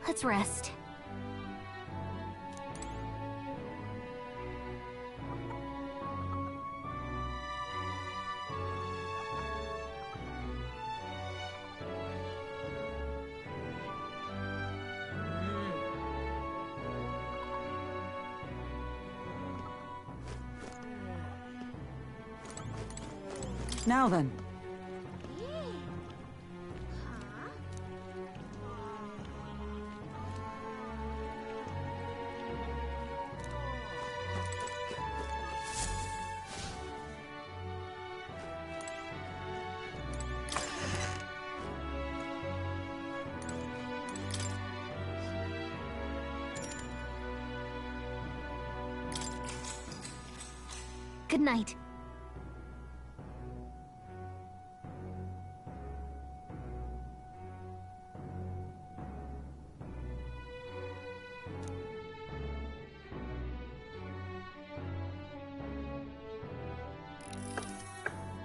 Let's rest. Now then. Good night.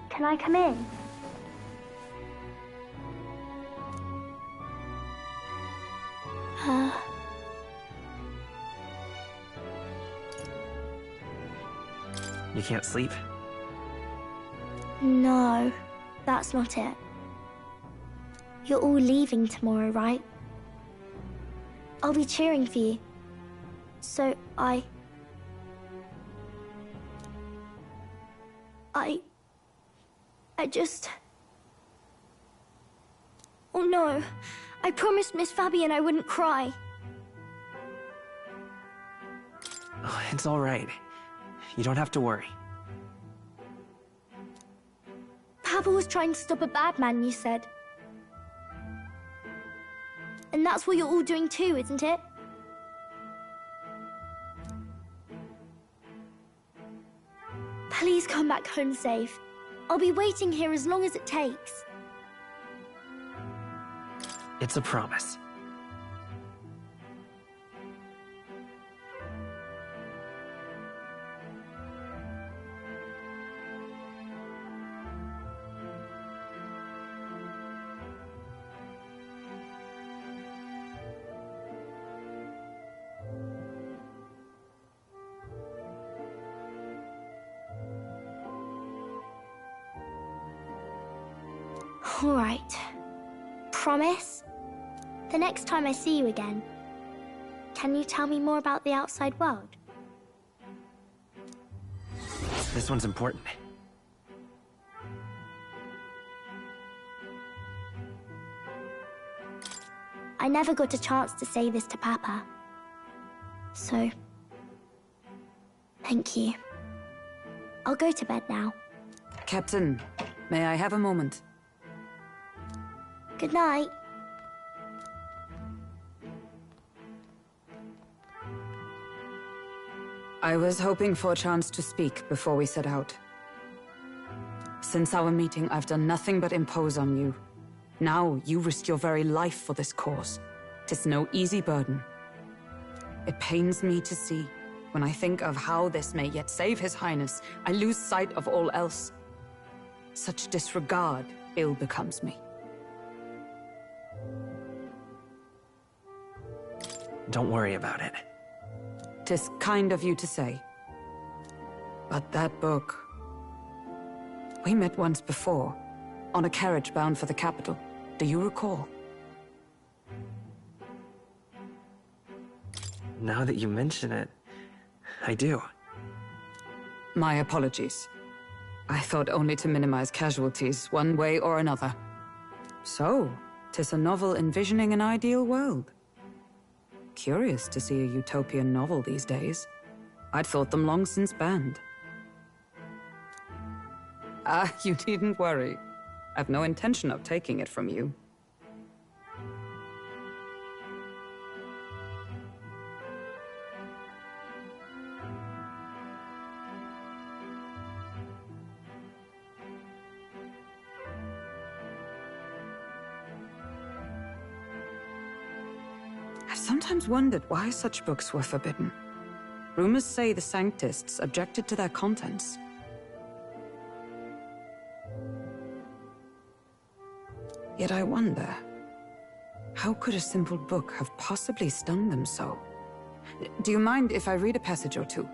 Can I come in? You can't sleep? No, that's not it. You're all leaving tomorrow, right? I'll be cheering for you. So I just... Oh no, I promised Miss Fabian I wouldn't cry. Oh, it's all right. You don't have to worry. Papa was trying to stop a bad man, you said. And that's what you're all doing too, isn't it? Please come back home safe. I'll be waiting here as long as it takes. It's a promise. All right. Promise? The next time I see you again, can you tell me more about the outside world? This one's important. I never got a chance to say this to Papa. So, thank you. I'll go to bed now. Captain, may I have a moment? Good night. I was hoping for a chance to speak before we set out. Since our meeting, I've done nothing but impose on you. Now, you risk your very life for this cause. 'Tis no easy burden. It pains me to see. When I think of how this may yet save His Highness, I lose sight of all else. Such disregard ill becomes me. Don't worry about it. 'Tis kind of you to say. But that book... We met once before, on a carriage bound for the capital. Do you recall? Now that you mention it, I do. My apologies. I thought only to minimize casualties, one way or another. So, 'tis a novel envisioning an ideal world. Curious to see a utopian novel these days. I'd thought them long since banned. Ah, you needn't worry. I've no intention of taking it from you. I've sometimes wondered why such books were forbidden. Rumors say the Sanctists objected to their contents. Yet I wonder, how could a simple book have possibly stung them so? Do you mind if I read a passage or two?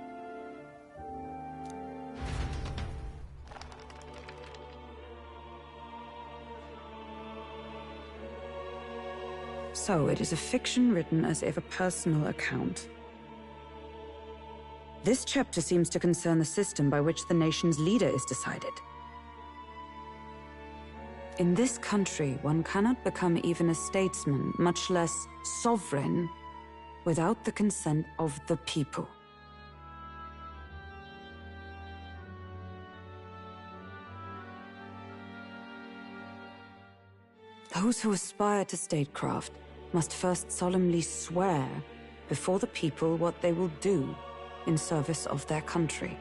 So, it is a fiction written as if a personal account. This chapter seems to concern the system by which the nation's leader is decided. In this country, one cannot become even a statesman, much less sovereign, without the consent of the people. Those who aspire to statecraft must first solemnly swear before the people what they will do in service of their country.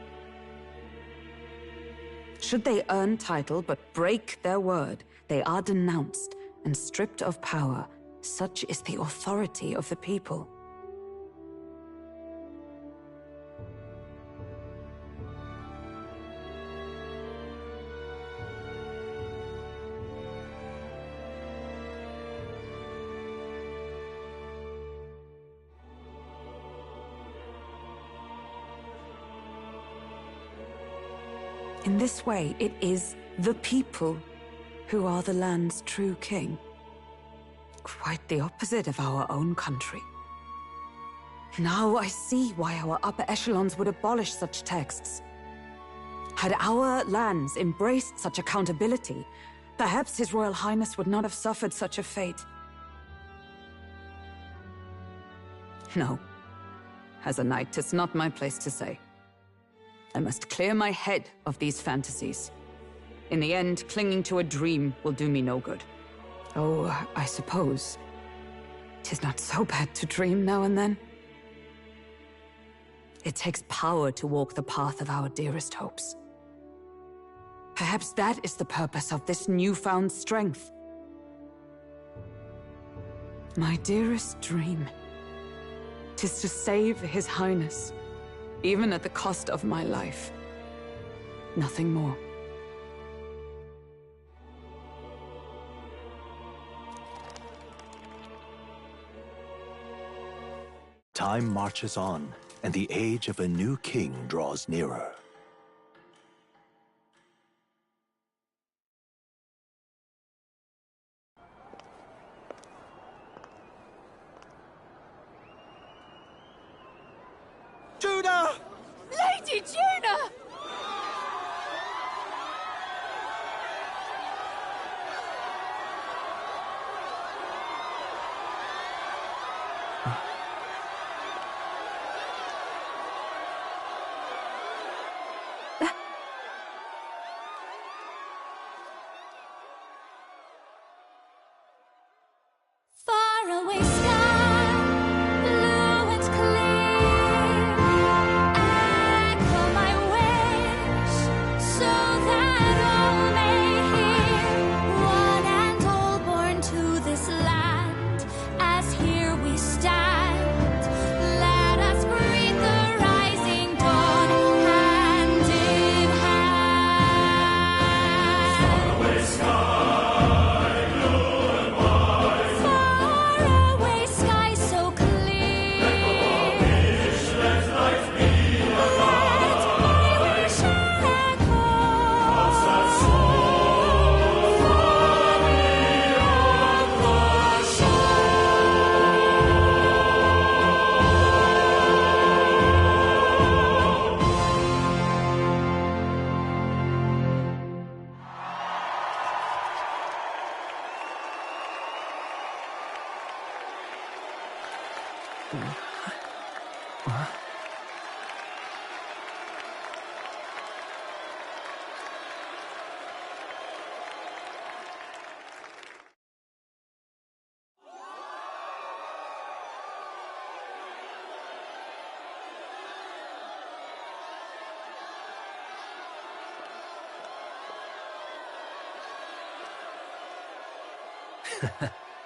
Should they earn title but break their word, they are denounced and stripped of power. Such is the authority of the people. In this way, it is the people who are the land's true king. Quite the opposite of our own country. Now I see why our upper echelons would abolish such texts. Had our lands embraced such accountability, perhaps His Royal Highness would not have suffered such a fate. No. As a knight, 'tis not my place to say. I must clear my head of these fantasies. In the end, clinging to a dream will do me no good. Oh, I suppose 'tis not so bad to dream now and then. It takes power to walk the path of our dearest hopes. Perhaps that is the purpose of this newfound strength. My dearest dream, 'tis to save His Highness, even at the cost of my life. Nothing more. Time marches on, and the age of a new king draws nearer. Juna! Lady Juna! Far away sky, blue and clear, echo my wish, so that all may hear. One and all born to this land, as here we stand. Let us greet the rising dawn, hand in hand. Far away sky.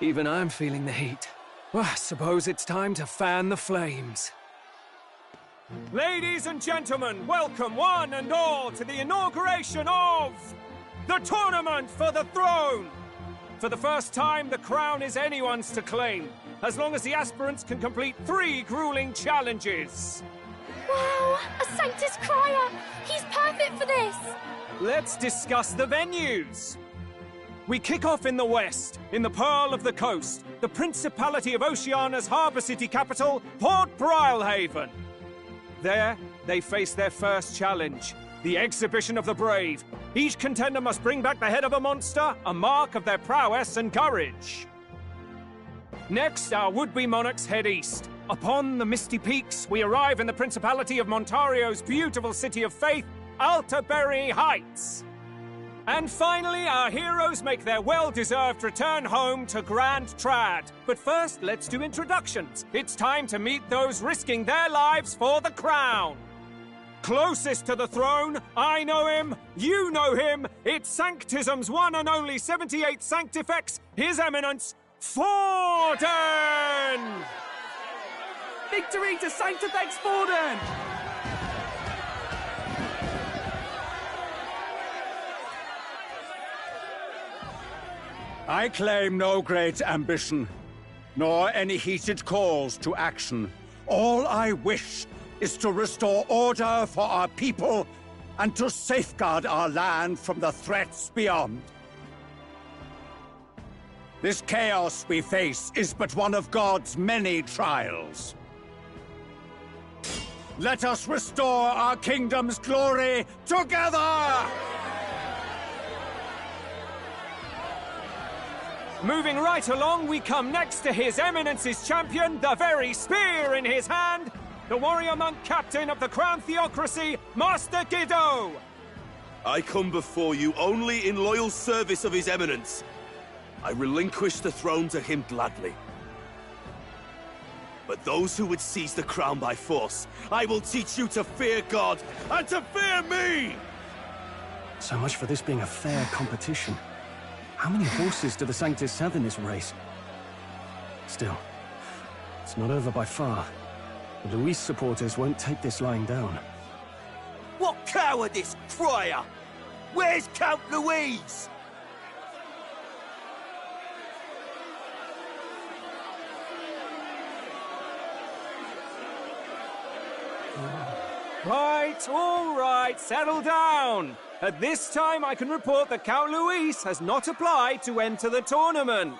Even I'm feeling the heat. Well, I suppose it's time to fan the flames. Ladies and gentlemen, welcome one and all to the inauguration of the Tournament for the Throne! For the first time, the crown is anyone's to claim, as long as the aspirants can complete 3 grueling challenges. Wow, a Sanctus Crier! He's perfect for this! Let's discuss the venues. We kick off in the west, in the Pearl of the Coast, the Principality of Oceania's harbour city capital, Port Brilehaven. There, they face their first challenge, the Exhibition of the Brave. Each contender must bring back the head of a monster, a mark of their prowess and courage. Next, our would-be monarchs head east. Upon the misty peaks, we arrive in the Principality of Montario's beautiful city of faith, Altaberry Heights. And finally, our heroes make their well-deserved return home to Grand Trad. But first, let's do introductions. It's time to meet those risking their lives for the crown. Closest to the throne, I know him, you know him. It's Sanctism's one and only 78 Sanctifex, His Eminence, Forden! Victory to Sanctifex Forden! I claim no great ambition, nor any heated calls to action. All I wish is to restore order for our people and to safeguard our land from the threats beyond. This chaos we face is but one of God's many trials. Let us restore our kingdom's glory together! Moving right along, we come next to His Eminence's champion, the very spear in his hand, the warrior monk captain of the Crown Theocracy, Master Guido! I come before you only in loyal service of His Eminence. I relinquish the throne to him gladly. But those who would seize the crown by force, I will teach you to fear God and to fear me! So much for this being a fair competition. How many horses do the Sanctus have in this race? Still, it's not over by far. The Luis supporters won't take this lying down. What cowardice, Crier! Where's Count Louise? Right, all right, settle down. At this time, I can report that Count Luis has not applied to enter the tournament.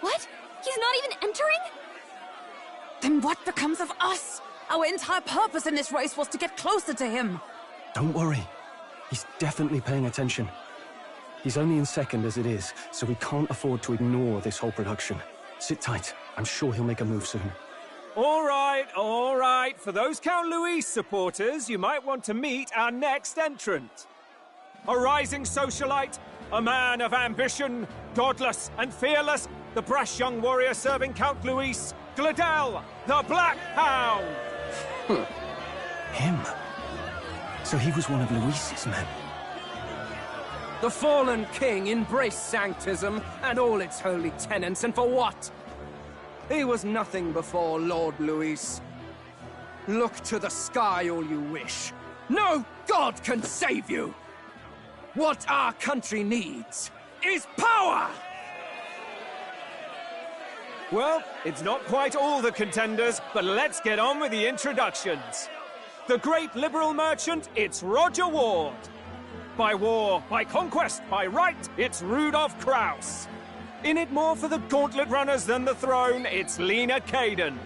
What? He's not even entering? Then what becomes of us? Our entire purpose in this race was to get closer to him. Don't worry. He's definitely paying attention. He's only in second as it is, so we can't afford to ignore this whole production. Sit tight. I'm sure he'll make a move soon. All right, all right. For those Count Luis supporters, you might want to meet our next entrant. A rising socialite, a man of ambition, godless and fearless, the brash young warrior serving Count Luis, Gladel, the Black Hound. Him? So he was one of Luis's men. The fallen king embraced Sanctism and all its holy tenets, and for what? He was nothing before Lord Luis. Look to the sky all you wish. No god can save you! What our country needs is power! Well, it's not quite all the contenders, but let's get on with the introductions. The great liberal merchant, it's Roger Ward. By war, by conquest, by right, it's Rudolph Kraus. In it more for the gauntlet runners than the throne, it's Lena Caden.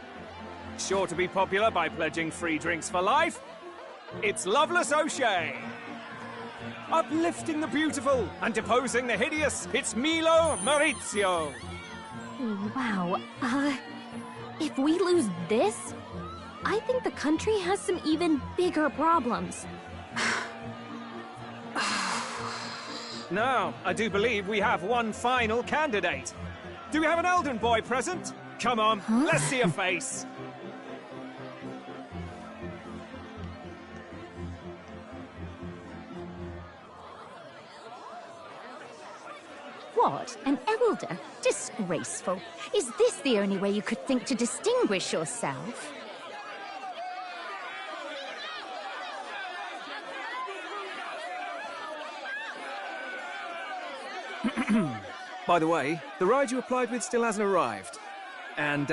Sure to be popular by pledging free drinks for life, it's Loveless O'Shea. Uplifting the beautiful and deposing the hideous, it's Milo Maurizio. Wow, if we lose this, I think the country has some even bigger problems. Now, I do believe we have one final candidate. Do we have an Elden boy present? Come on, let's see a face. What? An elder? Disgraceful. Is this the only way you could think to distinguish yourself? By the way, the ride you applied with still hasn't arrived. And,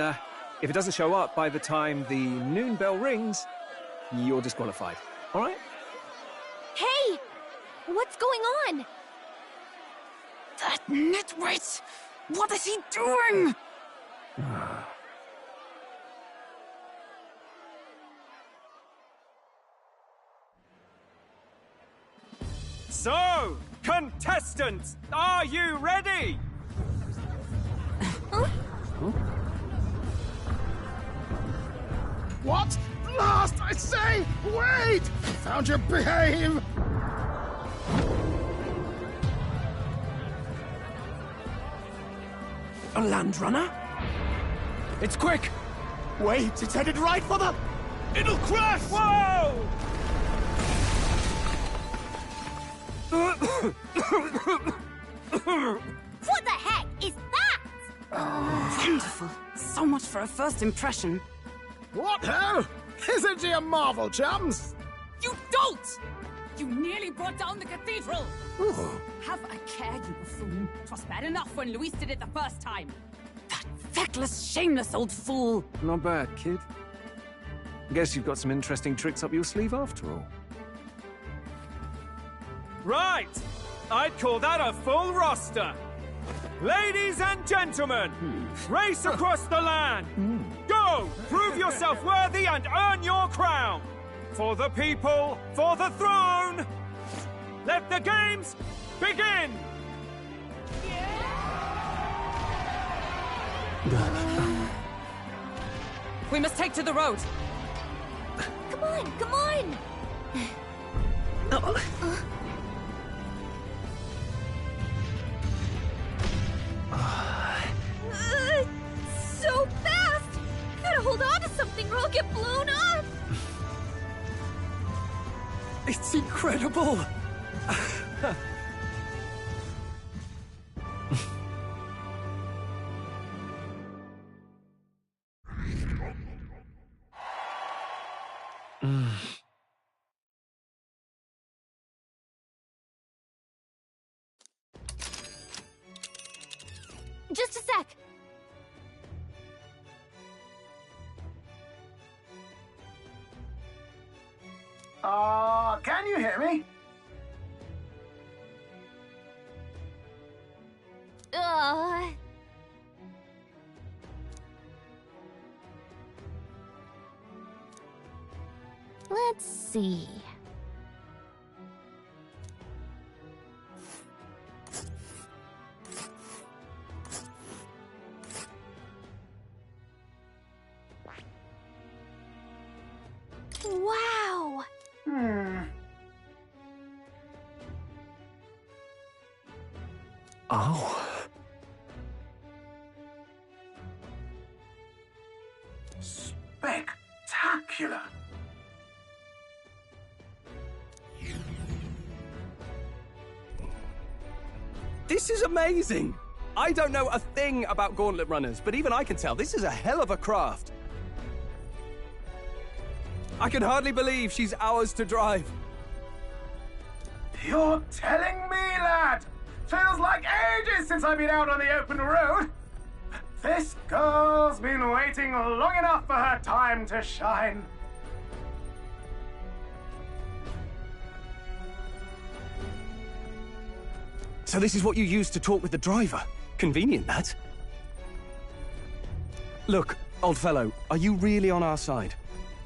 if it doesn't show up by the time the noon bell rings, you're disqualified. All right? Hey! What's going on? That nitwit! What is he doing? So, contestants, are you ready? What? Blast, I say! Wait! Found your behave! A land runner? It's quick! Wait, it's headed right for the... It'll crash! Whoa! What the heck is that? Wonderful. So much for a first impression. What ho? Isn't he a marvel, chums? You dolt! You nearly brought down the cathedral! Have a care, you buffoon. 'Twas bad enough when Luis did it the first time. That feckless, shameless old fool. Not bad, kid. Guess you've got some interesting tricks up your sleeve after all. Right! I'd call that a full roster. Ladies and gentlemen, race across the land. Go! Prove yourself worthy and earn your crown. For the people, for the throne. Let the games begin! We must take to the road. Come on, come on! So fast! Gotta hold on to something or I'll get blown up! It's incredible! Just a sec. Can you hear me? Let's see. Wow! Oh. Spectacular! This is amazing! I don't know a thing about gauntlet runners, but even I can tell this is a hell of a craft. I can hardly believe she's ours to drive. You're telling me, lad? Feels like ages since I've been out on the open road. This girl's been waiting long enough for her time to shine. So this is what you use to talk with the driver? Convenient, that. Look, old fellow, are you really on our side?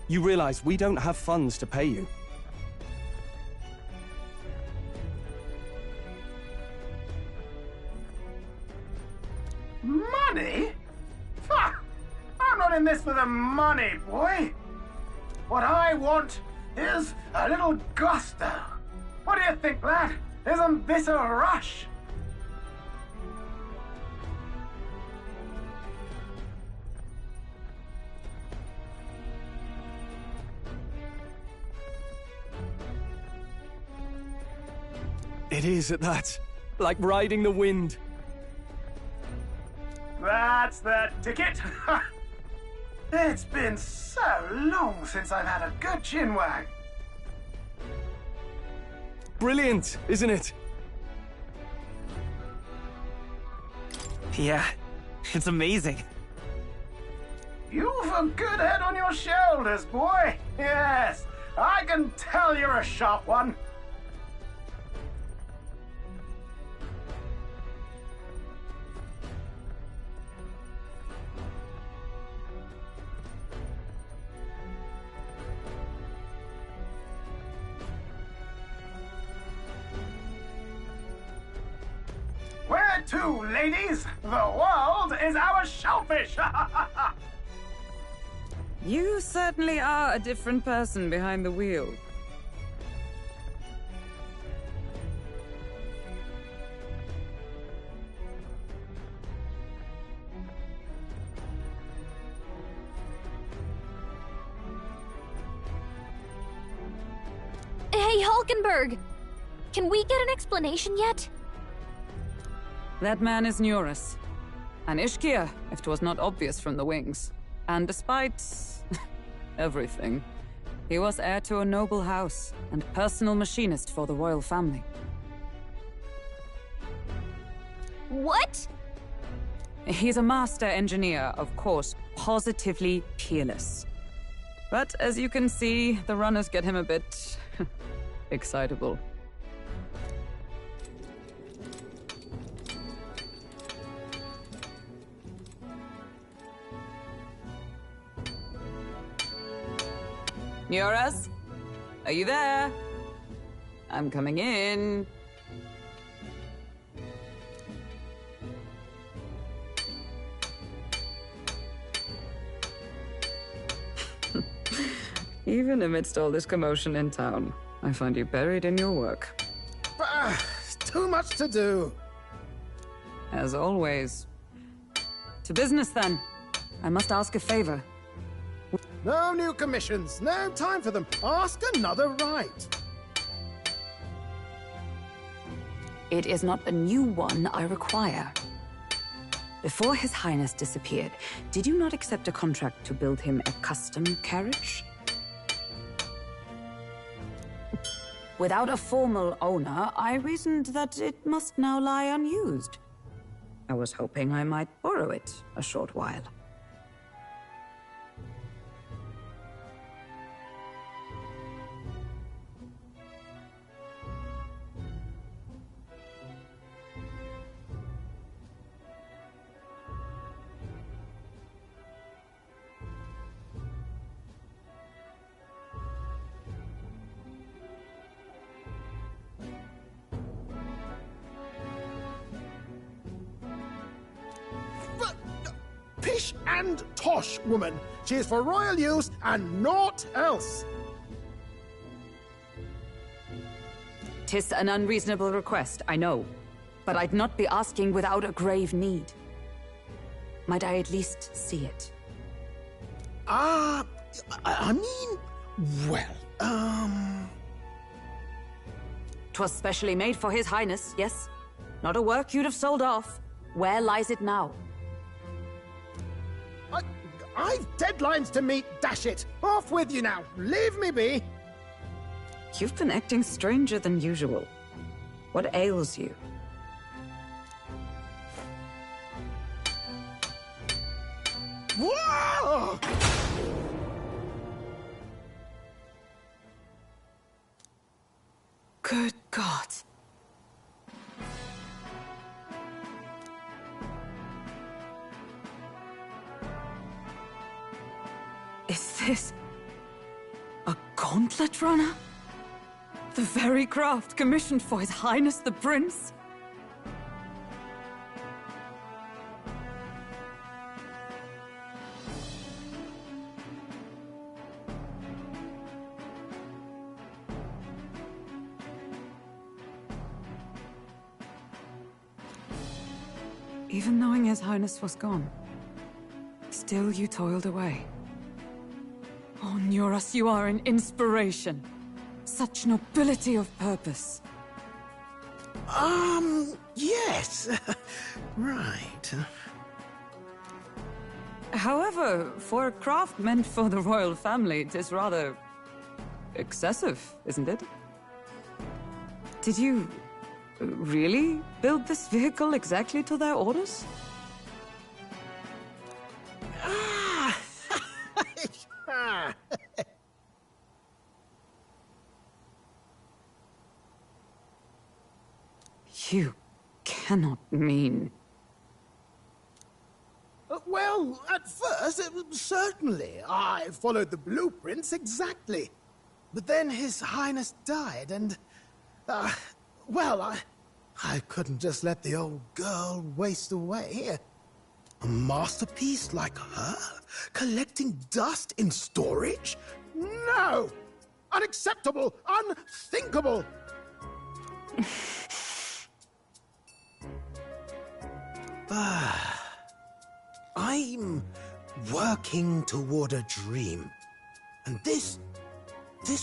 You realize we don't have funds to pay you. Money? Ha! I'm not in this for the money, boy. What I want is a little gusto. What do you think, lad? Isn't this a rush? It is at that. Like riding the wind. That's the ticket. It's been so long since I've had a good chinwag. Brilliant, isn't it? Yeah, it's amazing. You've a good head on your shoulders, boy. Yes, I can tell you're a sharp one. Where to, ladies? The world is our shellfish! You certainly are a different person behind the wheel. Hey, Hulkenberg! Can we get an explanation yet? That man is Neurus. An Ishkia, if 'twas not obvious from the wings. And despite everything, he was heir to a noble house and personal machinist for the royal family. What? He's a master engineer, of course, positively peerless. But as you can see, the runners get him a bit excitable. Neurus? Are you there? I'm coming in. Even amidst all this commotion in town, I find you buried in your work. Too much to do. As always. To business, then. I must ask a favor. No new commissions. No time for them. Ask another right. It is not a new one I require. Before His Highness disappeared, did you not accept a contract to build him a custom carriage? Without a formal owner, I reasoned that it must now lie unused. I was hoping I might borrow it a short while. Pish and tosh, woman. She is for royal use and naught else. 'Tis an unreasonable request, I know. But I'd not be asking without a grave need. Might I at least see it? I mean, well, 'Twas specially made for His Highness, yes? Not a work you'd have sold off. Where lies it now? I've deadlines to meet, dash it! Off with you now! Leave me be! You've been acting stranger than usual. What ails you? Whoa! Good God. Is this a gauntlet runner? The very craft commissioned for His Highness the Prince? Even knowing His Highness was gone, still you toiled away. Oh, Neurus, you are an inspiration. Such nobility of purpose. Yes. Right. However, for a craft meant for the royal family, it is rather excessive, isn't it? Did you really build this vehicle exactly to their orders? You cannot mean... Well, at first, certainly. I followed the blueprints exactly. But then His Highness died, and... well, I couldn't just let the old girl waste away. A masterpiece like her? Collecting dust in storage? No! Unacceptable! Unthinkable! I'm working toward a dream. And this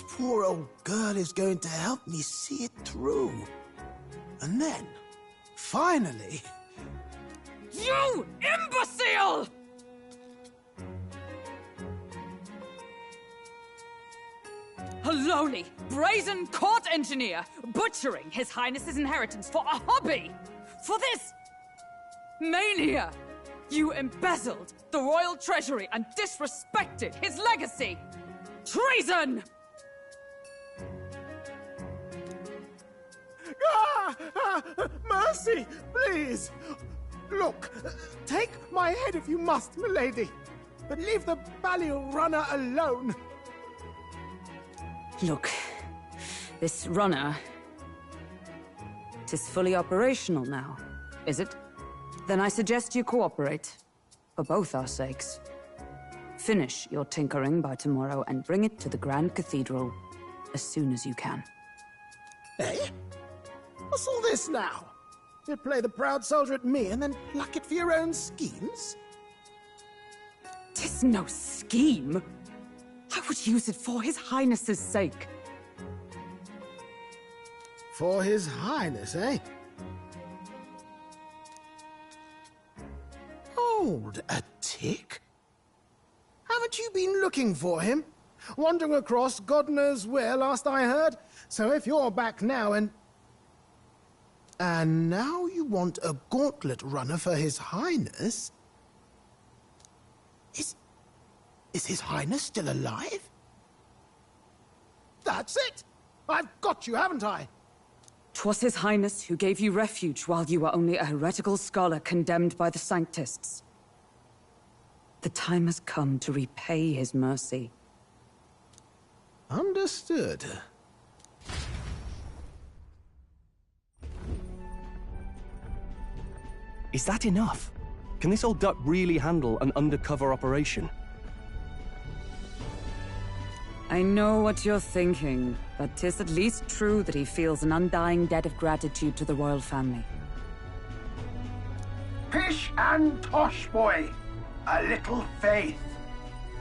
poor old girl is going to help me see it through. And then, finally... You imbecile! A lowly, brazen court engineer butchering His Highness's inheritance for a hobby! For this mania! You embezzled the royal treasury and disrespected his legacy! Treason! Mercy, please! Look, take my head if you must, milady, but leave the Balliol runner alone. Look, this runner... It is fully operational now, is it? Then I suggest you cooperate, for both our sakes. Finish your tinkering by tomorrow and bring it to the Grand Cathedral as soon as you can. Eh? What's all this now? You play the proud soldier at me and then pluck it for your own schemes? 'Tis no scheme. I would use it for His Highness's sake. For His Highness, eh? Hold a tick. Haven't you been looking for him? Wandering across God knows where, last I heard. So if you're back now and now you want a gauntlet runner for His Highness? Is His Highness still alive? That's it! I've got you, haven't I? 'Twas His Highness who gave you refuge while you were only a heretical scholar condemned by the Sanctists. The time has come to repay his mercy. Understood. Is that enough? Can this old duck really handle an undercover operation? I know what you're thinking, but 'tis at least true that he feels an undying debt of gratitude to the royal family. Pish and tosh, boy. A little faith.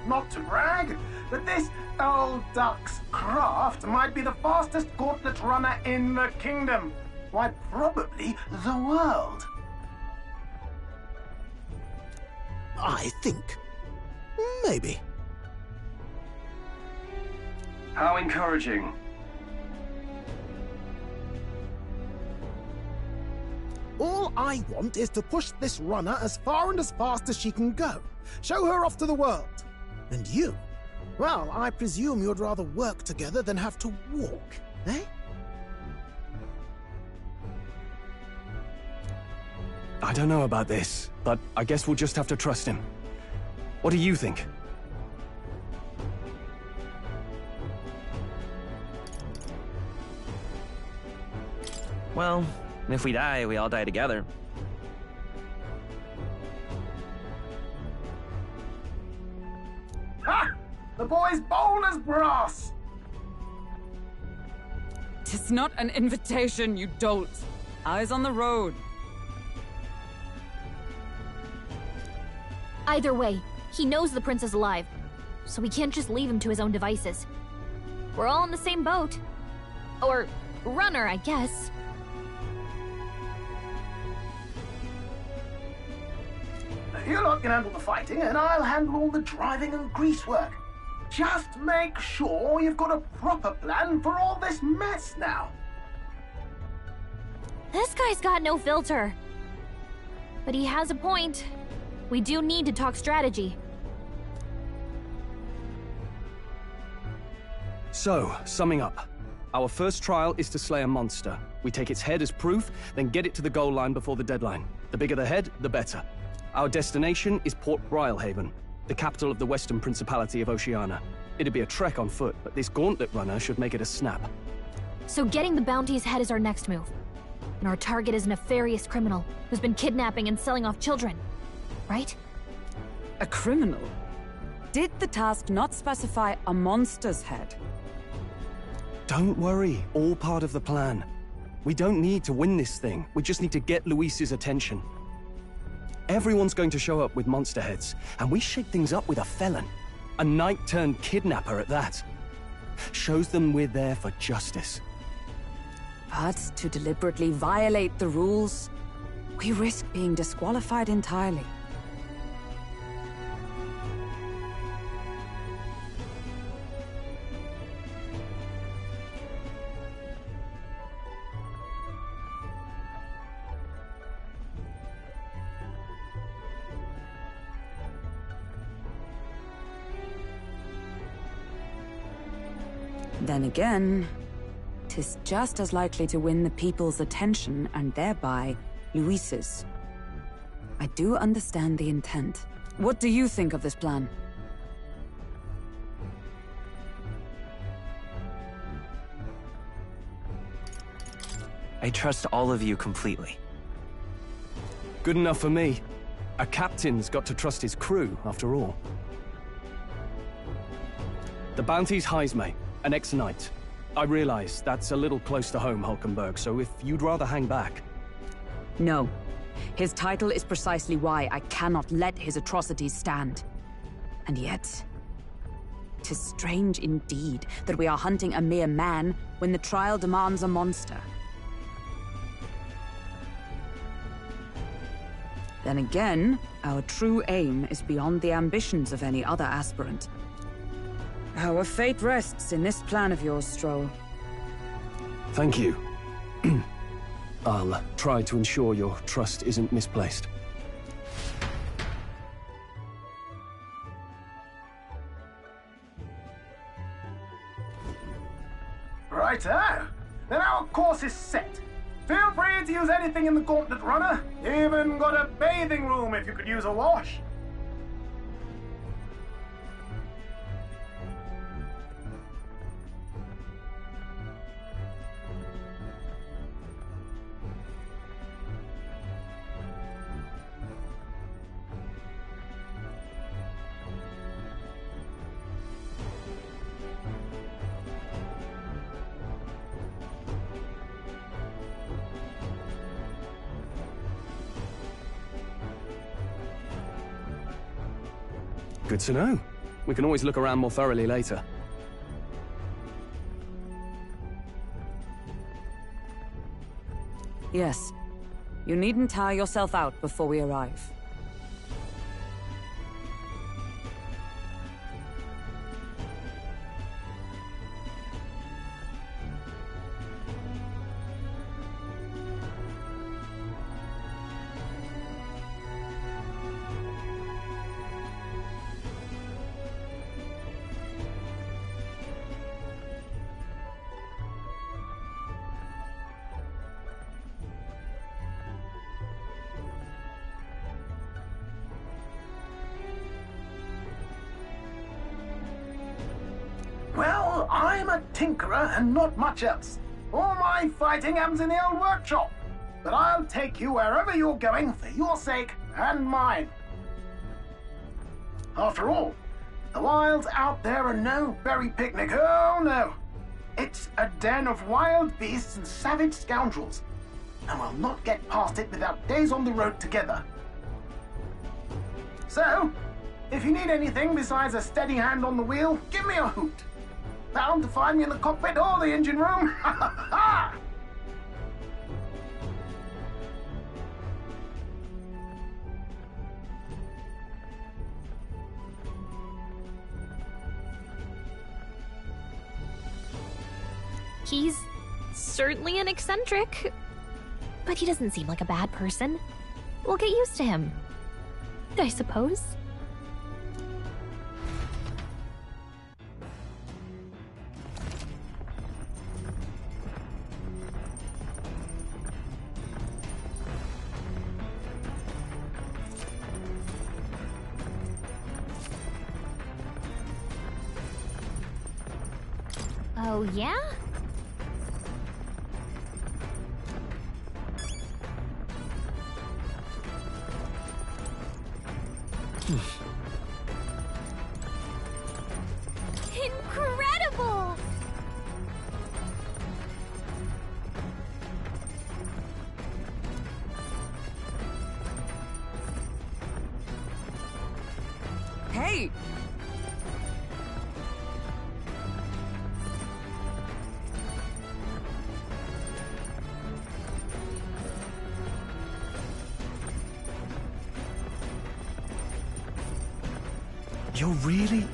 Not to brag, but this old duck's craft might be the fastest gauntlet runner in the kingdom. Why, probably the world. I think. Maybe. How encouraging. All I want is to push this runner as far and as fast as she can go. Show her off to the world. And you? Well, I presume you'd rather work together than have to walk, eh? I don't know about this, but I guess we'll just have to trust him. What do you think? Well, if we die, we all die together. Ha! The boy's bold as brass! 'Tis not an invitation, you dolt. Eyes on the road. Either way, he knows the prince is alive, so we can't just leave him to his own devices. We're all in the same boat. Or runner, I guess. You lot can handle the fighting, and I'll handle all the driving and grease work. Just make sure you've got a proper plan for all this mess now. This guy's got no filter. But he has a point. We do need to talk strategy. So, summing up. Our first trial is to slay a monster. We take its head as proof, then get it to the goal line before the deadline. The bigger the head, the better. Our destination is Port Brilehaven, the capital of the Western Principality of Oceania. It'd be a trek on foot, but this gauntlet runner should make it a snap. So getting the bounty's head is our next move. And our target is a nefarious criminal who's been kidnapping and selling off children. Right? A criminal? Did the task not specify a monster's head? Don't worry, all part of the plan. We don't need to win this thing, we just need to get Luis's attention. Everyone's going to show up with monster heads, and we shake things up with a felon. A knight-turned-kidnapper at that. Shows them we're there for justice. But to deliberately violate the rules, we risk being disqualified entirely. Then again, 'tis just as likely to win the people's attention and thereby Luis's. I do understand the intent. What do you think of this plan? I trust all of you completely. Good enough for me. A captain's got to trust his crew, after all. The bounty's Heisme, an ex-knight. I realize that's a little close to home, Hulkenberg, so if you'd rather hang back... No. His title is precisely why I cannot let his atrocities stand. And yet... 'tis strange indeed that we are hunting a mere man when the trial demands a monster. Then again, our true aim is beyond the ambitions of any other aspirant. Our fate rests in this plan of yours, Stroll. Thank you. I'll try to ensure your trust isn't misplaced. Righto! Then our course is set. Feel free to use anything in the gauntlet runner. Even got a bathing room if you could use a wash. Good to know. We can always look around more thoroughly later. Yes. You needn't tire yourself out before we arrive. Well, I'm a tinkerer and not much else. All my fighting happens in the old workshop. But I'll take you wherever you're going for your sake and mine. After all, the wilds out there are no berry picnic. Oh no. It's a den of wild beasts and savage scoundrels. And we'll not get past it without days on the road together. So, if you need anything besides a steady hand on the wheel, give me a hoot. Bound to find me in the cockpit or the engine room. Ha ha ha! He's certainly an eccentric, but he doesn't seem like a bad person. We'll get used to him, I suppose. Oh, yeah? Incredible! Hey! You're really...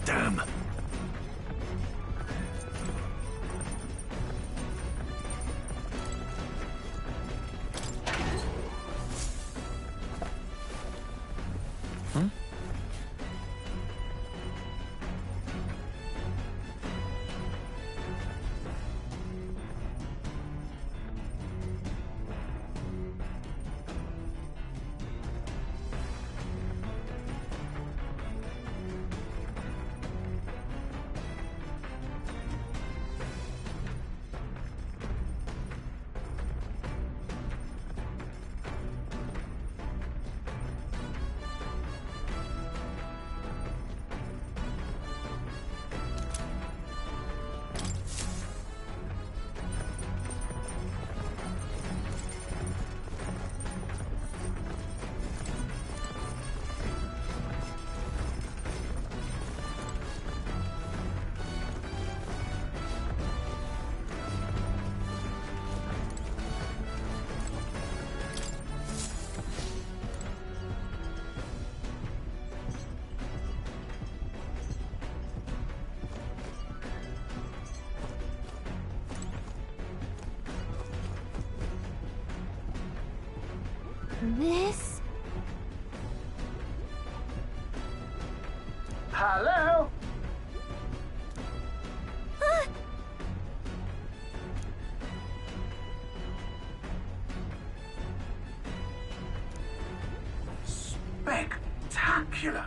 Damn. This? Hello? Spectacular.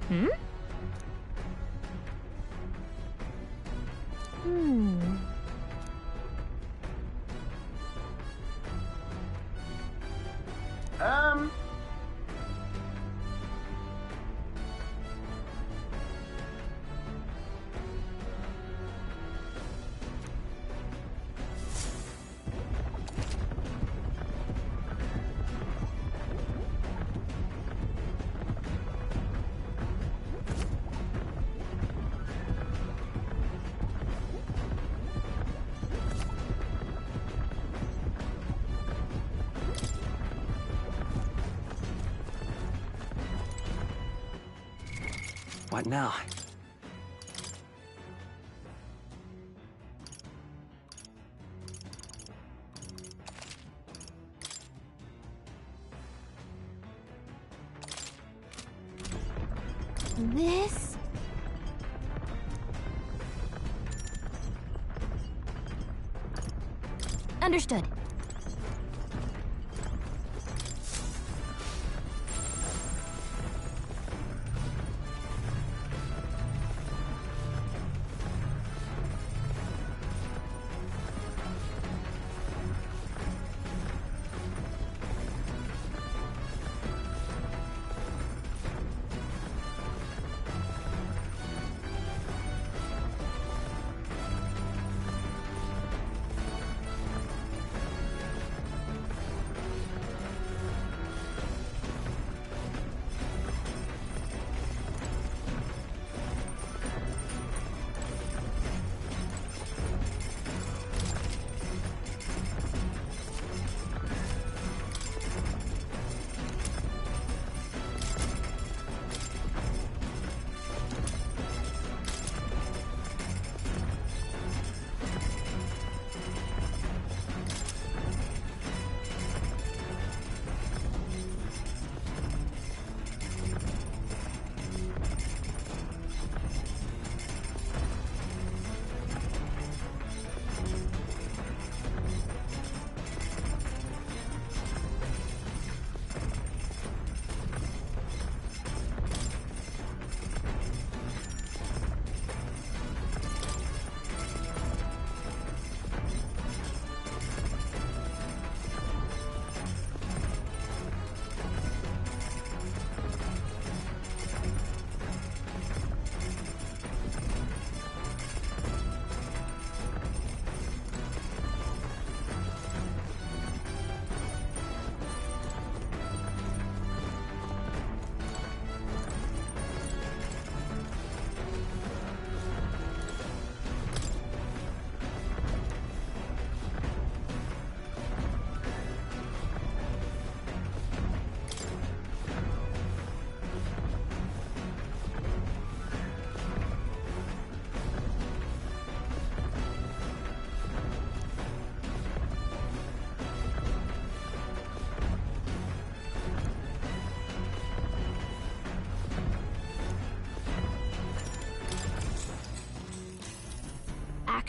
Hmm? What now? This? Understood.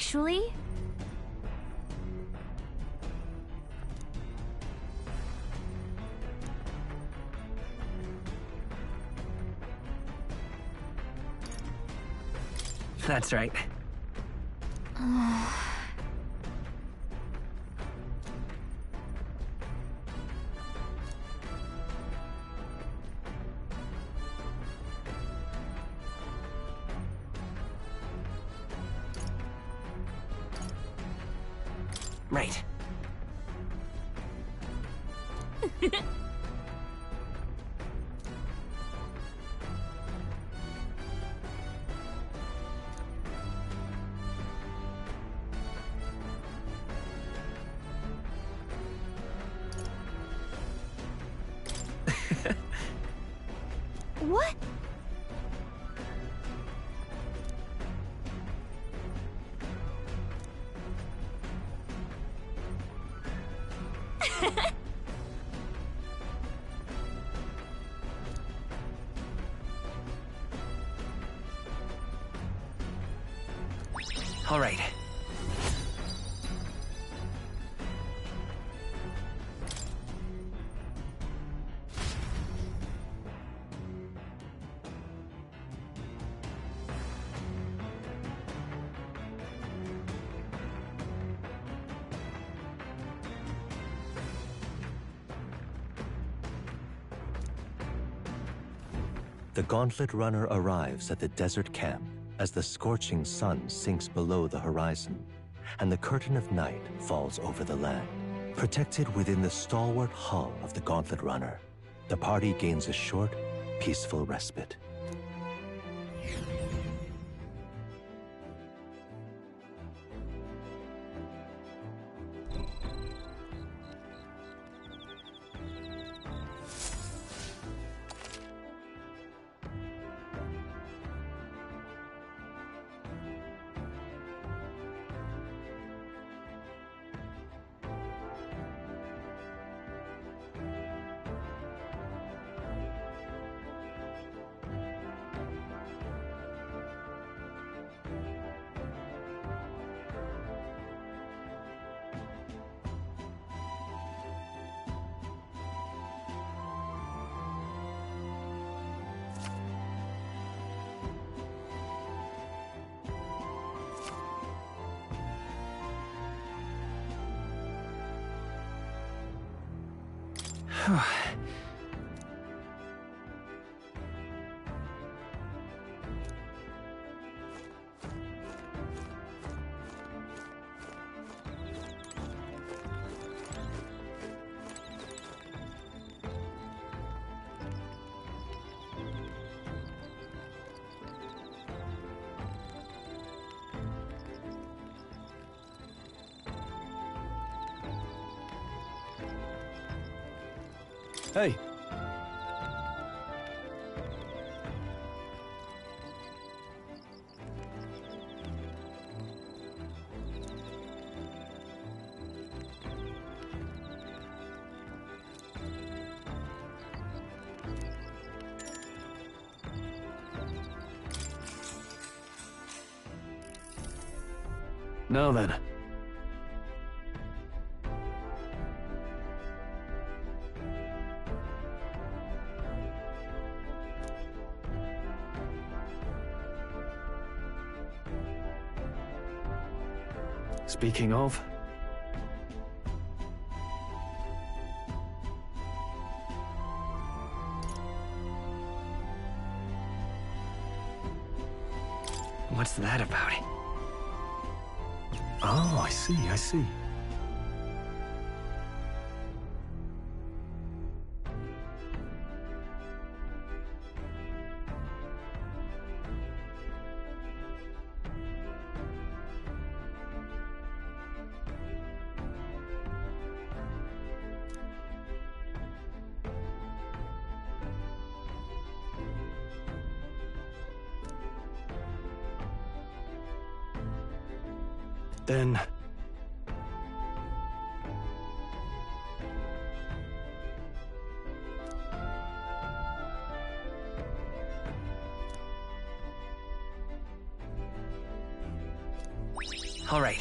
Actually? That's right. Right. What? All right. The Gauntlet Runner arrives at the desert camp as the scorching sun sinks below the horizon, and the curtain of night falls over the land. Protected within the stalwart hull of the Gauntlet Runner, the party gains a short, peaceful respite. Hey. Now then. Speaking of... What's that about? Oh, I see, I see. Then... All right.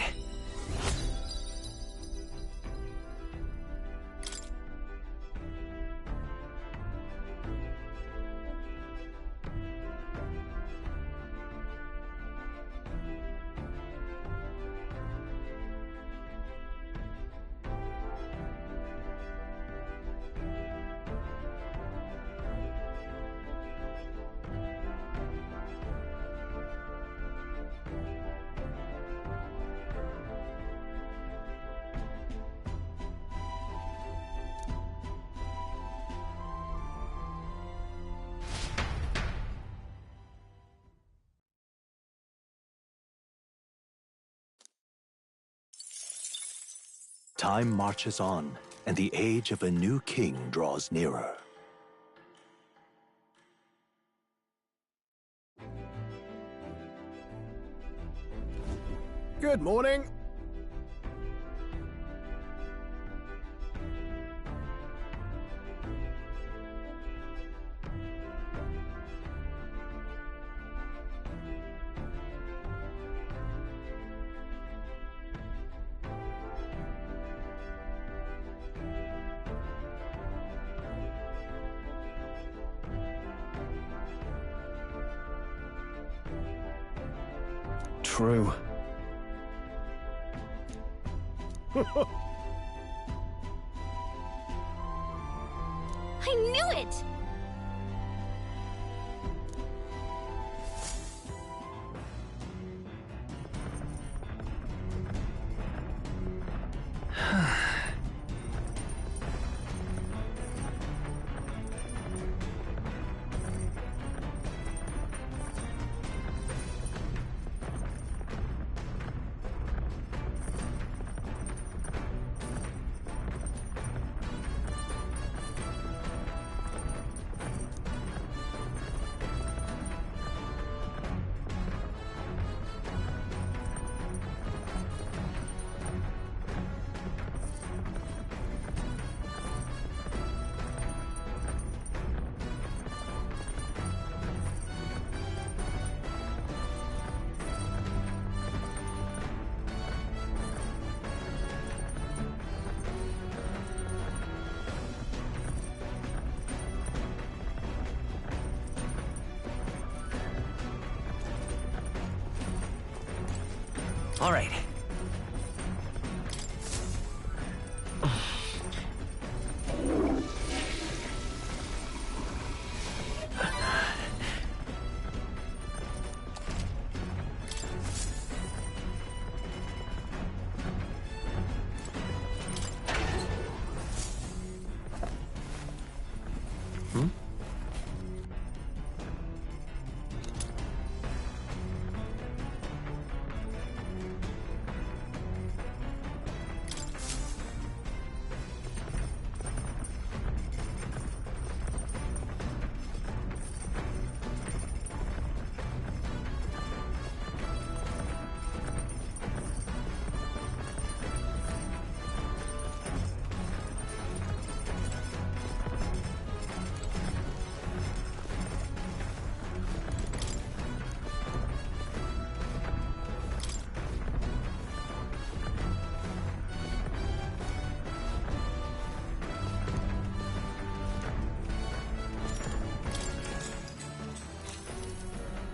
Time marches on, and the age of a new king draws nearer. Good morning. True. I knew it! All right.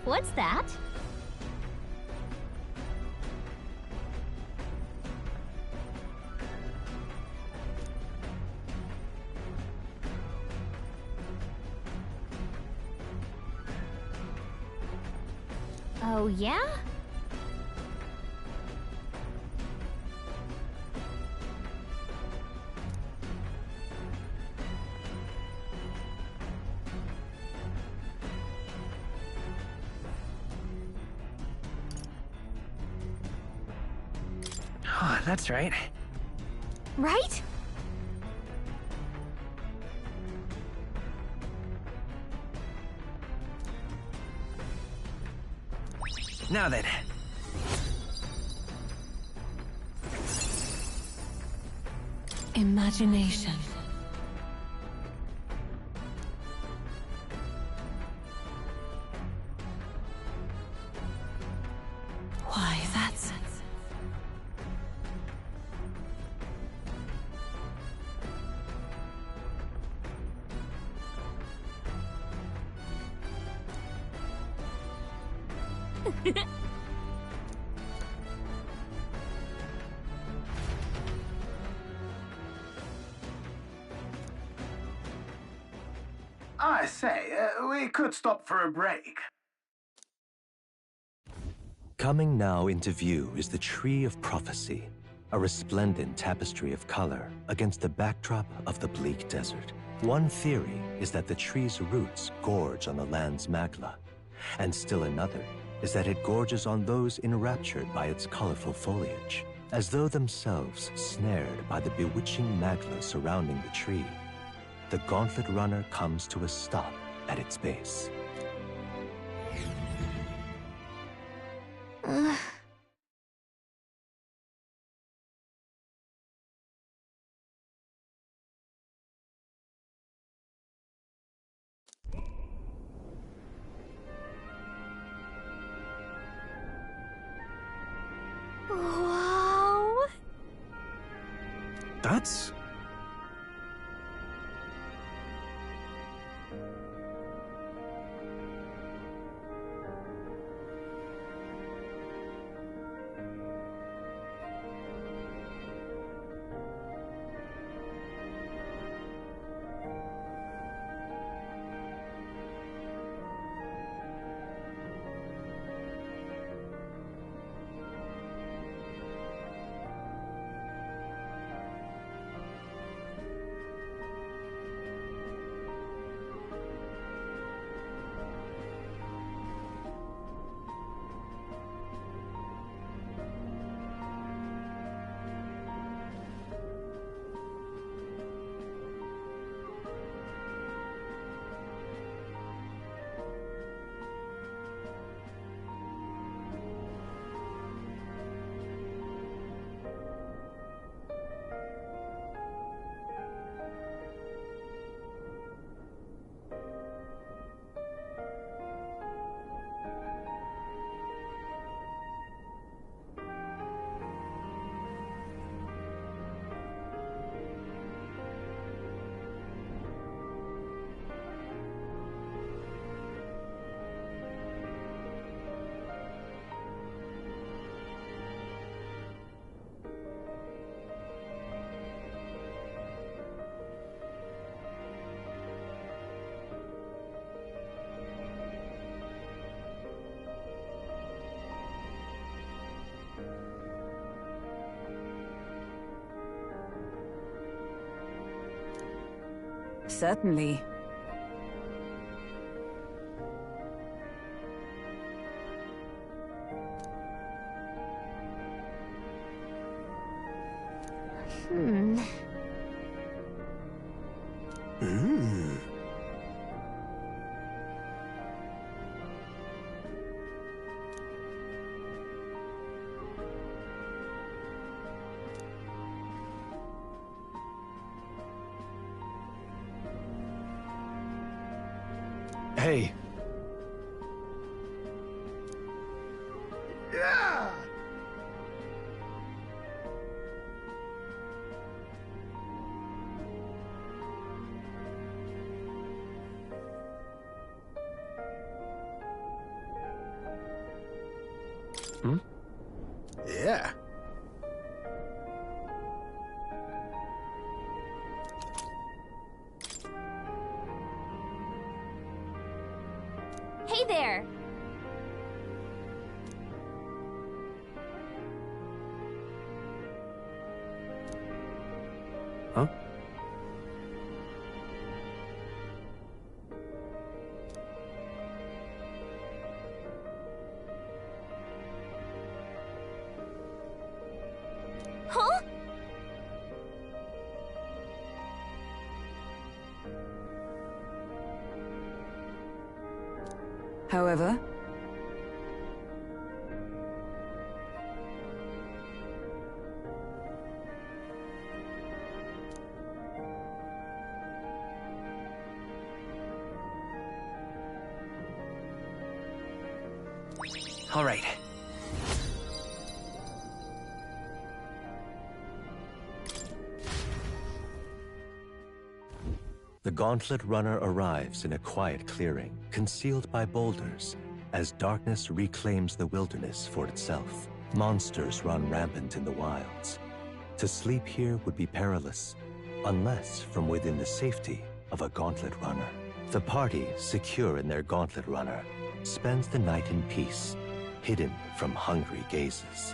What's that? Oh, yeah? Oh, that's right. Right? Now then. Imagination. Why, that's I say, we could stop for a break. Coming now into view is the Tree of Prophecy, a resplendent tapestry of color against the backdrop of the bleak desert. One theory is that the tree's roots gorge on the land's magla, and still another is that it gorges on those enraptured by its colorful foliage, as though themselves snared by the bewitching magla surrounding the tree. The Gauntlet Runner comes to a stop at its base. Wow! That's... Certainly. Hey. Yeah! Hmm? Yeah. Hey there! Huh? Huh? However, All right. The Gauntlet Runner arrives in a quiet clearing, concealed by boulders, as darkness reclaims the wilderness for itself. Monsters run rampant in the wilds. To sleep here would be perilous, unless from within the safety of a gauntlet runner. The party, secure in their gauntlet runner, spends the night in peace, hidden from hungry gazes.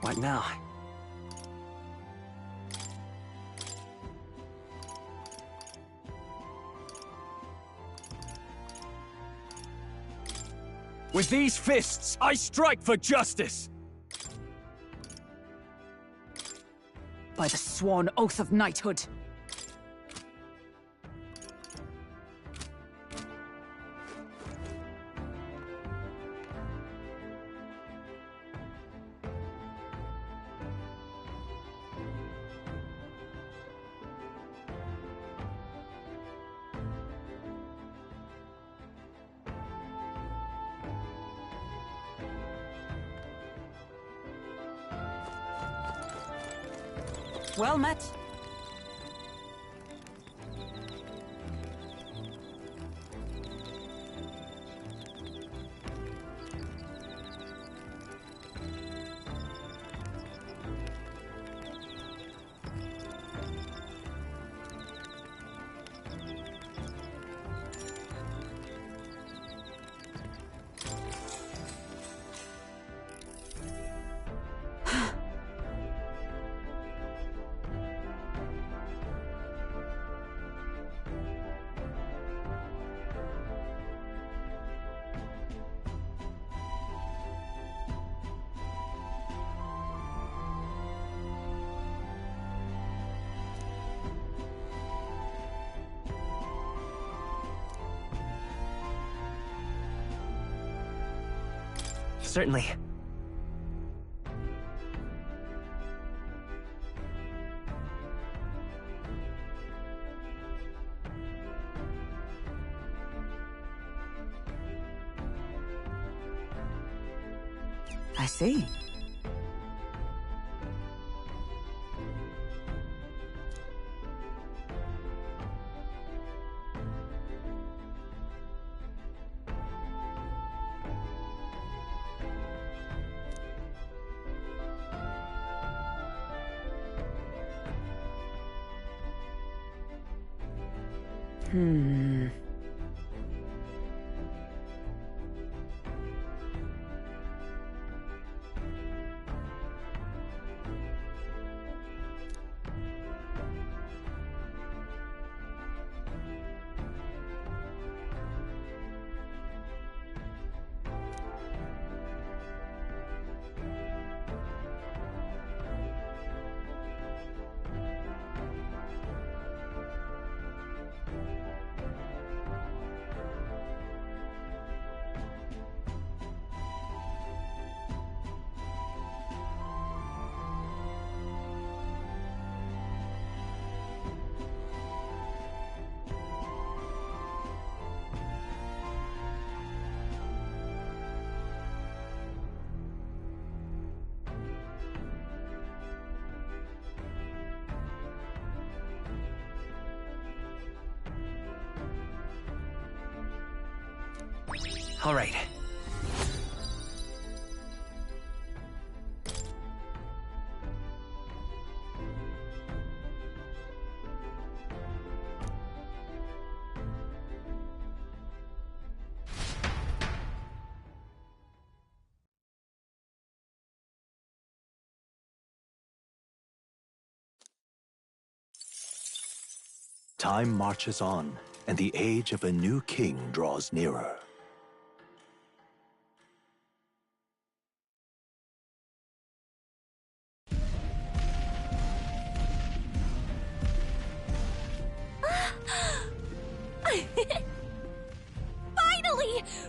What now? With these fists, I strike for justice! By the sworn oath of knighthood. Well met. Certainly. I see. All right. Time marches on, and the age of a new king draws nearer.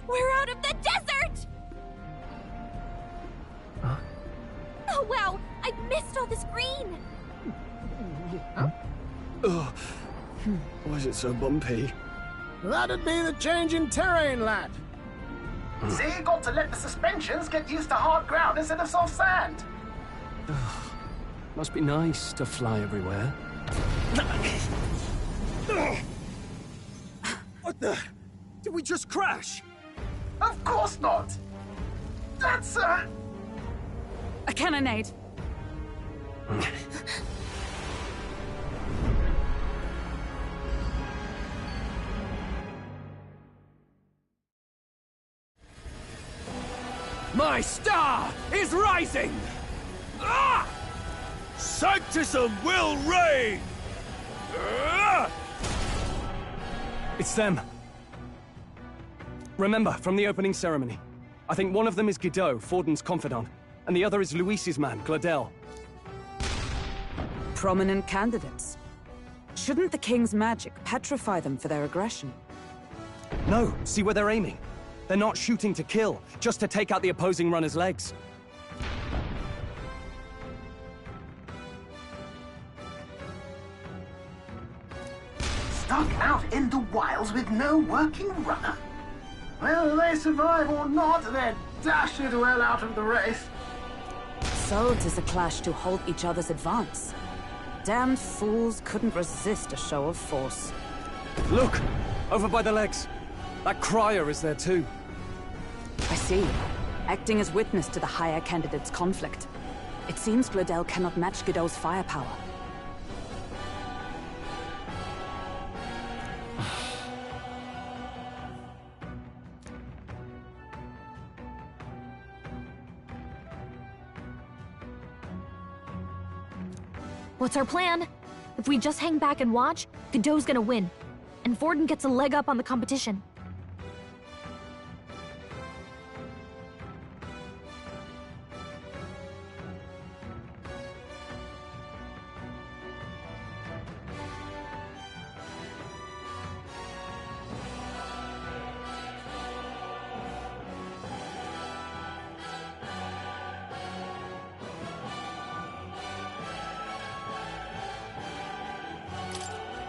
We're out of the desert! Huh? Oh wow, I missed all this green! Ugh. Why is it so bumpy? That'd be the change in terrain, lad. See, you got to let the suspensions get used to hard ground instead of soft sand. Must be nice to fly everywhere. What the? Did we just crash? Of course not. That's a cannonade. My star is rising! Ah! Sanctism will reign! Ah! It's them. Remember, from the opening ceremony, I think one of them is Godot, Forden's confidant, and the other is Luis's man, Gladel. Prominent candidates. Shouldn't the king's magic petrify them for their aggression? No, see where they're aiming. They're not shooting to kill, just to take out the opposing runner's legs. stuck out in the wilds with no working runner. Whether they survive or not, they're dashed well out of the race. So 'tis a clash to halt each other's advance. Damned fools couldn't resist a show of force. Look! Over by the legs. That crier is there too. I see. Acting as witness to the higher candidate's conflict. It seems Gladel cannot match Godot's firepower. What's our plan? If we just hang back and watch, Godot's gonna win. And Forden gets a leg up on the competition.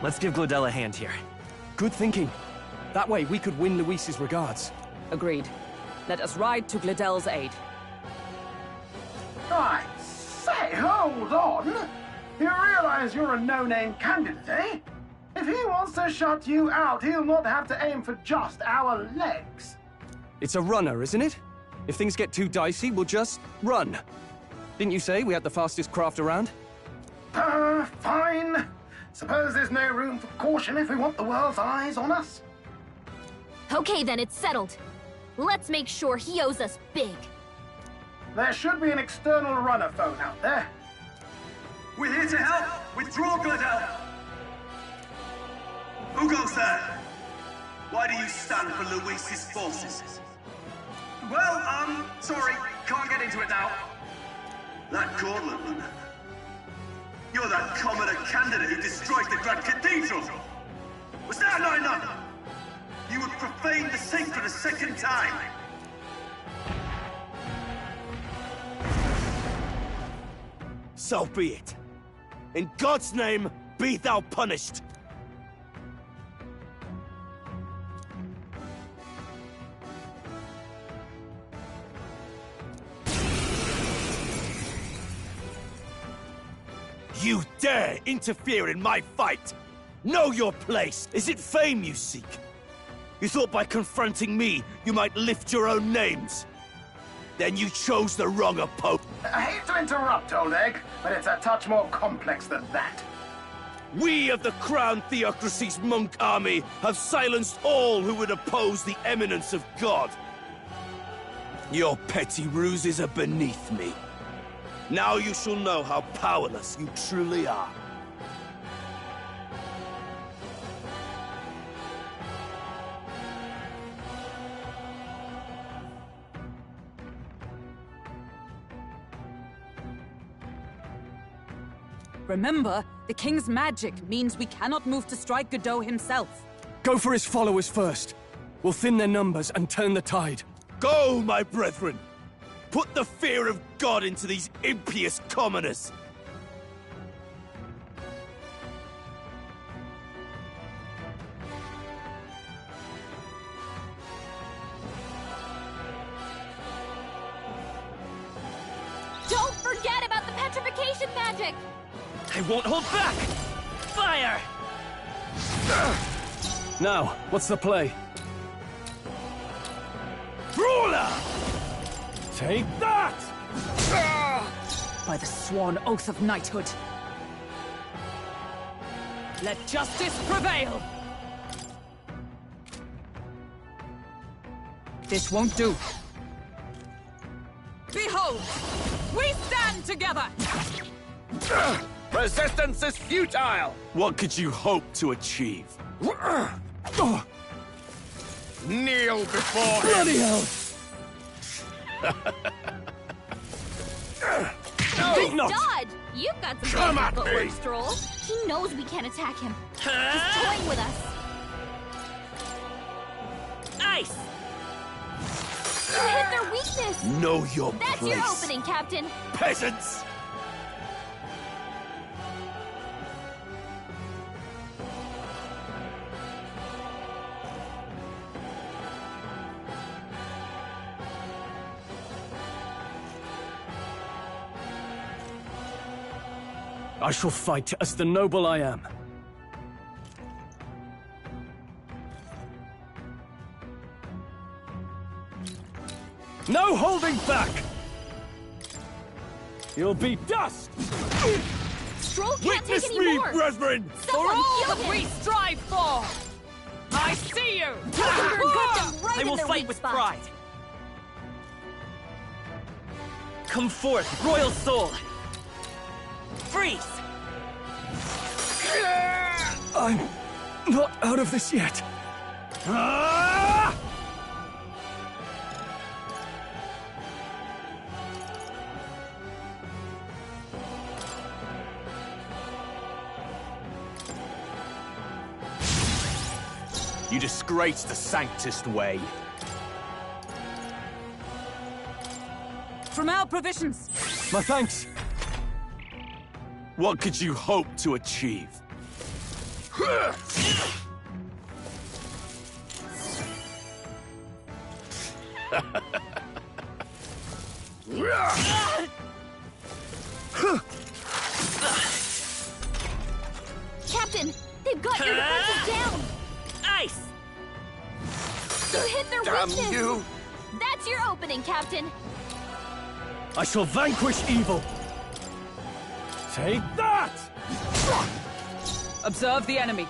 Let's give Gladel a hand here. Good thinking. That way we could win Luis's regards. Agreed. Let us ride to Gladel's aid. I say, hold on! You realize you're a no-name candidate, eh? If he wants to shut you out, he'll not have to aim for just our legs. It's a runner, isn't it? If things get too dicey, we'll just run. Didn't you say we had the fastest craft around? Fine. Suppose there's no room for caution if we want the world's eyes on us? Okay then, it's settled. Let's make sure he owes us big. There should be an external runner phone out there. We're here to help! Withdraw, Gladel! Who goes there? Why do you stand for Luis's forces? Well, sorry, can't get into it now. That gauntlet runner. You're that commoner candidate who destroyed the Grand Cathedral! Was that not enough? You would profane the sacred a second time! So be it. In God's name, be thou punished! You dare interfere in my fight! Know your place! Is it fame you seek? You thought by confronting me, you might lift your own names? Then you chose the wrong opponent. I hate to interrupt, old egg, but it's a touch more complex than that. We of the Crown Theocracy's monk army have silenced all who would oppose the eminence of God. Your petty ruses are beneath me. Now you shall know how powerless you truly are. Remember, the king's magic means we cannot move to strike Godot himself. Go for his followers first. We'll thin their numbers and turn the tide. Go, my brethren! Put the fear of God into these impious commoners! Don't forget about the petrification magic! I won't hold back! Fire! Now, what's the play? Brawler! Take that! By the sworn oath of knighthood. Let justice prevail! This won't do. Behold! We stand together! Resistance is futile! What could you hope to achieve? Kneel before him! Bloody hell! Think not! Dodge! You've got some Come at footwork, me. Stroll. He knows we can't attack him. He's toying with us. Ice! You hit their weakness! Know your That's place. your opening, Captain! Peasants! I shall fight as the noble I am. No holding back! You'll be dust! Stroll can't Witness take me, any more! brethren! For Someone all heal that him! we strive for! I see you! Hunger got them right I in will their fight weak with spot. pride. Come forth, royal soul! Freeze! I'm not out of this yet. You disgrace the Sanctist way. From our provisions! My thanks. What could you hope to achieve? Captain, they've got your defenses down! Ice! You hit their Damn weakness! you! That's your opening, Captain! I shall vanquish evil. Take that! Observe the enemy.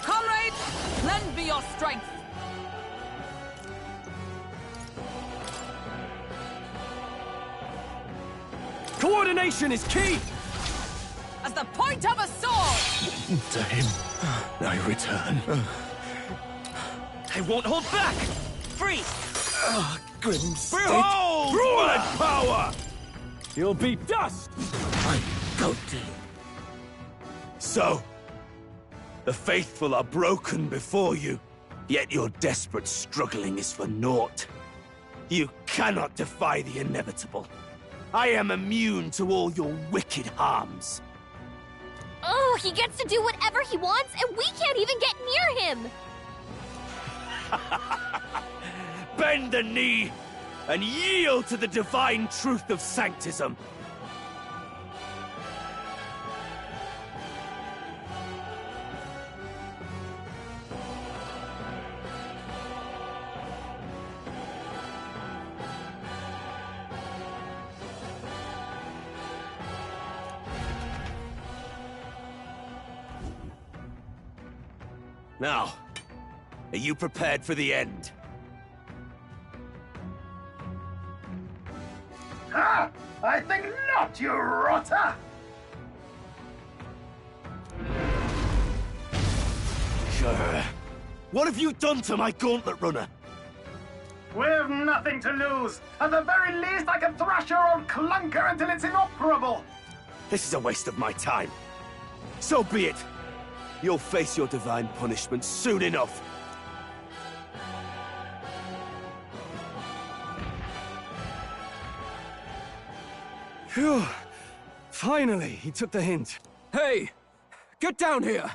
Comrades, lend me your strength. Coordination is key! As the point of a sword! To him, I return. I won't hold back! Freeze! Grim state. Behold! Blood power! You'll be dust! My goatee. So, the faithful are broken before you, yet your desperate struggling is for naught. You cannot defy the inevitable. I am immune to all your wicked harms. Oh, he gets to do whatever he wants, and we can't even get near him! Bend the knee and yield to the divine truth of sanctism. Now, are you prepared for the end? Ah! I think not, you rotter! What have you done to my gauntlet runner? We've nothing to lose. At the very least, I can thrash your old clunker until it's inoperable. This is a waste of my time. So be it. You'll face your divine punishment soon enough. Phew. Finally, he took the hint. Hey! Get down here!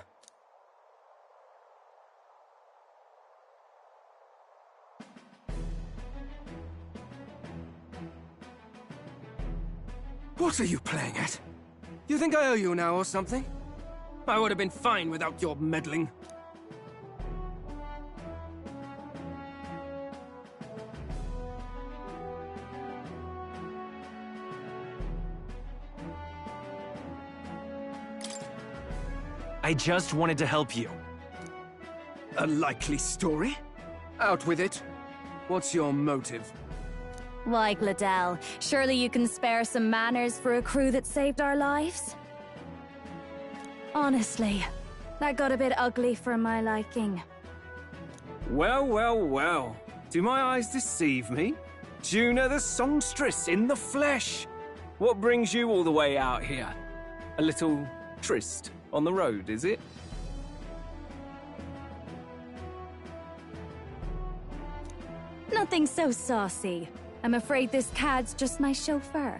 What are you playing at? You think I owe you now or something? I would have been fine without your meddling. I just wanted to help you. A likely story? Out with it. What's your motive? Why, Gladell, surely you can spare some manners for a crew that saved our lives? Honestly, that got a bit ugly for my liking. Well, well, well. Do my eyes deceive me? Juna the songstress in the flesh. What brings you all the way out here? A little tryst on the road, is it? Nothing so saucy. I'm afraid this cad's just my chauffeur.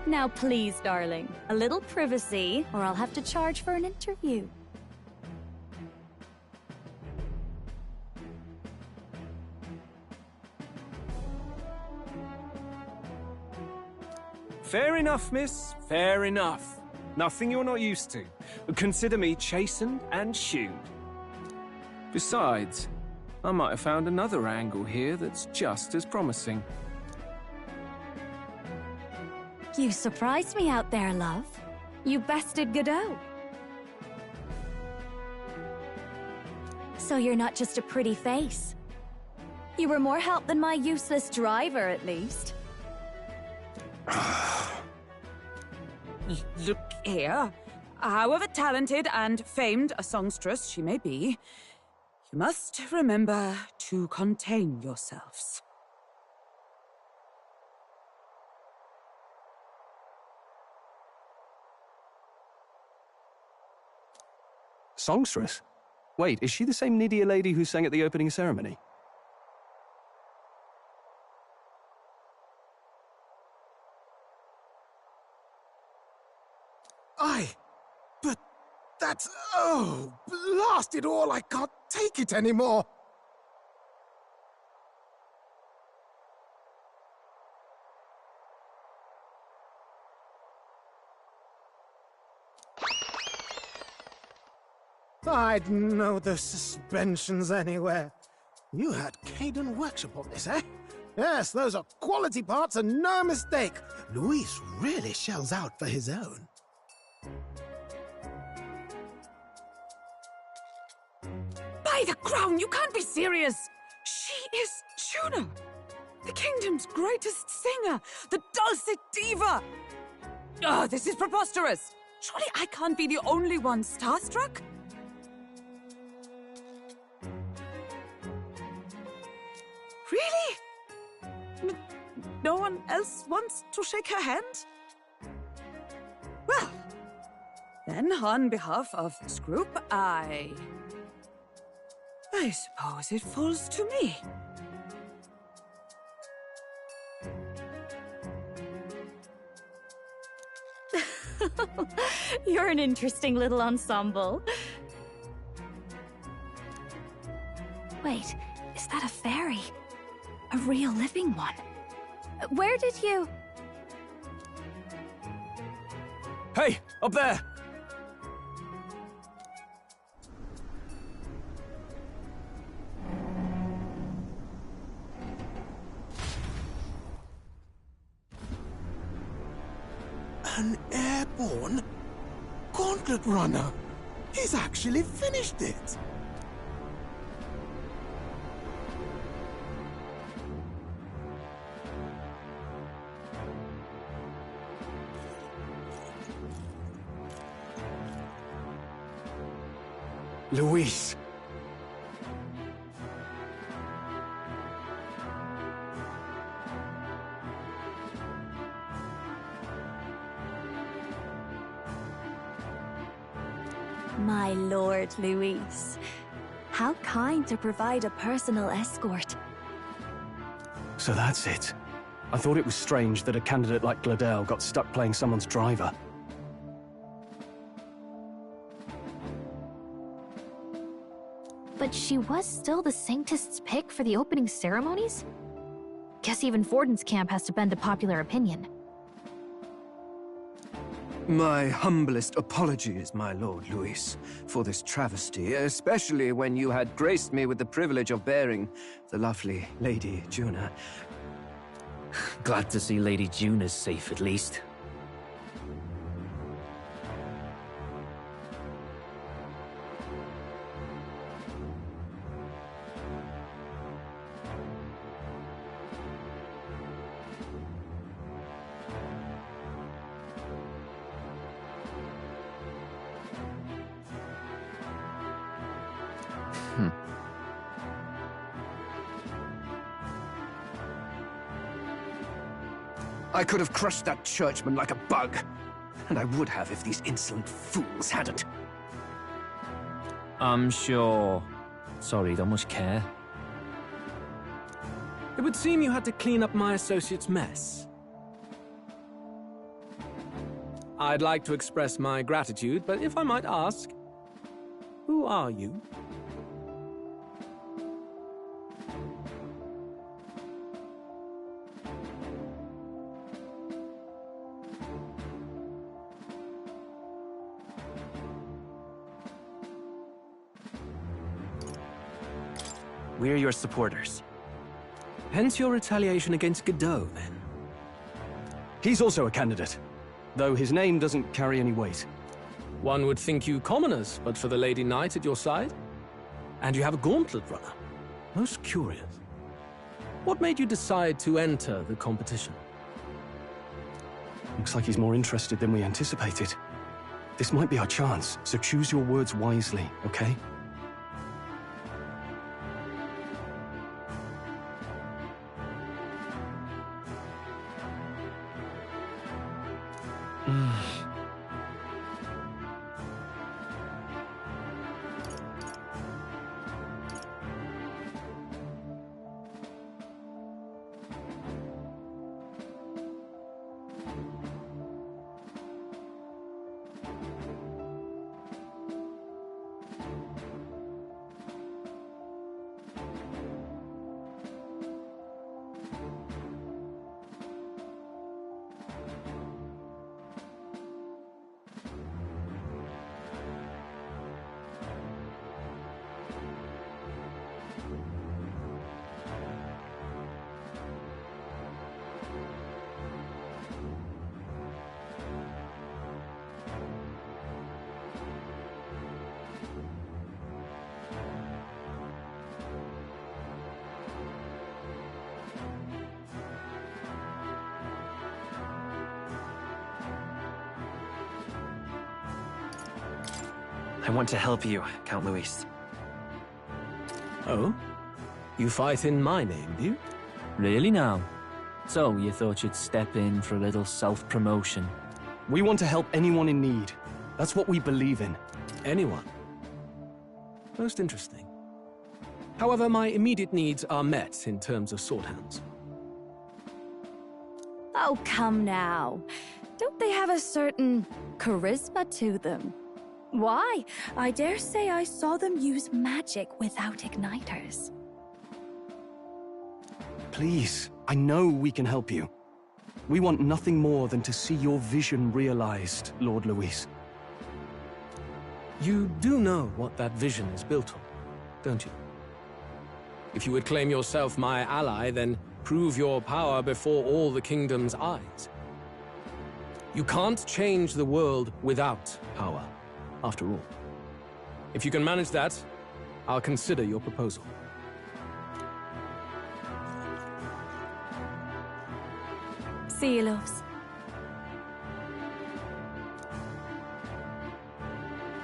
Now please, darling, a little privacy, or I'll have to charge for an interview. Fair enough, miss. Fair enough. Nothing you're not used to. Consider me chastened and shooed. Besides, I might have found another angle here that's just as promising. You surprised me out there, love. You bested Godot. So you're not just a pretty face. You were more help than my useless driver, at least. Look here. However talented and famed a songstress she may be, you must remember to contain yourselves. Songstress? Wait, is she the same Nydia lady who sang at the opening ceremony? But that's... oh, blast it all, I can't take it anymore. I'd know those suspensions anywhere. You had Caden workshop on this, eh? Yes, those are quality parts and no mistake. Luis really shells out for his own. By the crown, you can't be serious! She is Juna, the kingdom's greatest singer, the dulcet diva! Oh, this is preposterous! Surely I can't be the only one starstruck? Really? No one else wants to shake her hand? Well, then on behalf of this group, I suppose it falls to me. You're an interesting little ensemble. Wait, is that a fairy? A real living one? Where did you... Hey, up there! An airborne gauntlet runner. He's actually finished it. Luis. My lord, Luis. How kind to provide a personal escort. So that's it. I thought it was strange that a candidate like Gladel got stuck playing someone's driver. But she was still the Sanctist's pick for the opening ceremonies? Guess even Forden's camp has to bend to popular opinion. My humblest apologies, my Lord Luis, for this travesty, especially when you had graced me with the privilege of bearing the lovely Lady Juna. Glad to see Lady Juna's safe, at least. I could have crushed that churchman like a bug. And I would have if these insolent fools hadn't. I'm sure. Sorry, don't much care. It would seem you had to clean up my associate's mess. I'd like to express my gratitude, but if I might ask, who are you? We're your supporters. Hence your retaliation against Godot, then? He's also a candidate, though his name doesn't carry any weight. One would think you commoners, but for the Lady Knight at your side? And you have a gauntlet runner. Most curious. What made you decide to enter the competition? Looks like he's more interested than we anticipated. This might be our chance, so choose your words wisely, okay? I want to help you, Count Luis. Oh? You fight in my name, do you? Really now? So, you thought you'd step in for a little self-promotion? We want to help anyone in need. That's what we believe in. Anyone? Most interesting. However, my immediate needs are met in terms of sword hands. Oh, come now. Don't they have a certain charisma to them? Why? I dare say I saw them use magic without igniters. Please, I know we can help you. We want nothing more than to see your vision realized, Lord Luis. You do know what that vision is built on, don't you? If you would claim yourself my ally, then prove your power before all the kingdom's eyes. You can't change the world without power, after all. If you can manage that, I'll consider your proposal. See you, loves.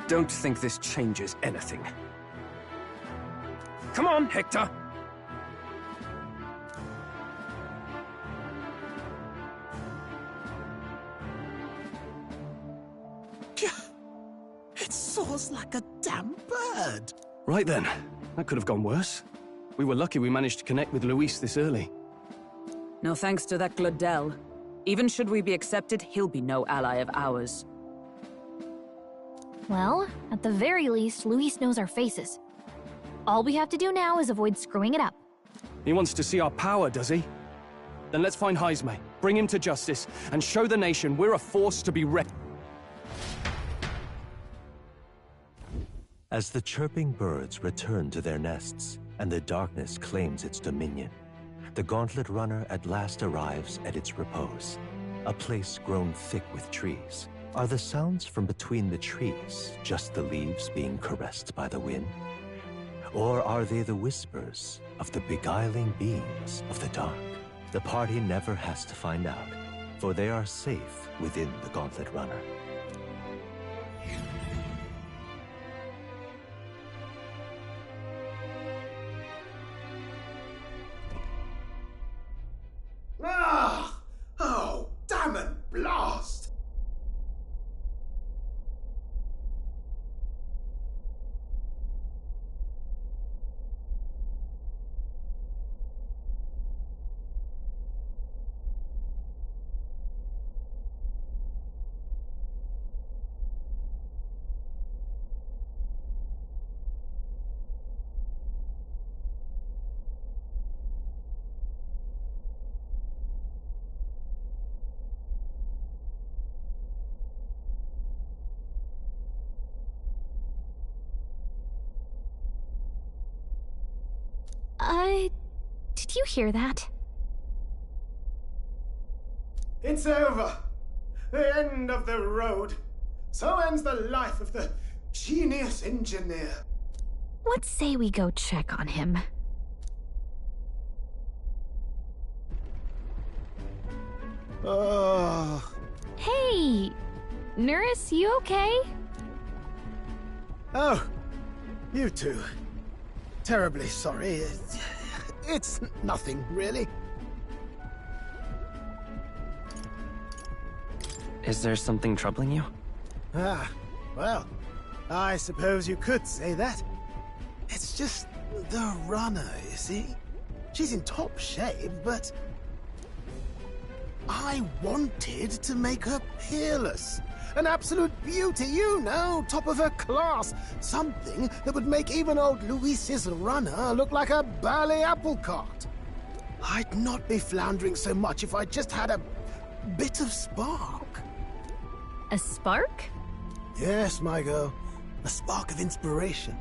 Don't think this changes anything. Come on, Hector! It soars like a damn bird. Right then. That could have gone worse. We were lucky we managed to connect with Luis this early. No thanks to that Glodell. Even should we be accepted, he'll be no ally of ours. Well, at the very least, Luis knows our faces. All we have to do now is avoid screwing it up. He wants to see our power, does he? Then let's find Heisme, bring him to justice, and show the nation we're a force to be reckoned. As the chirping birds return to their nests and the darkness claims its dominion, the Gauntlet Runner at last arrives at its repose, a place grown thick with trees. Are the sounds from between the trees just the leaves being caressed by the wind? Or are they the whispers of the beguiling beings of the dark? The party never has to find out, for they are safe within the Gauntlet Runner. Ah! Oh, damn and blast! Did you hear that? It's over. The end of the road. So ends the life of the genius engineer. Let's say we go check on him. Hey! Nurse, you okay? Oh, you two. Terribly sorry. It's nothing, really. Is there something troubling you? Ah, well, I suppose you could say that. It's just the runner, you see? She's in top shape, but I wanted to make her peerless. An absolute beauty, you know, top of her class. Something that would make even old Luis's runner look like a bally apple cart. I'd not be floundering so much if I just had a bit of spark. A spark? Yes, my girl. A spark of inspiration.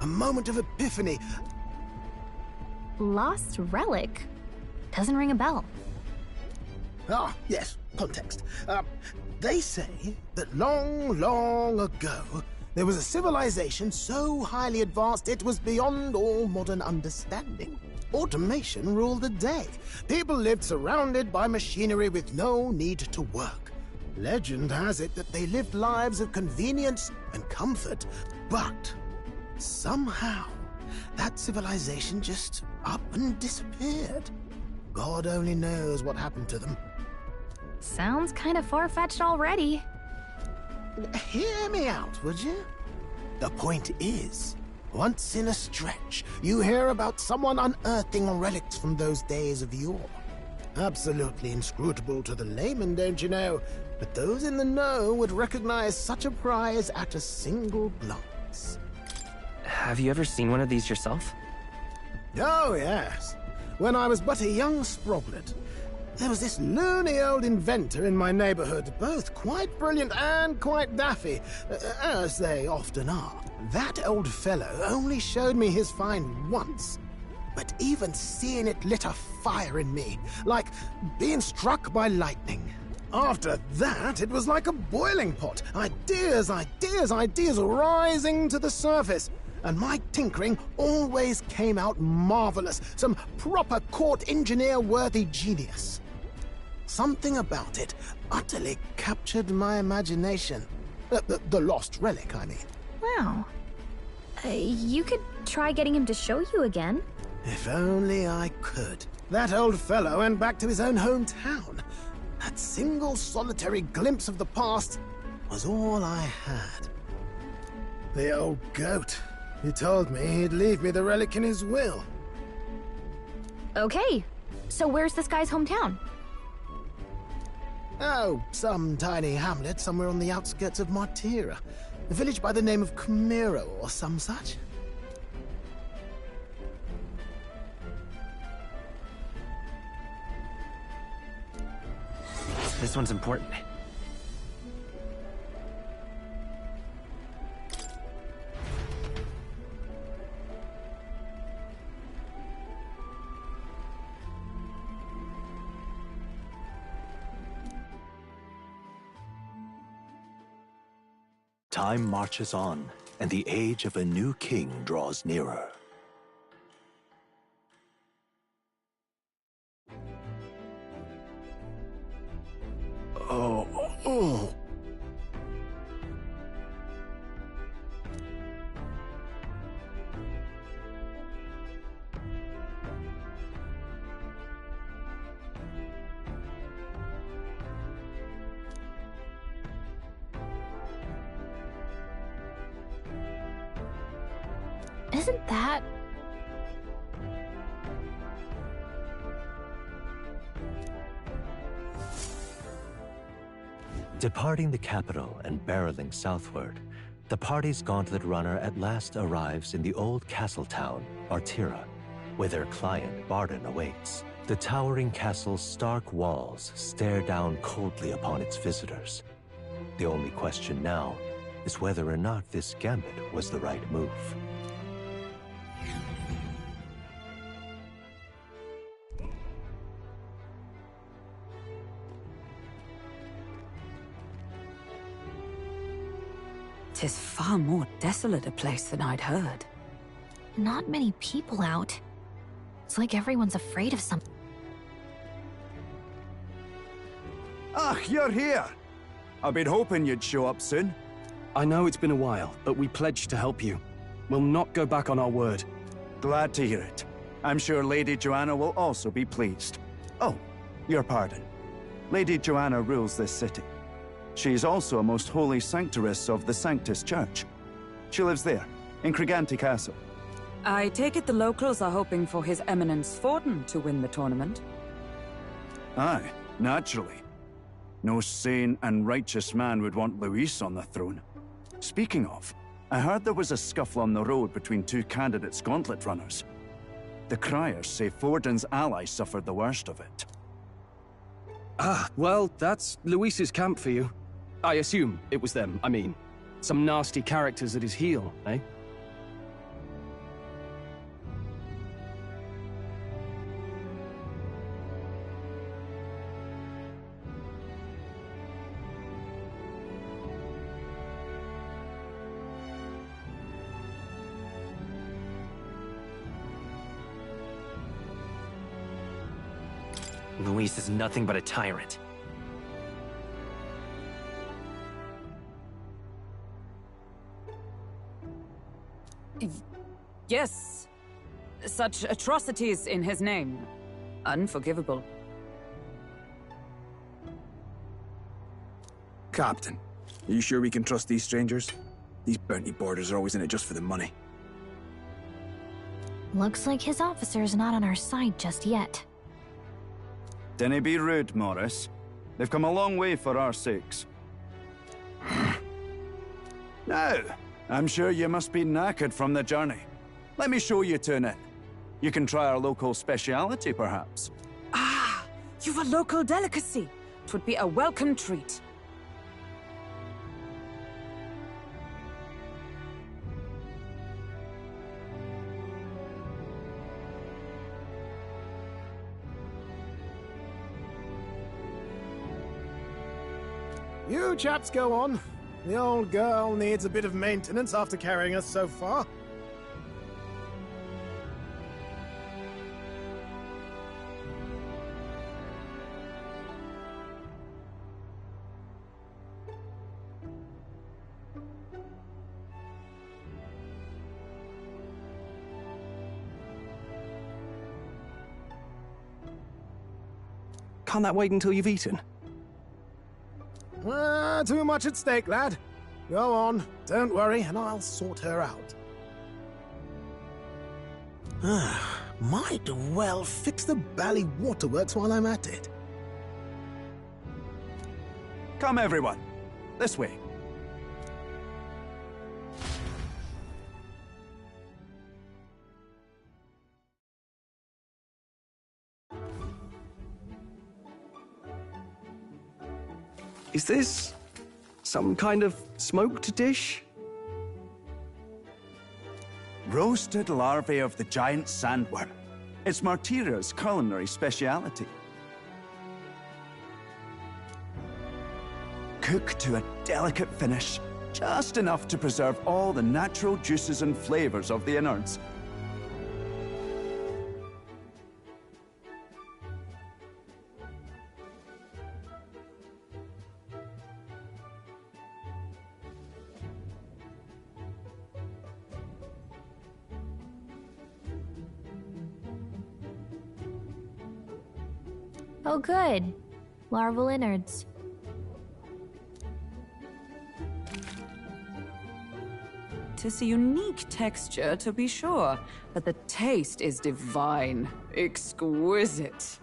A moment of epiphany. Lost relic? Doesn't ring a bell. Ah, yes, context. They say that long, long ago, there was a civilization so highly advanced it was beyond all modern understanding. Automation ruled the day. People lived surrounded by machinery with no need to work. Legend has it that they lived lives of convenience and comfort, but somehow that civilization just up and disappeared. God only knows what happened to them. Sounds kind of far-fetched already. Hear me out, would you? The point is, once in a stretch, you hear about someone unearthing relics from those days of yore. Absolutely inscrutable to the layman, don't you know? But those in the know would recognize such a prize at a single glance. Have you ever seen one of these yourself? Oh, yes. When I was but a young sproglet, there was this loony old inventor in my neighborhood, both quite brilliant and quite daffy, as they often are. That old fellow only showed me his find once, but even seeing it lit a fire in me, like being struck by lightning. After that, it was like a boiling pot. Ideas, ideas, ideas rising to the surface. And my tinkering always came out marvelous, some proper court engineer-worthy genius. Something about it utterly captured my imagination. The lost relic, I mean. Wow. You could try getting him to show you again. If only I could. That old fellow went back to his own hometown. That single solitary glimpse of the past was all I had. The old goat. He told me he'd leave me the relic in his will. Okay, So where's this guy's hometown? Oh, some tiny hamlet somewhere on the outskirts of Martira. A village by the name of Camiro or some such. This one's important. Time marches on, and the age of a new king draws nearer. Oh. Isn't that... Departing the capital and barreling southward, the party's gauntlet runner at last arrives in the old castle town, Martira, where their client, Barden, awaits. The towering castle's stark walls stare down coldly upon its visitors. The only question now is whether or not this gambit was the right move. Tis far more desolate a place than I'd heard. Not many people out. It's like everyone's afraid of something. Ah, you're here! I've been hoping you'd show up soon. I know it's been a while, but we pledged to help you. We'll not go back on our word. Glad to hear it. I'm sure Lady Joanna will also be pleased. Oh, your pardon. Lady Joanna rules this city. She is also a most holy sanctoress of the Sanctus Church. She lives there, in Criganti Castle. I take it the locals are hoping for His Eminence Forden to win the tournament? Aye, naturally. No sane and righteous man would want Luis on the throne. Speaking of, I heard there was a scuffle on the road between two candidates gauntlet runners. The criers say Forden's ally suffered the worst of it. Ah, well, that's Luis's camp for you. I assume it was them, I mean. Some nasty characters at his heel, eh? Luis is nothing but a tyrant. Yes. Such atrocities in his name. Unforgivable. Captain, are you sure we can trust these strangers? These bounty boarders are always in it just for the money. Looks like his officer's not on our side just yet. Dinna be rude, Morris. They've come a long way for our sakes. Now, I'm sure you must be knackered from the journey. Let me show you to an inn. You can try our local speciality, perhaps. Ah, you've a local delicacy. 'Twould be a welcome treat. You chaps go on. The old girl needs a bit of maintenance after carrying us so far. Can't that wait until you've eaten? Too much at stake, lad. Go on, don't worry, and I'll sort her out. Might well fix the bally waterworks while I'm at it. Come, everyone. This way. Is this some kind of smoked dish? Roasted larvae of the giant sandworm. It's Martira's culinary speciality. Cooked to a delicate finish, just enough to preserve all the natural juices and flavors of the innards. Oh, good. Larval innards. Tis a unique texture, to be sure, but the taste is divine. Exquisite.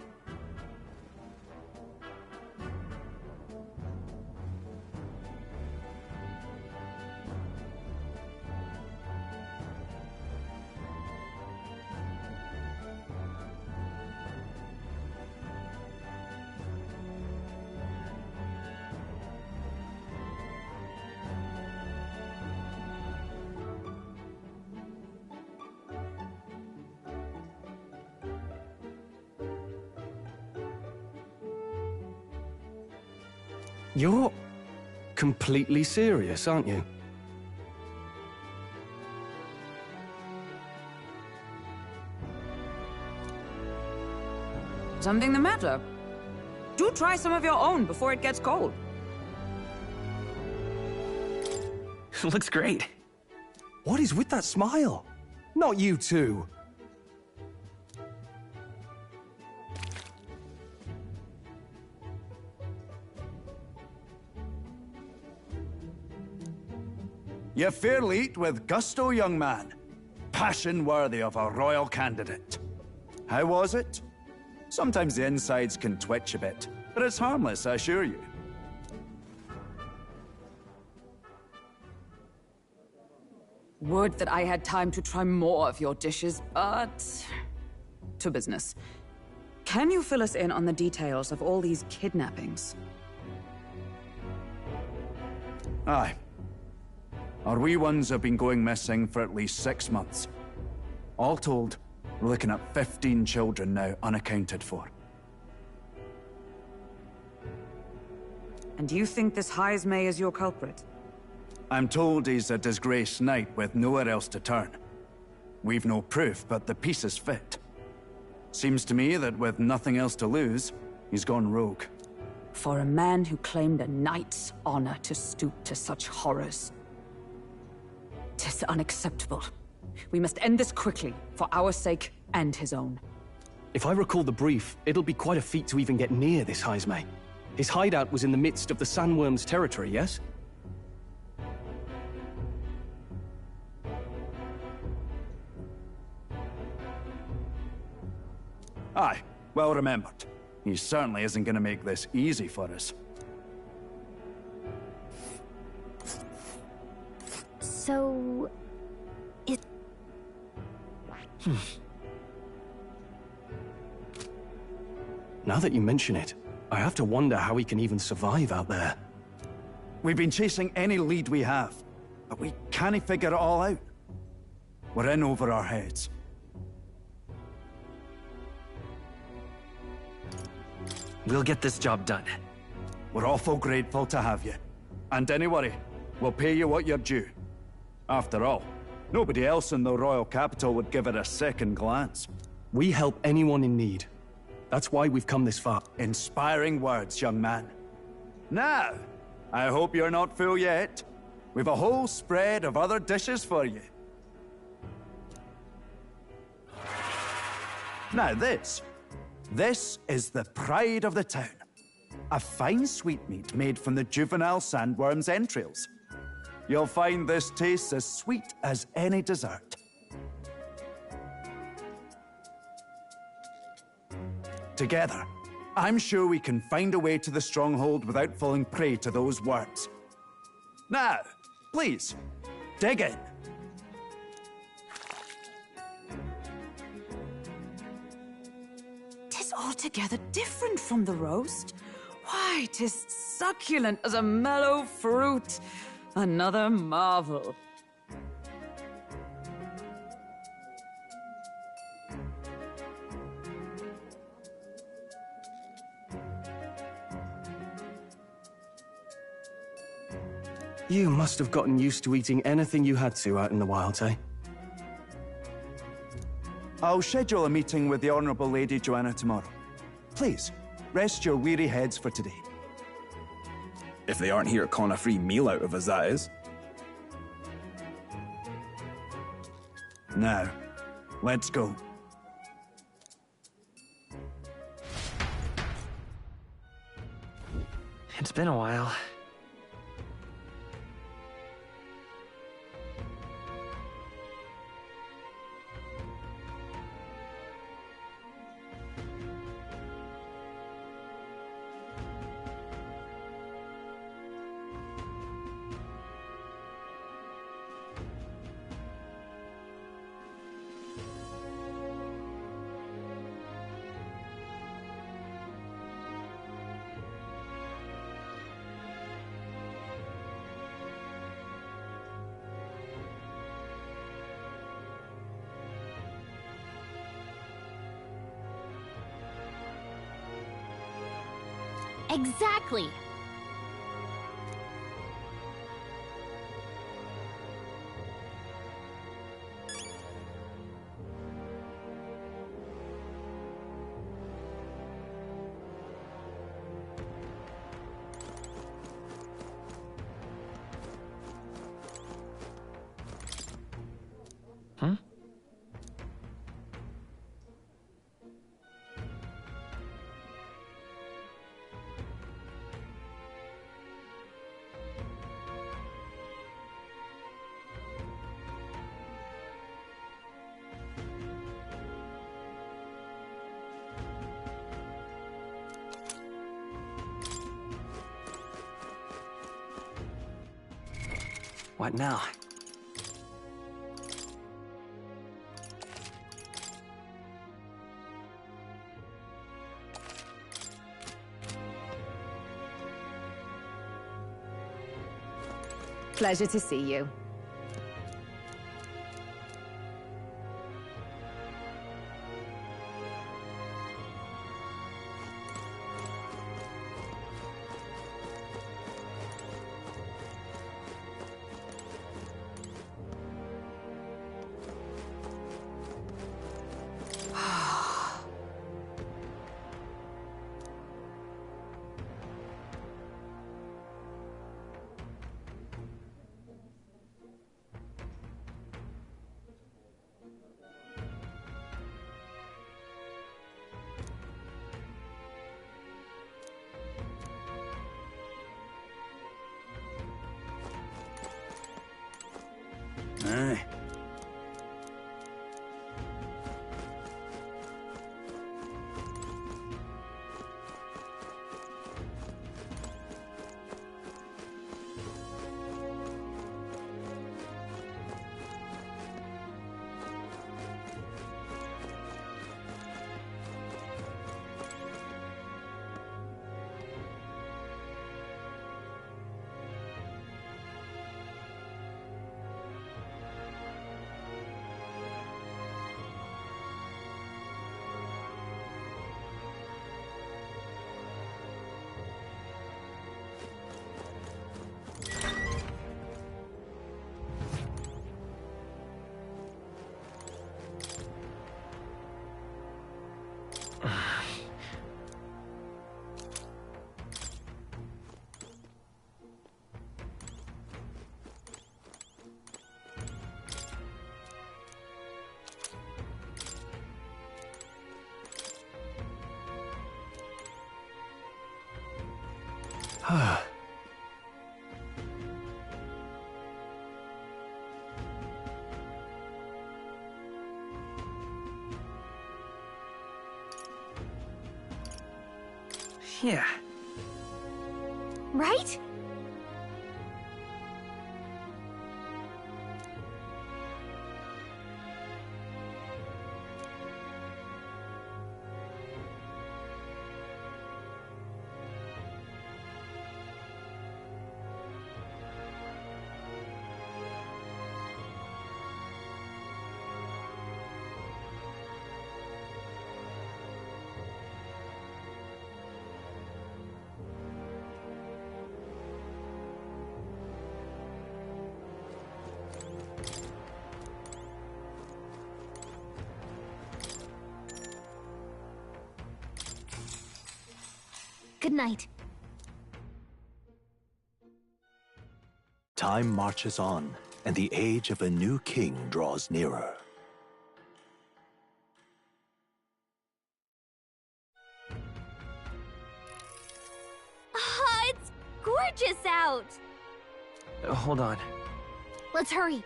You're completely serious, aren't you? Something the matter? Do try some of your own before it gets cold. Looks great. What is with that smile? Not you two. You fairly eat with gusto, young man. Passion worthy of a royal candidate. How was it? Sometimes the insides can twitch a bit, but it's harmless, I assure you. Would that I had time to try more of your dishes, but... to business. Can you fill us in on the details of all these kidnappings? Aye. Our wee ones have been going missing for at least 6 months. All told, we're looking at 15 children now unaccounted for. And you think this Heismay is your culprit? I'm told he's a disgraced knight with nowhere else to turn. We've no proof, but the pieces fit. Seems to me that with nothing else to lose, he's gone rogue. For a man who claimed a knight's honor to stoop to such horrors. 'Tis unacceptable. We must end this quickly, for our sake and his own. If I recall the brief, it'll be quite a feat to even get near this Heismay. His hideout was in the midst of the Sandworm's territory, yes? Aye, well remembered. He certainly isn't going to make this easy for us. So... it... Now that you mention it, I have to wonder how he can even survive out there. We've been chasing any lead we have, but we can't figure it all out. We're in over our heads. We'll get this job done. We're awful grateful to have you. And don't worry, we'll pay you what you're due. After all, nobody else in the royal capital would give it a second glance. We help anyone in need. That's why we've come this far. Inspiring words, young man. Now, I hope you're not full yet. We've a whole spread of other dishes for you. Now this is the pride of the town. A fine sweetmeat made from the juvenile sandworm's entrails. You'll find this tastes as sweet as any dessert. Together, I'm sure we can find a way to the stronghold without falling prey to those words. Now, please, dig in. "'Tis altogether different from the roast. Why, 'tis succulent as a mellow fruit. Another marvel." You must have gotten used to eating anything you had to out in the wilds, eh? I'll schedule a meeting with the Honourable Lady Joanna tomorrow. Please, rest your weary heads for today. If they aren't here to con a free meal out of us, that is. Now, let's go. It's been a while. Exactly. Huh? What now? Pleasure to see you. Aye. Yeah. Right? Good night. Time marches on, and the age of a new king draws nearer. Ah, it's gorgeous out! Hold on. Let's hurry.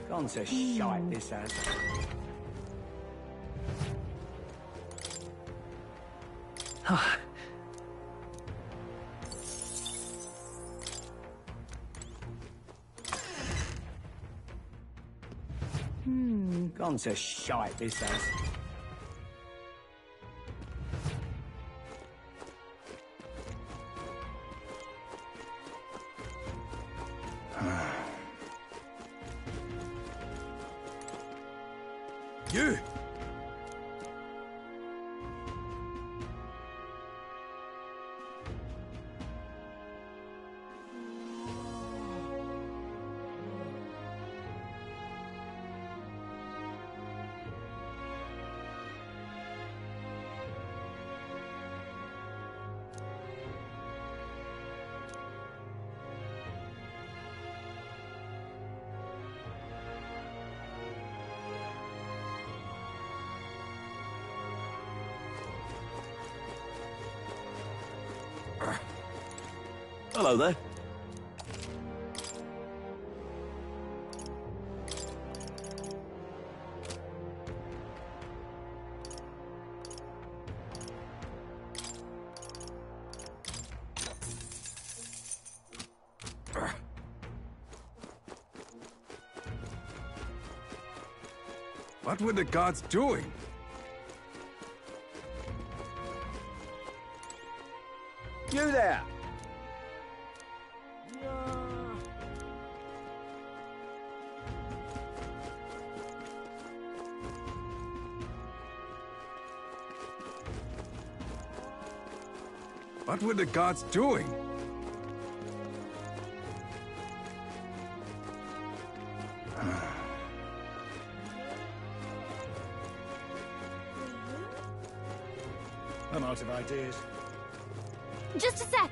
Gone to shite, this has. Gone to shite, this has. You! Hello there. What were the gods doing? You there! What were the gods doing? I'm out of ideas. Just a sec.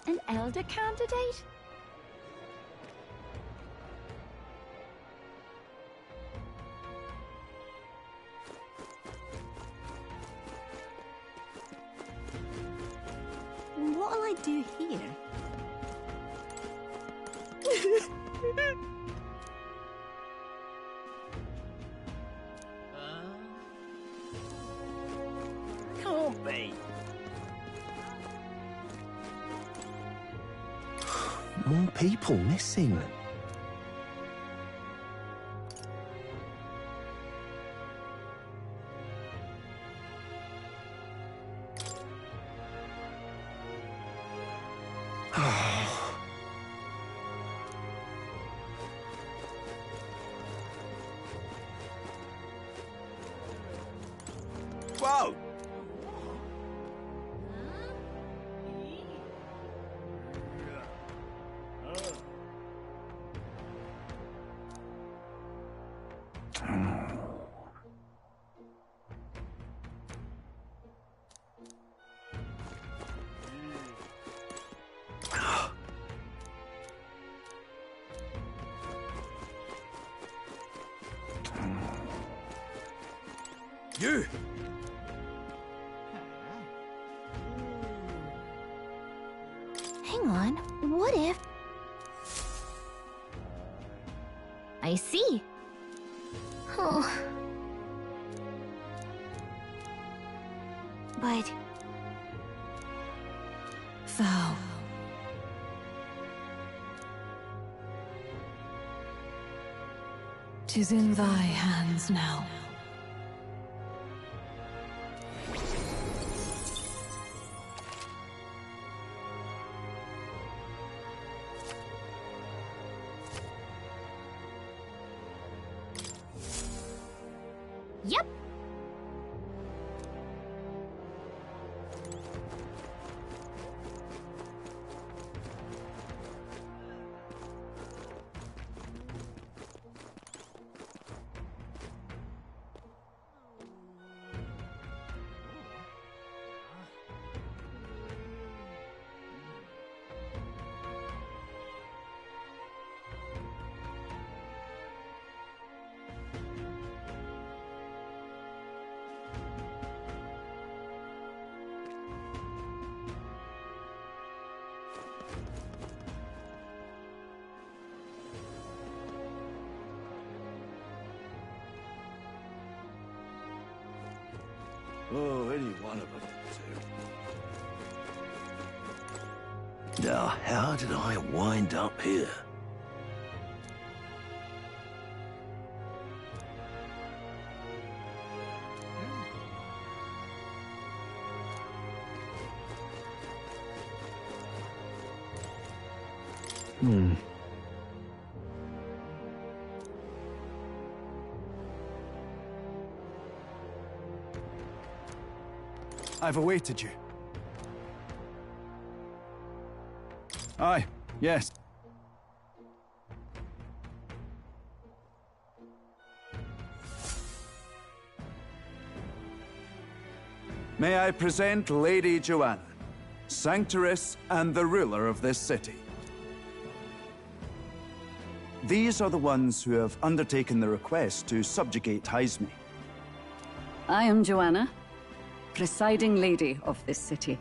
An elder candidate? What'll I do here? More people missing. Whoa! You! Hang on, what if... I see. Oh. But... Thou... "'Tis in thy hands now." Yep. Oh, any one of them will do. Now, how did I wind up here? I've awaited you. Aye, yes. May I present Lady Joanna, Sanctoress and the ruler of this city. These are the ones who have undertaken the request to subjugate Heisme. I am Joanna, presiding lady of this city.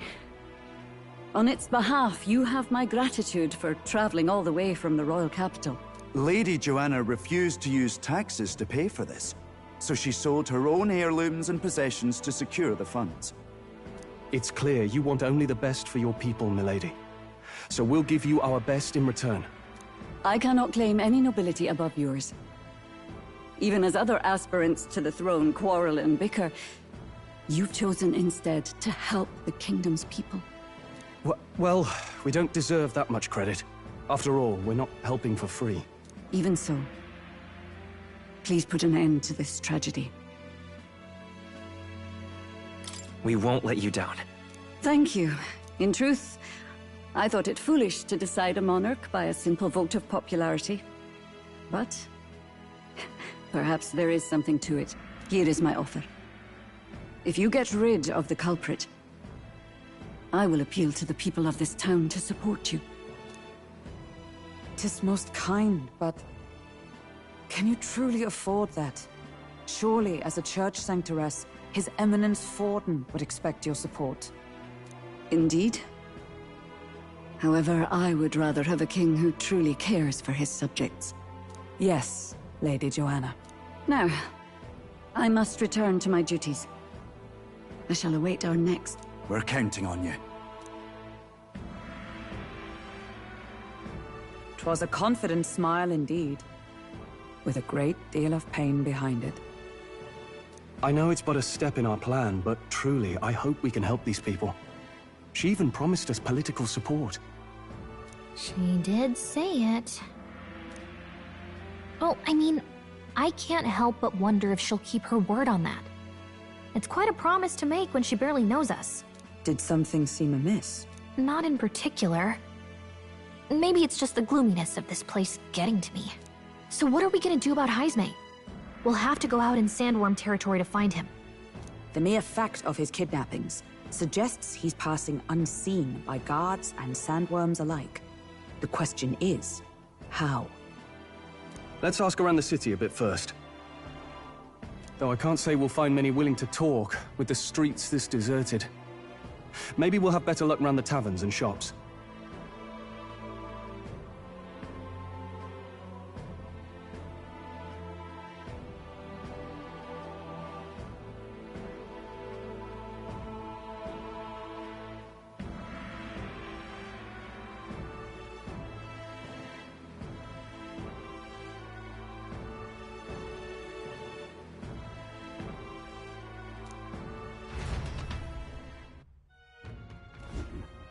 On its behalf, you have my gratitude for traveling all the way from the royal capital. Lady Joanna refused to use taxes to pay for this, so she sold her own heirlooms and possessions to secure the funds. It's clear you want only the best for your people, milady. So we'll give you our best in return. I cannot claim any nobility above yours. Even as other aspirants to the throne quarrel and bicker, you've chosen instead to help the kingdom's people. Well, we don't deserve that much credit. After all, we're not helping for free. Even so, please put an end to this tragedy. We won't let you down. Thank you. In truth, I thought it foolish to decide a monarch by a simple vote of popularity. But perhaps there is something to it. Here is my offer. If you get rid of the culprit, I will appeal to the people of this town to support you. 'Tis most kind, but... can you truly afford that? Surely, as a church sanctoress, His Eminence Forden would expect your support. Indeed. However, I would rather have a king who truly cares for his subjects. Yes, Lady Joanna. Now, I must return to my duties. I shall await our next. We're counting on you. 'Twas a confident smile indeed, with a great deal of pain behind it. I know it's but a step in our plan, but truly, I hope we can help these people. She even promised us political support. She did say it. Well, I mean, I can't help but wonder if she'll keep her word on that. It's quite a promise to make when she barely knows us. Did something seem amiss? Not in particular. Maybe it's just the gloominess of this place getting to me. So what are we gonna do about Heisme? We'll have to go out in Sandworm territory to find him. The mere fact of his kidnappings suggests he's passing unseen by guards and sandworms alike. The question is, how? Let's ask around the city a bit first. Though I can't say we'll find many willing to talk, with the streets this deserted. Maybe we'll have better luck around the taverns and shops.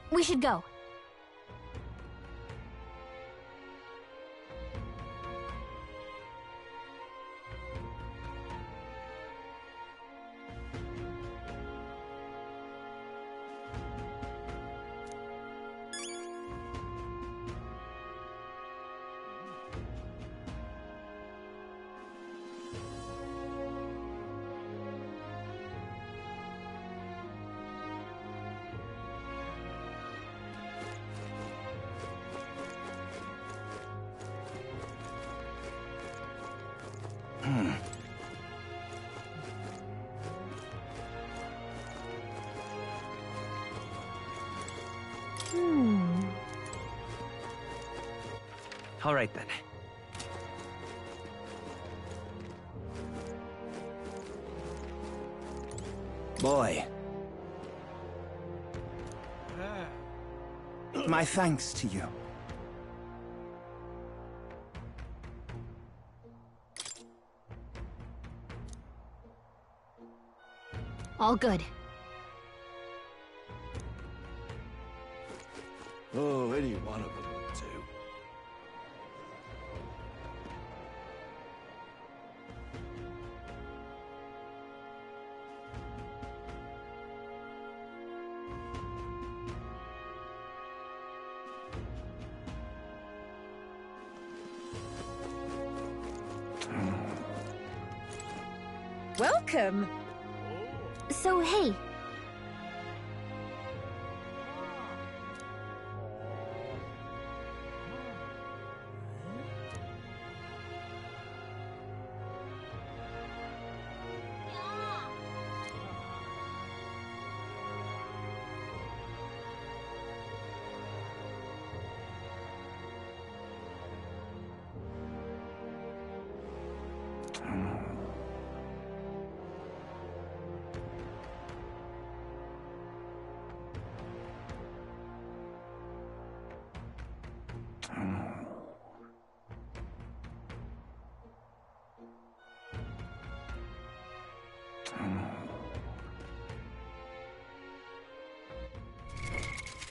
We should go. All right then. Boy. My thanks to you. All good. Oh, any one of them would do. Welcome! So, hey.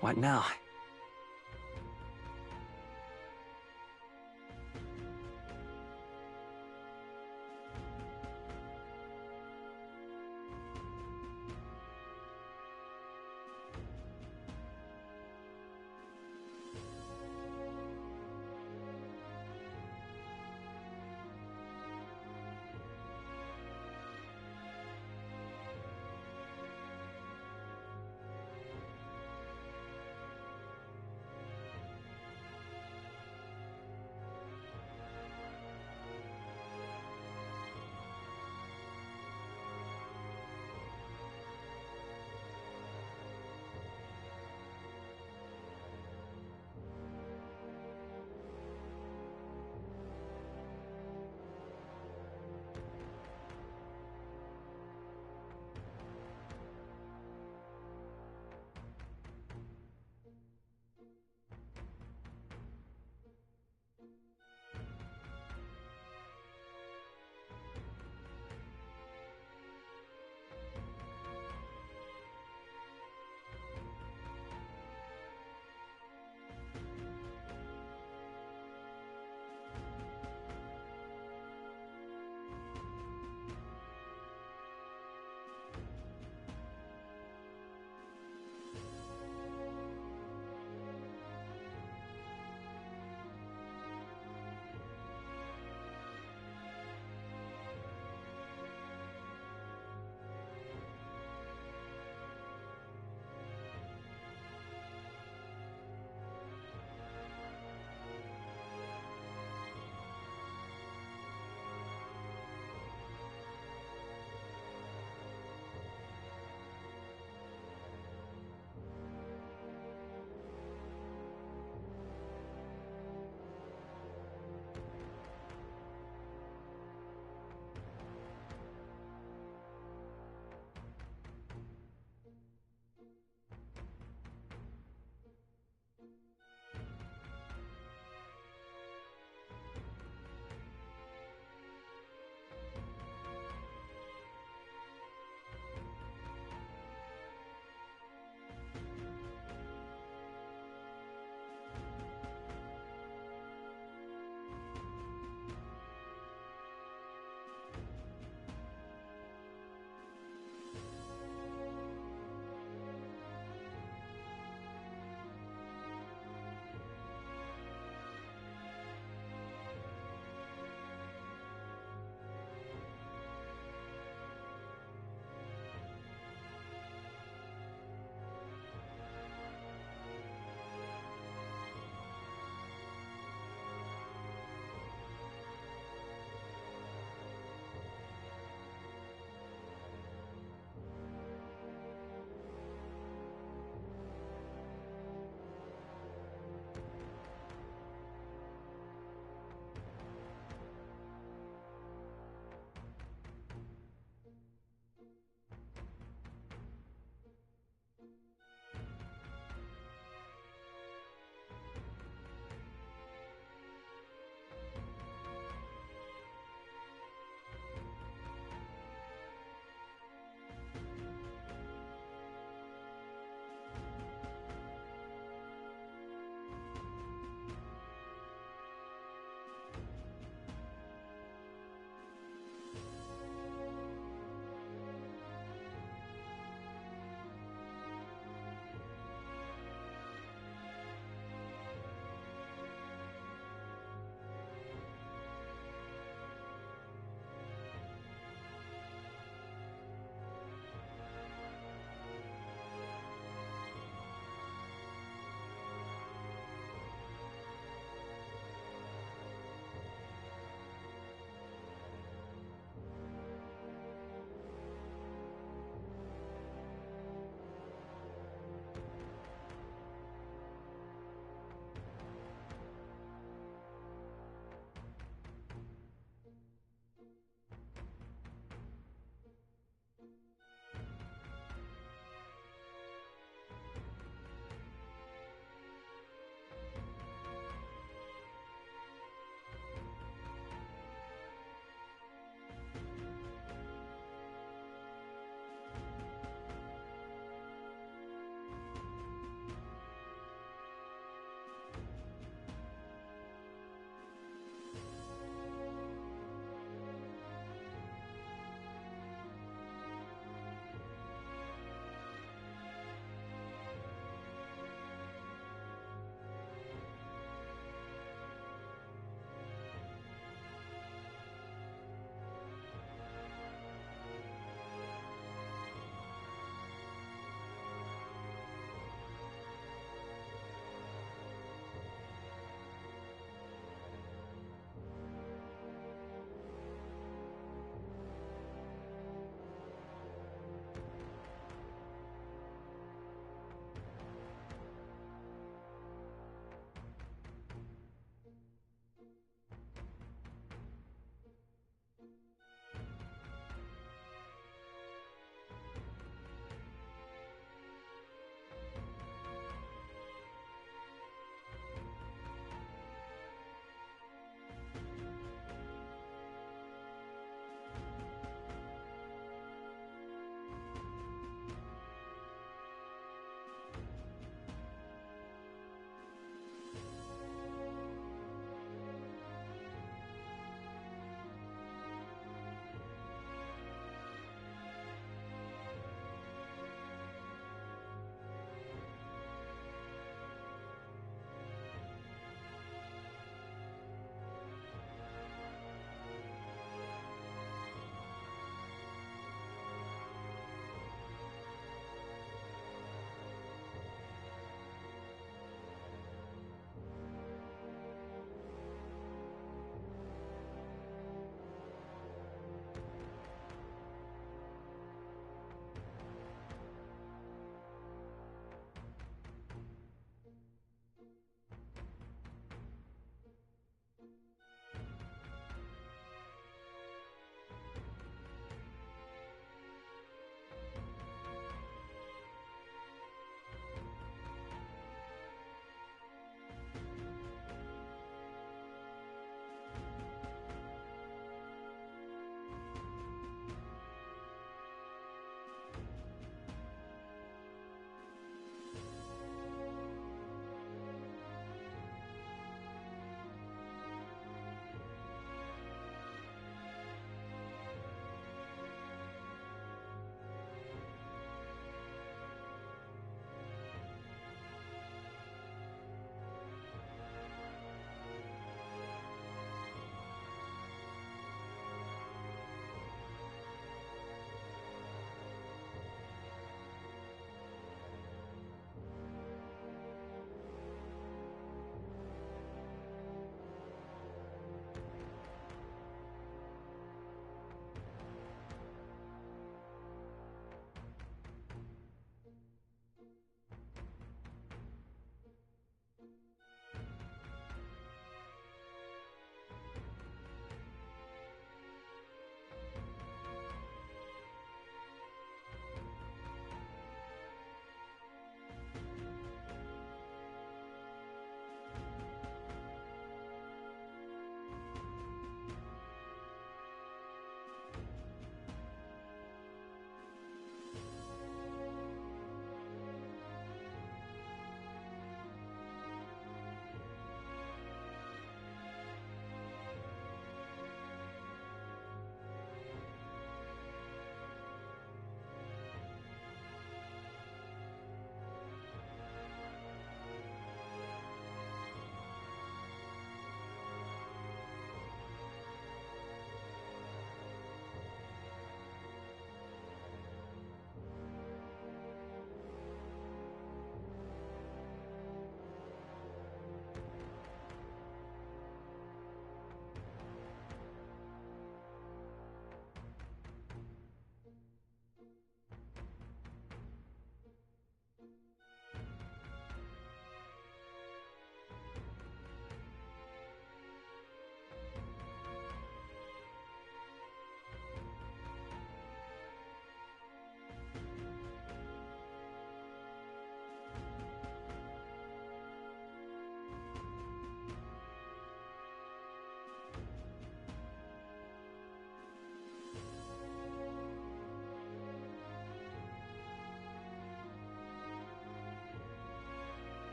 What now?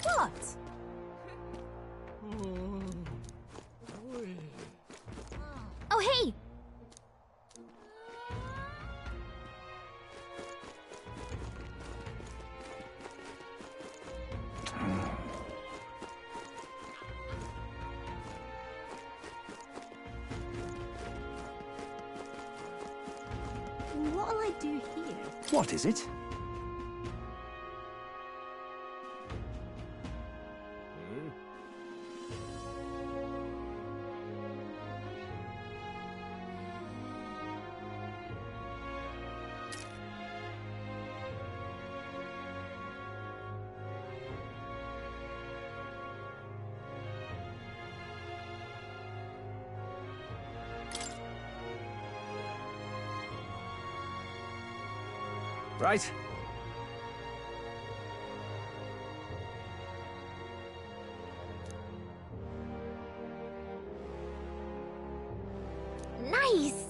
What? Oh, hey! What'll I do here? What is it? Right. Nice!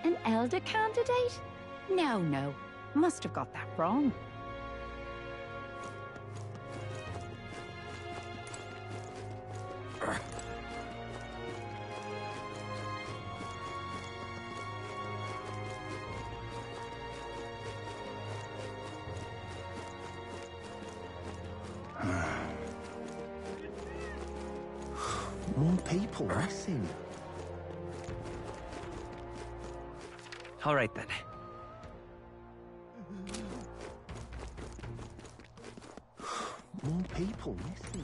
An elder candidate? No. Must have got that wrong. More people missing. All right then. More people missing.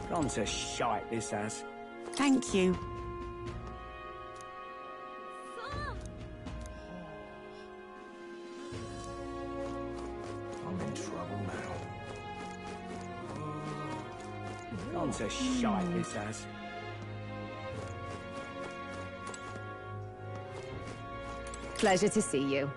Gone to shite, this has. Thank you. I'm in trouble now. Gone to shite, this has. Pleasure to see you.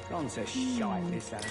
Gone to shite, this has.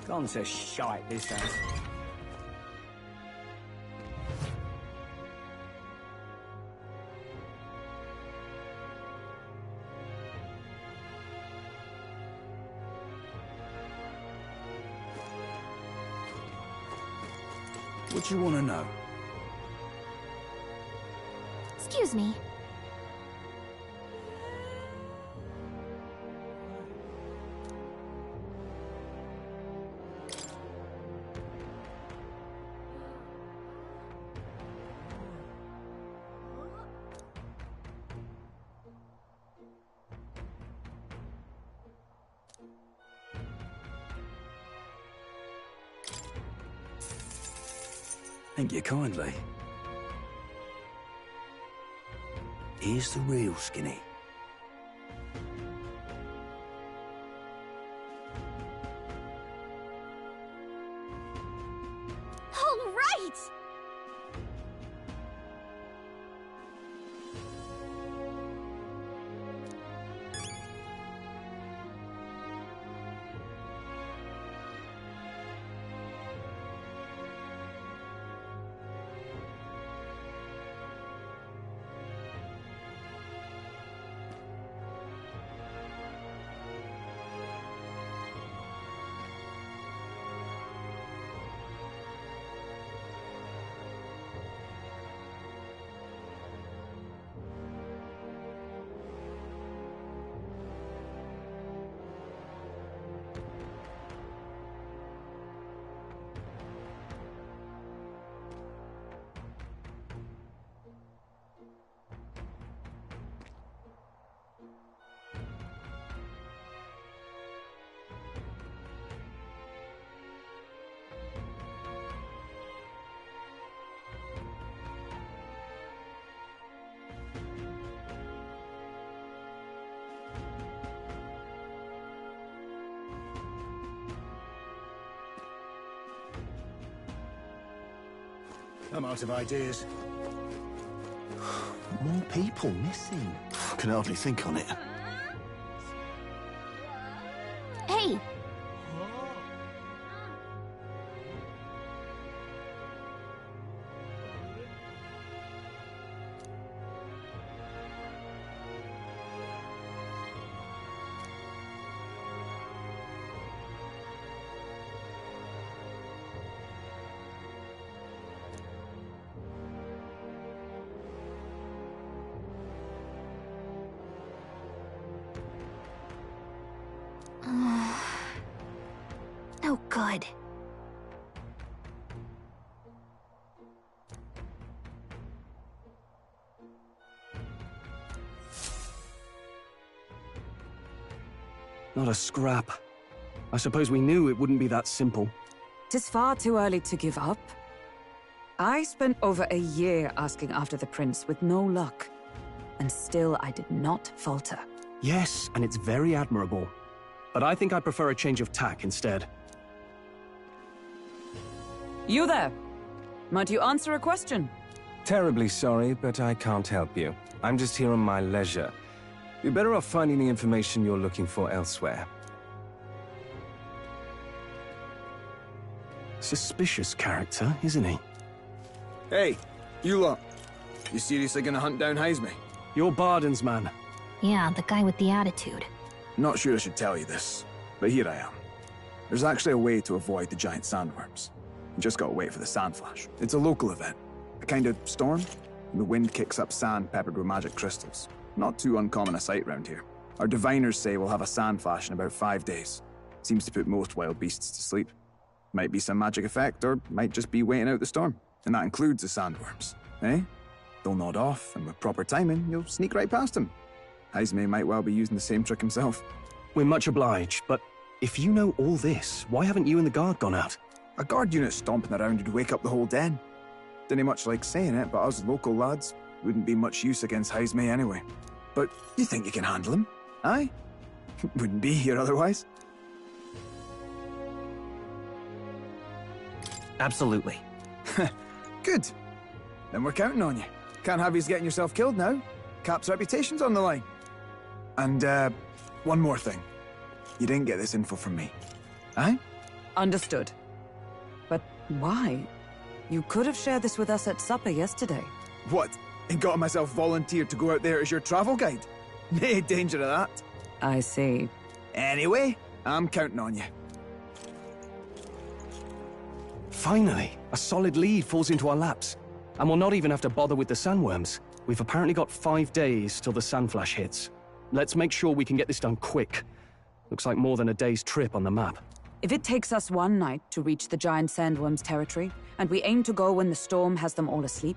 Gone to shite, this has. What do you want to know? Excuse me. Thank you kindly. Here's the real skinny. All right! I'm out of ideas. More people missing. I can hardly think on it. Hey! No good. Not a scrap. I suppose we knew it wouldn't be that simple. 'Tis far too early to give up. I spent over a year asking after the prince with no luck. And still I did not falter. Yes, and it's very admirable. But I think I prefer a change of tack instead. You there. Might you answer a question? Terribly sorry, but I can't help you. I'm just here on my leisure. You're better off finding the information you're looking for elsewhere. Suspicious character, isn't he? Hey, you lot. You seriously gonna hunt down Heisme? You're Barden's man. Yeah, the guy with the attitude. Not sure I should tell you this, but here I am. There's actually a way to avoid the giant sandworms. You just gotta wait for the sand flash. It's a local event. A kind of storm. And the wind kicks up sand peppered with magic crystals. Not too uncommon a sight round here. Our diviners say we'll have a sand flash in about 5 days. Seems to put most wild beasts to sleep. Might be some magic effect, or might just be waiting out the storm. And that includes the sandworms, eh? They'll nod off, and with proper timing, you'll sneak right past them. Heisme might well be using the same trick himself. We're much obliged, but if you know all this, why haven't you and the guard gone out? A guard unit stomping around would wake up the whole den. Didn't much like saying it, but us local lads wouldn't be much use against Heisme anyway. But you think you can handle him? Aye? Wouldn't be here otherwise. Absolutely. Good. Then we're counting on you. Can't have you getting yourself killed now. Cap's reputation's on the line. And, one more thing. You didn't get this info from me. Aye? Understood. But why? You could have shared this with us at supper yesterday. What? And got myself volunteered to go out there as your travel guide? No danger of that. I see. Anyway, I'm counting on you. Finally, a solid lead falls into our laps. And we'll not even have to bother with the sandworms. We've apparently got 5 days till the sandflash hits. Let's make sure we can get this done quick. Looks like more than a day's trip on the map. If it takes us one night to reach the giant sandworms' territory, and we aim to go when the storm has them all asleep,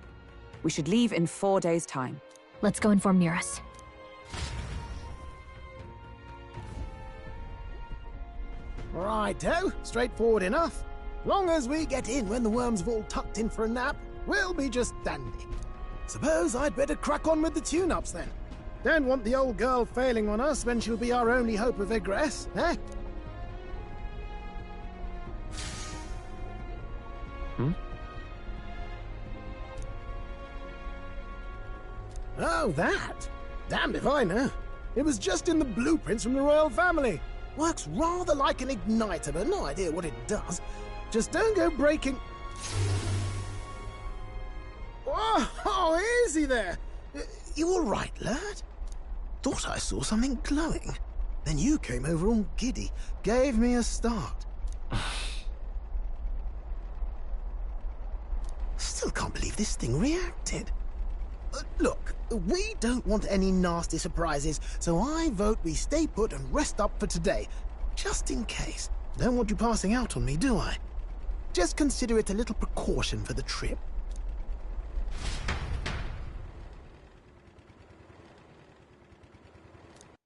we should leave in 4 days' time. Let's go inform Nearest. Righto, straightforward enough. Long as we get in when the worms have all tucked in for a nap, we'll be just dandy. Suppose I'd better crack on with the tune-ups then. Don't want the old girl failing on us when she'll be our only hope of egress, eh? Oh, that? Damned if I know. It was just in the blueprints from the royal family. Works rather like an igniter, but no idea what it does. Just don't go breaking... Oh, easy there! You all right, lad? Thought I saw something glowing. Then you came over all giddy, gave me a start. Still can't believe this thing reacted. Look, we don't want any nasty surprises, so I vote we stay put and rest up for today. Just in case. Don't want you passing out on me, do I? Just consider it a little precaution for the trip.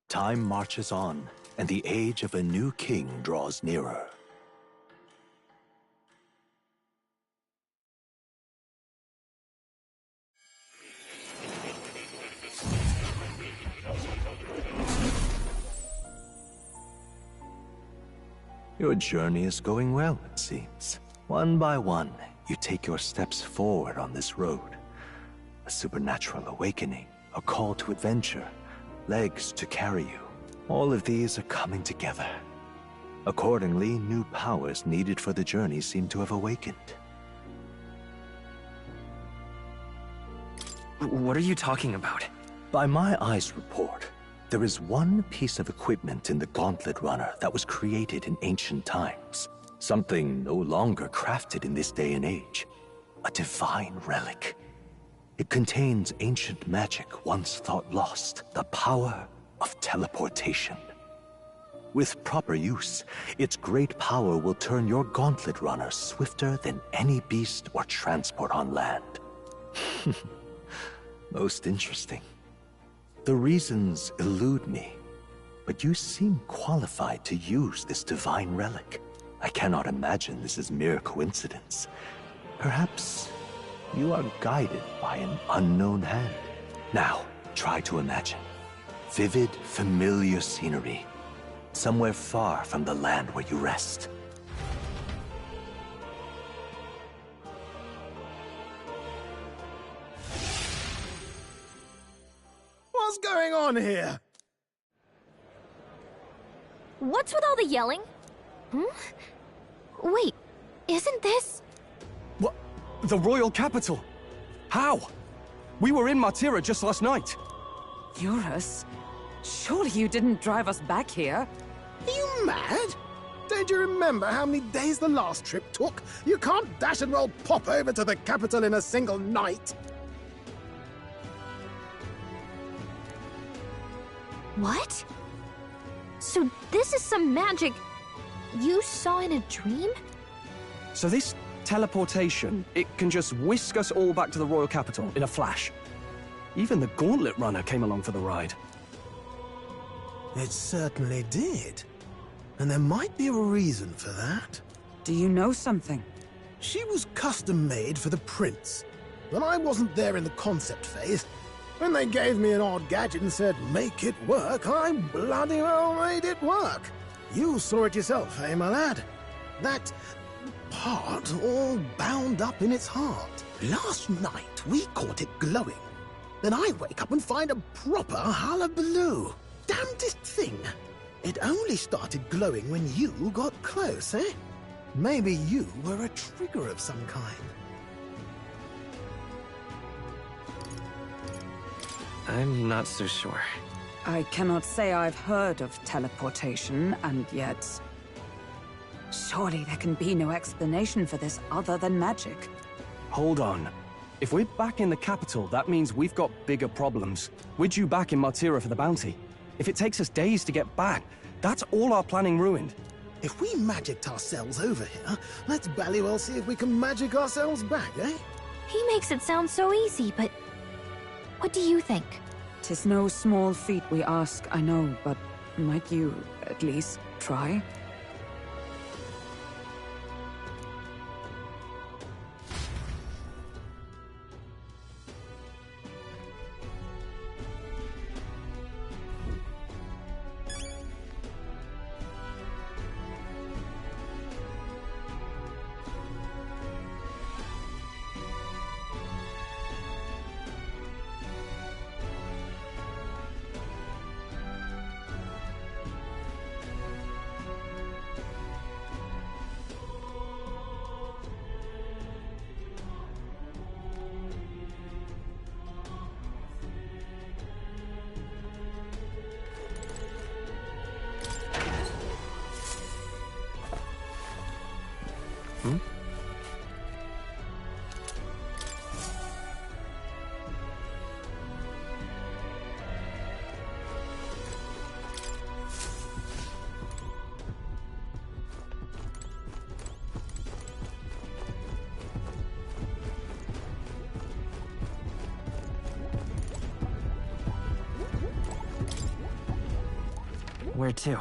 Time marches on, and the age of a new king draws nearer. Your journey is going well, it seems. One by one, you take your steps forward on this road. A supernatural awakening, a call to adventure, legs to carry you. All of these are coming together. Accordingly, new powers needed for the journey seem to have awakened. What are you talking about? By my eyes report, there is one piece of equipment in the Gauntlet Runner that was created in ancient times. Something no longer crafted in this day and age. A divine relic. It contains ancient magic once thought lost. The power of teleportation. With proper use, its great power will turn your Gauntlet Runner swifter than any beast or transport on land. Most interesting. The reasons elude me, but you seem qualified to use this divine relic. I cannot imagine this is mere coincidence. Perhaps you are guided by an unknown hand. Now, try to imagine. Vivid, familiar scenery. Somewhere far from the land where you rest. What's going on here? What's with all the yelling? Wait, isn't this... What? The royal capital? How? We were in Matira just last night. Eurus? Surely you didn't drive us back here? Are you mad? Don't you remember how many days the last trip took? You can't dash and roll pop over to the capital in a single night. What? So this is some magic you saw in a dream? So this teleportation, it can just whisk us all back to the royal capital in a flash. Even the Gauntlet Runner came along for the ride. It certainly did. And there might be a reason for that. Do you know something? She was custom-made for the prince. But I wasn't there in the concept phase. When they gave me an odd gadget and said, make it work, I bloody well made it work. You saw it yourself, eh, my lad? That part all bound up in its heart. Last night, we caught it glowing. Then I wake up and find a proper hullabaloo. Damnedest thing. It only started glowing when you got close, eh? Maybe you were a trigger of some kind. I'm not so sure. I cannot say I've heard of teleportation, and yet... Surely there can be no explanation for this other than magic. Hold on. If we're back in the capital, that means we've got bigger problems. We're due back in Matira for the bounty. If it takes us days to get back, that's all our planning ruined. If we magicked ourselves over here, let's bally well see if we can magic ourselves back, eh? He makes it sound so easy, but... What do you think? 'Tis no small feat we ask, I know, but might you at least try? Hmm? Where to?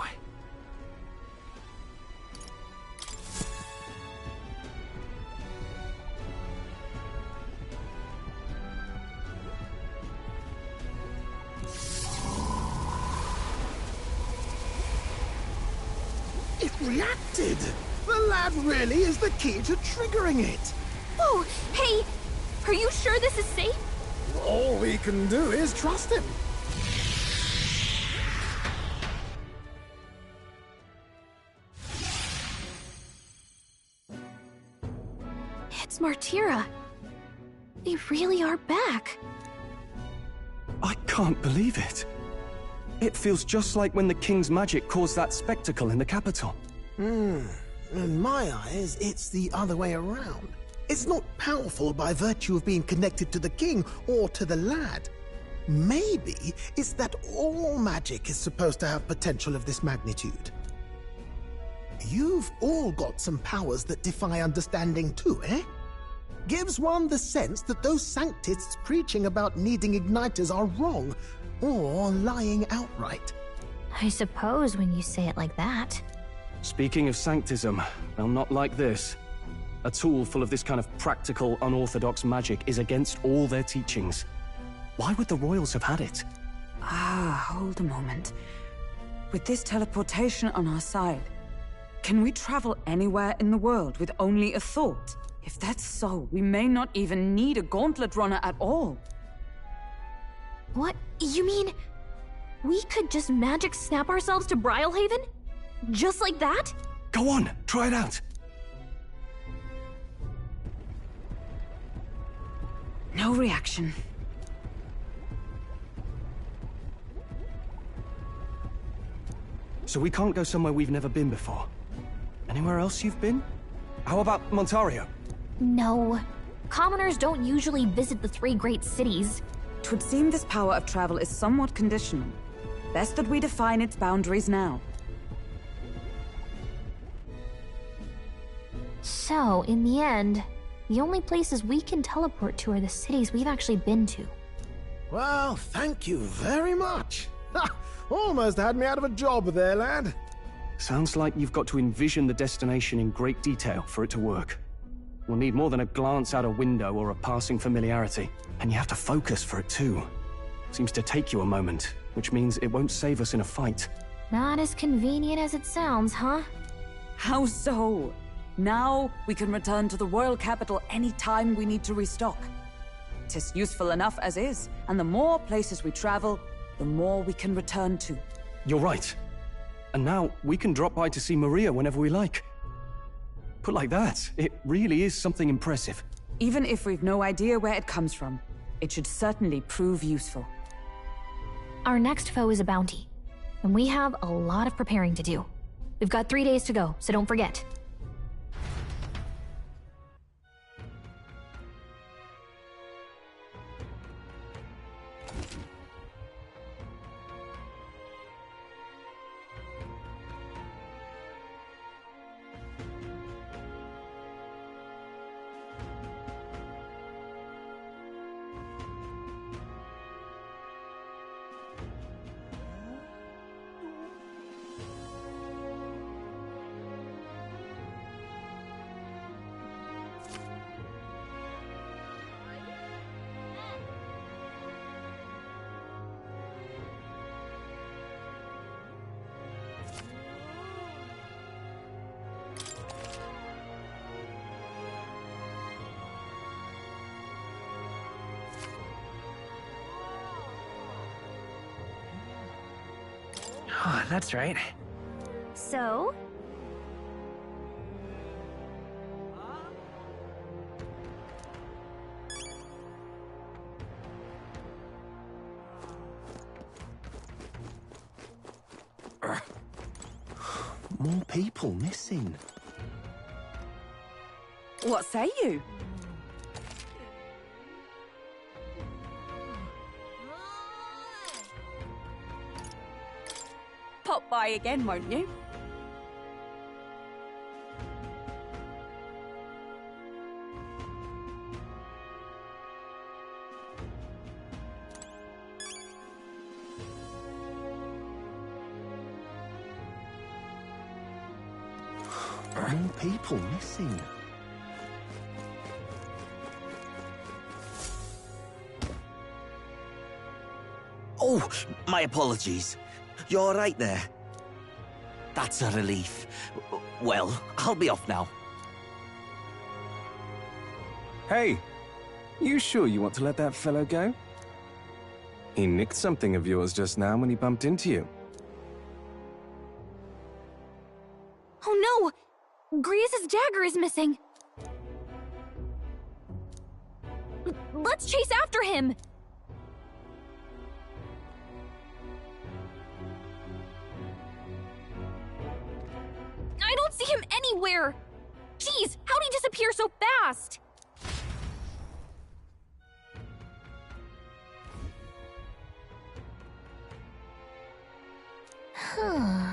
It reacted! The lad really is the key to triggering it! Oh, hey! Are you sure this is safe? All we can do is trust him. It's Martira. They really are back. I can't believe it. It feels just like when the king's magic caused that spectacle in the capital. In my eyes, it's the other way around. It's not powerful by virtue of being connected to the king or to the lad. Maybe it's that all magic is supposed to have potential of this magnitude. You've all got some powers that defy understanding too, eh? Gives one the sense that those sanctists preaching about needing igniters are wrong, or lying outright. I suppose when you say it like that. Speaking of sanctism, well, not like this. A tool full of this kind of practical, unorthodox magic is against all their teachings. Why would the royals have had it? Hold a moment. With this teleportation on our side, can we travel anywhere in the world with only a thought? If that's so, we may not even need a gauntlet runner at all. What? You mean we could just magic snap ourselves to Brylehaven? Just like that? Go on, try it out. No reaction. So we can't go somewhere we've never been before. Anywhere else you've been? How about Montario? No. Commoners don't usually visit the three great cities. 'Twould seem this power of travel is somewhat conditional. Best that we define its boundaries now. So, in the end, the only places we can teleport to are the cities we've actually been to. Well, thank you very much. Ha! Almost had me out of a job there, lad. Sounds like you've got to envision the destination in great detail for it to work. We'll need more than a glance out a window or a passing familiarity. And you have to focus for it too. Seems to take you a moment, which means it won't save us in a fight. Not as convenient as it sounds, huh? How so? Now we can return to the royal capital any time we need to restock. 'Tis useful enough as is, and the more places we travel, the more we can return to. You're right. And now we can drop by to see Maria whenever we like. Put like that, it really is something impressive. Even if we've no idea where it comes from, it should certainly prove useful. Our next foe is a bounty, and we have a lot of preparing to do. We've got 3 days to go, so don't forget. Oh, that's right. So? More people missing. What say you? Pop by again, won't you? More people missing. Oh, my apologies. You're right there. That's a relief. Well, I'll be off now. Hey, you sure you want to let that fellow go? He nicked something of yours just now when he bumped into you. Oh no! Grius' dagger is missing! Let's chase after him! I don't see him anywhere! Jeez, how'd he disappear so fast? Huh.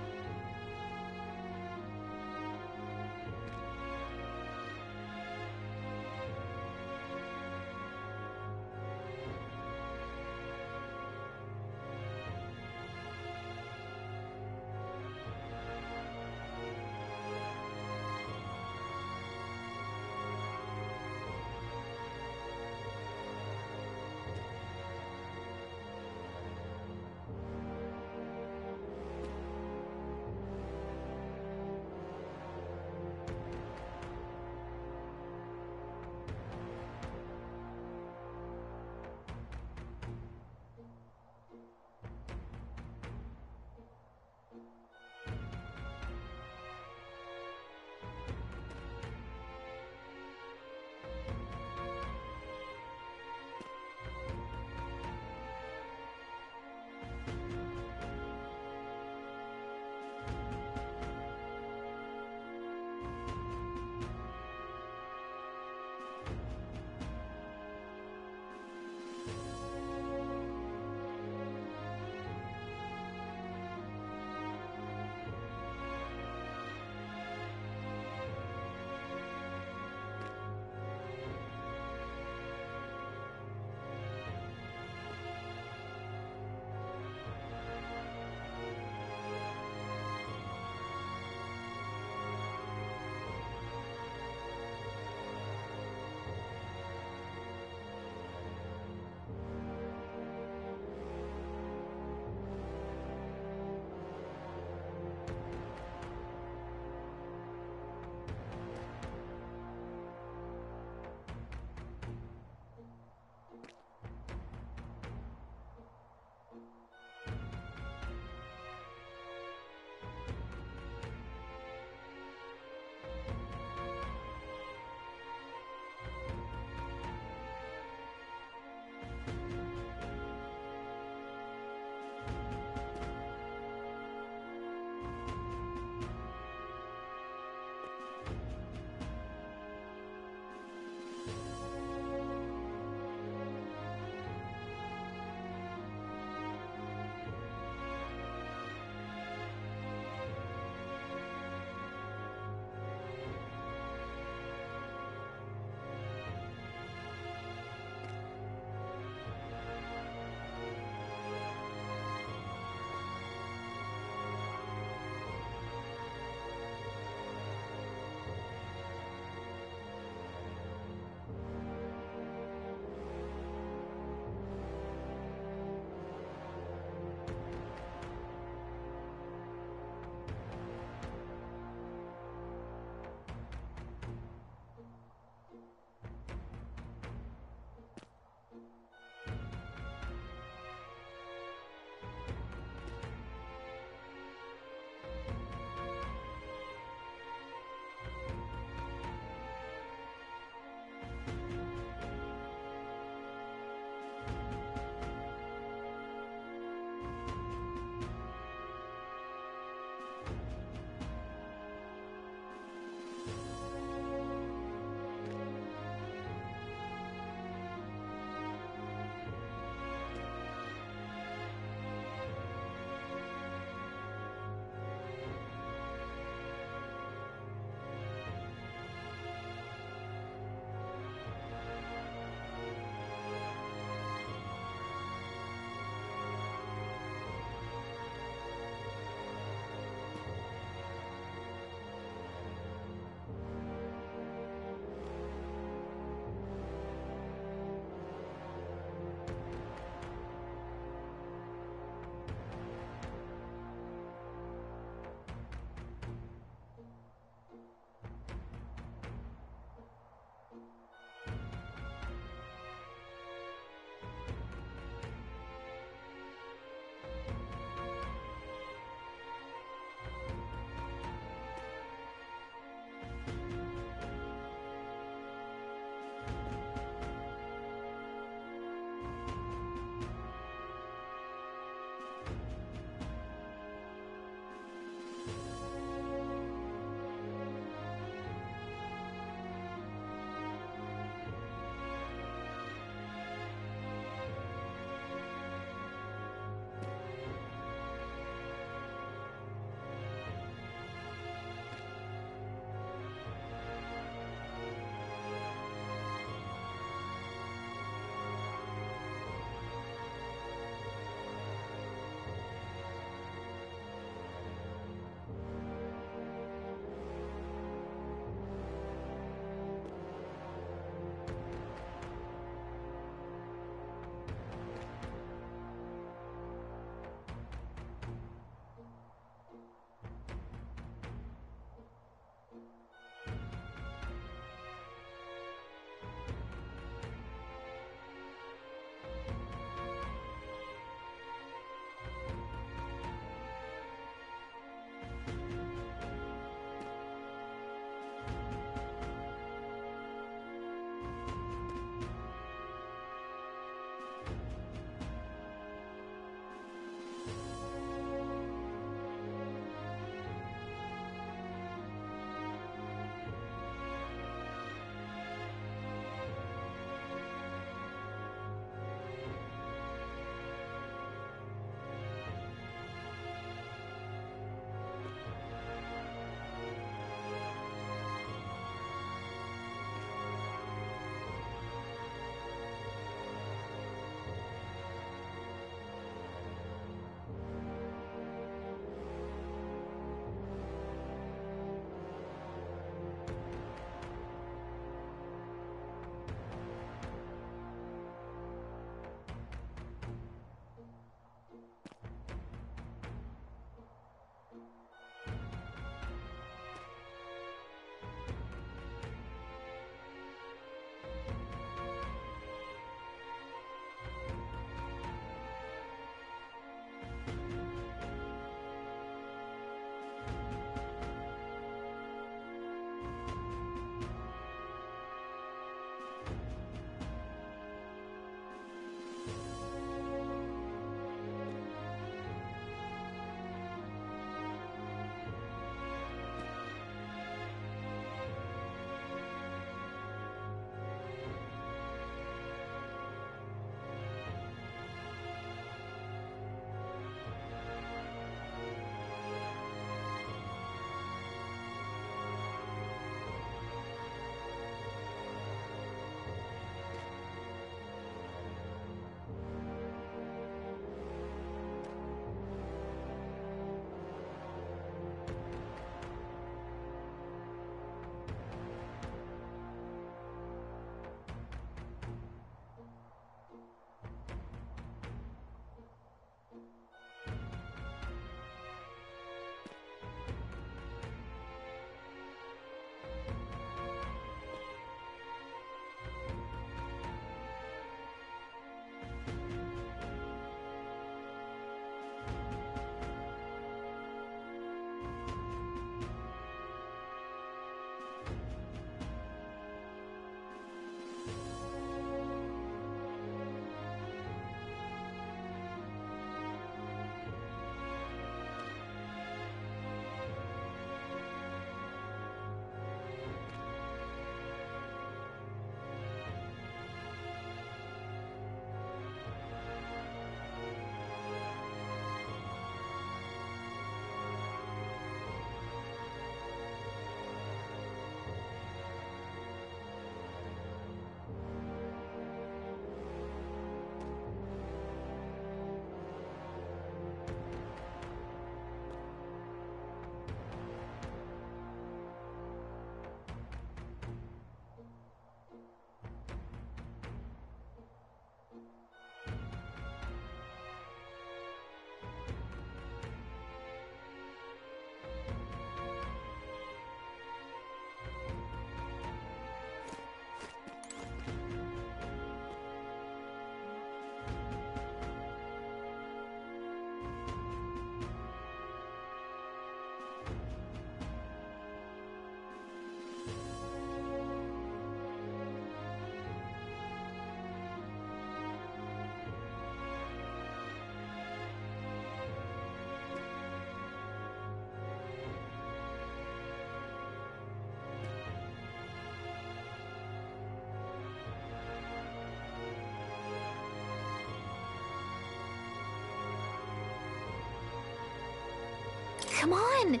come on!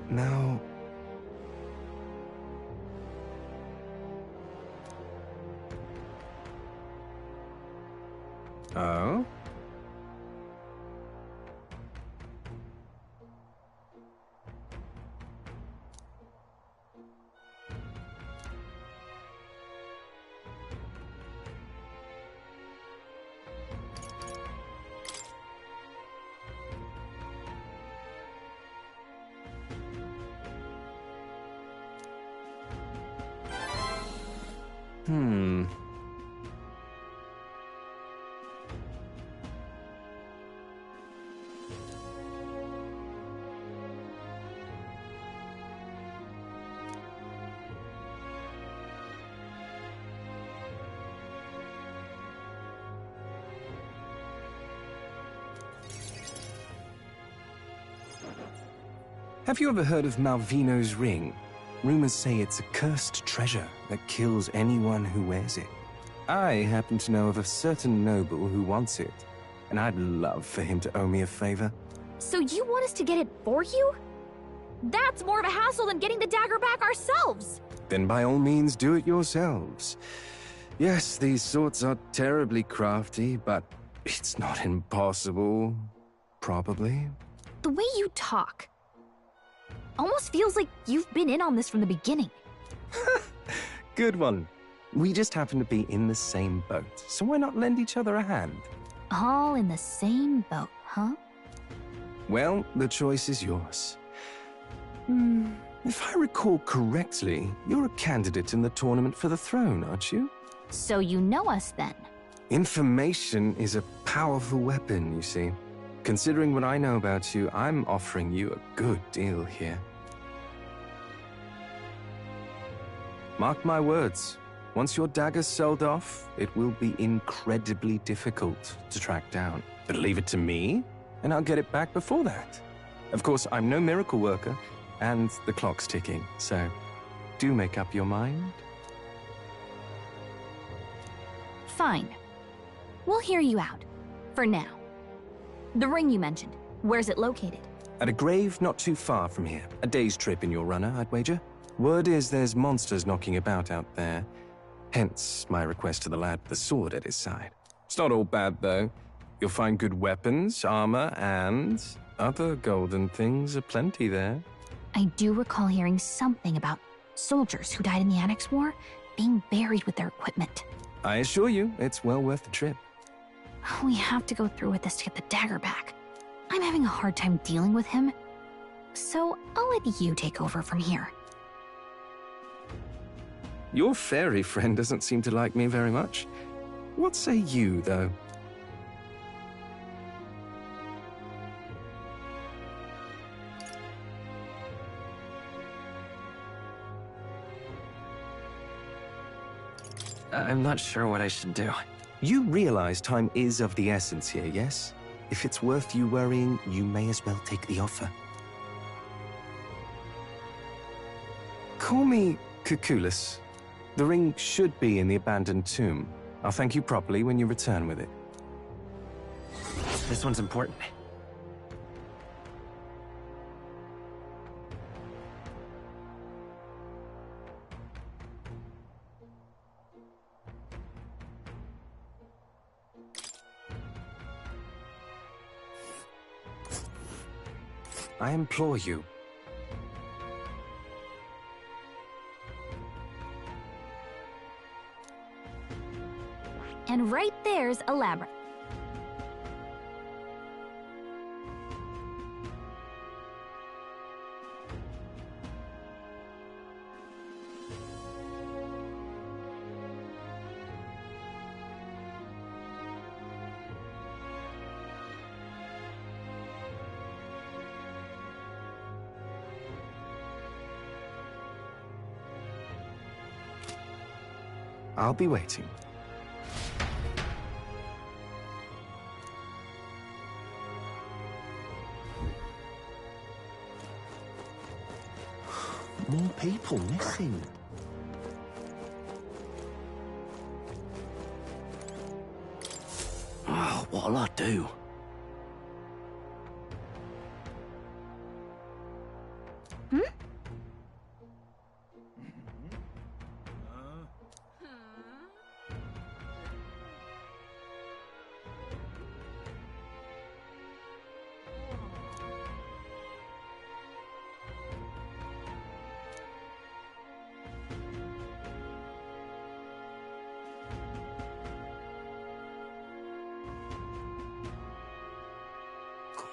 Now... Oh? Hmm. Have you ever heard of Malvino's ring? Rumors say it's a cursed treasure that kills anyone who wears it. I happen to know of a certain noble who wants it, and I'd love for him to owe me a favor. So you want us to get it for you? That's more of a hassle than getting the dagger back ourselves! Then by all means do it yourselves. Yes, these swords are terribly crafty, but it's not impossible. Probably. The way you talk almost feels like you've been in on this from the beginning. Good one. We just happen to be in the same boat, so why not lend each other a hand? All in the same boat, huh? Well, the choice is yours. If I recall correctly, you're a candidate in the tournament for the throne, aren't you? So you know us then? Information is a powerful weapon, you see. Considering what I know about you, I'm offering you a good deal here. Mark my words, once your dagger's sold off, it will be incredibly difficult to track down. But leave it to me, and I'll get it back before that. Of course, I'm no miracle worker, and the clock's ticking, so do make up your mind. Fine. We'll hear you out. For now. The ring you mentioned, where's it located? At a grave not too far from here. A day's trip in your runner, I'd wager. Word is there's monsters knocking about out there. Hence my request to the lad with the sword at his side. It's not all bad, though. You'll find good weapons, armor, and other golden things aplenty there. I do recall hearing something about soldiers who died in the Annex War being buried with their equipment. I assure you, it's well worth the trip. We have to go through with this to get the dagger back. I'm having a hard time dealing with him, so I'll let you take over from here. Your fairy friend doesn't seem to like me very much. What say you, though? I'm not sure what I should do. You realize time is of the essence here, yes? If it's worth you worrying, you may as well take the offer. Call me Cuculus. The ring should be in the abandoned tomb. I'll thank you properly when you return with it. This one's important. I implore you. And right there's a labyrinth. I'll be waiting. More people missing. Oh, what'll I do? Hmm?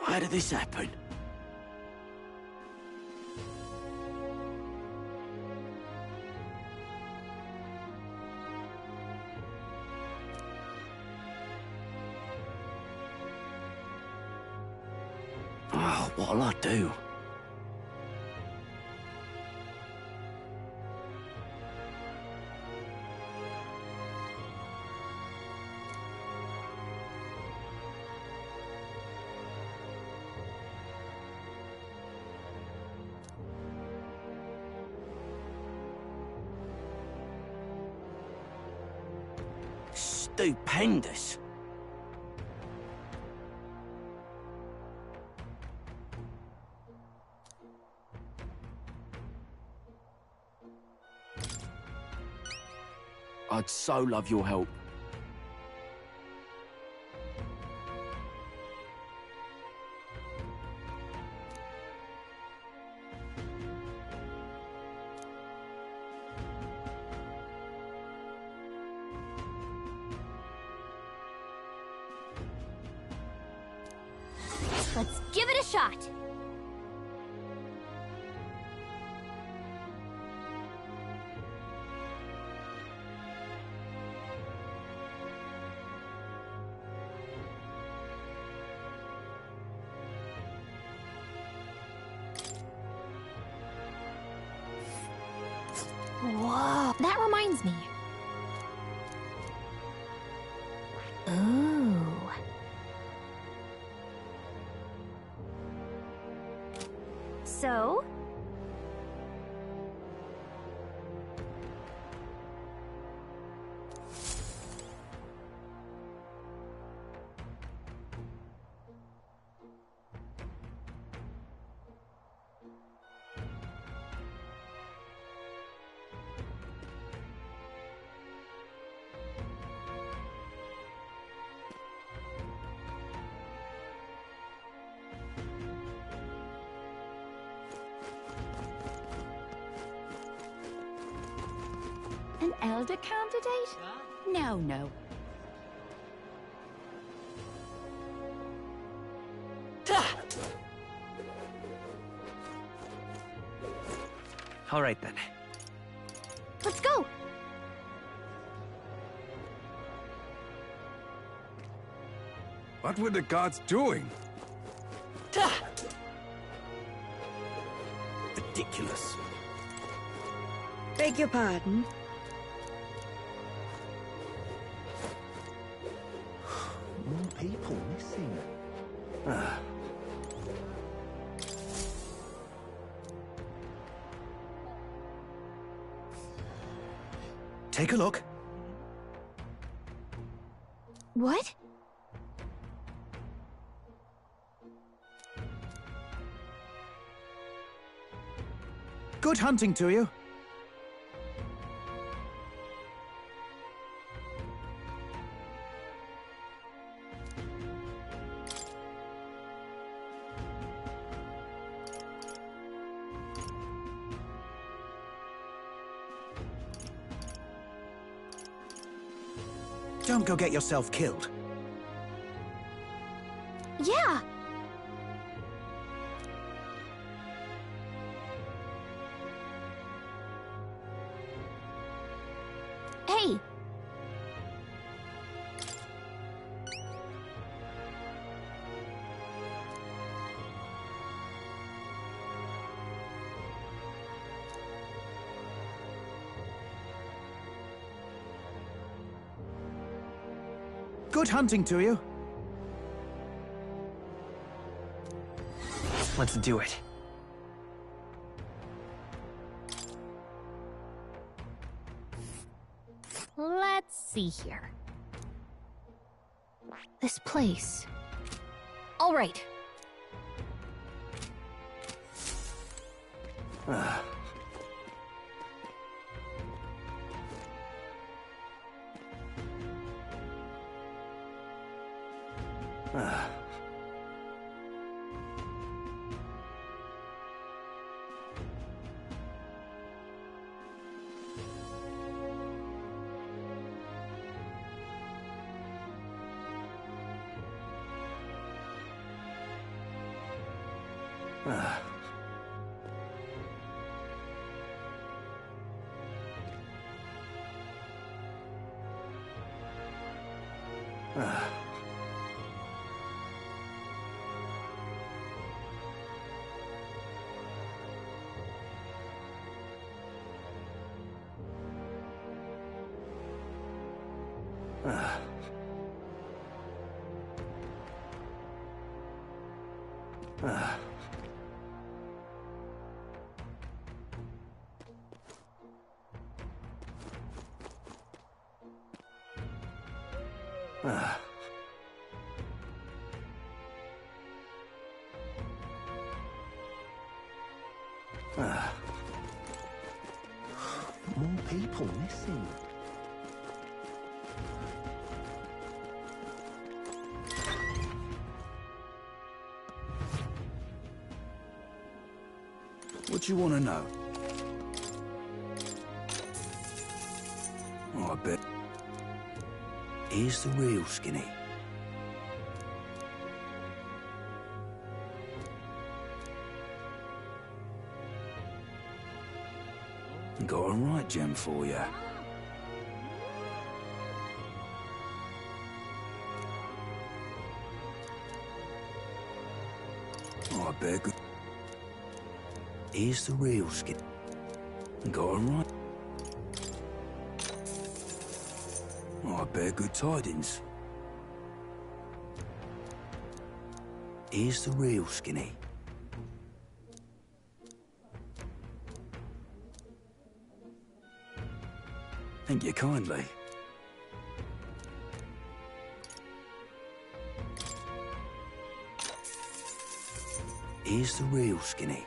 Why did this happen? Oh, what'll I do? Stupendous. I'd so love your help. Let's give it a shot! Whoa, that reminds me. Ooh. So? An elder candidate? No, no. All right then. Let's go! What were the gods doing? Ridiculous. Beg your pardon? More people missing. Take a look. What? Good hunting to you. Don't go get yourself killed. Yeah! Hey! Good hunting to you. Let's do it. Let's see here. This place. All right. More people missing. What do you want to know? Oh, I bet. Here's the real skinny. Got a right gem for you. Oh, I bet good. Here's the real skin. Got a right. Oh, I bear good tidings. Here's the real skinny. Thank you kindly. Here's the real skinny.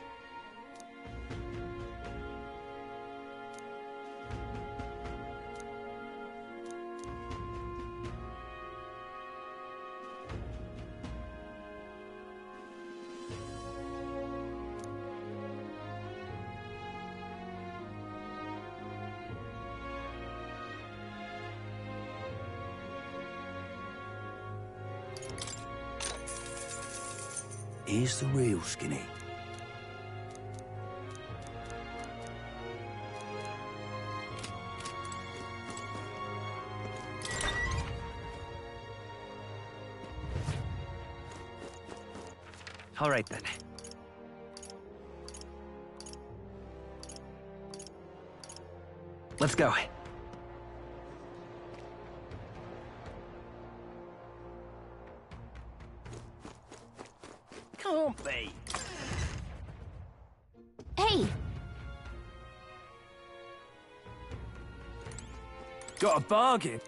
Here's the real skinny. All right, then. Let's go. Can't be. Hey! Got a bargain?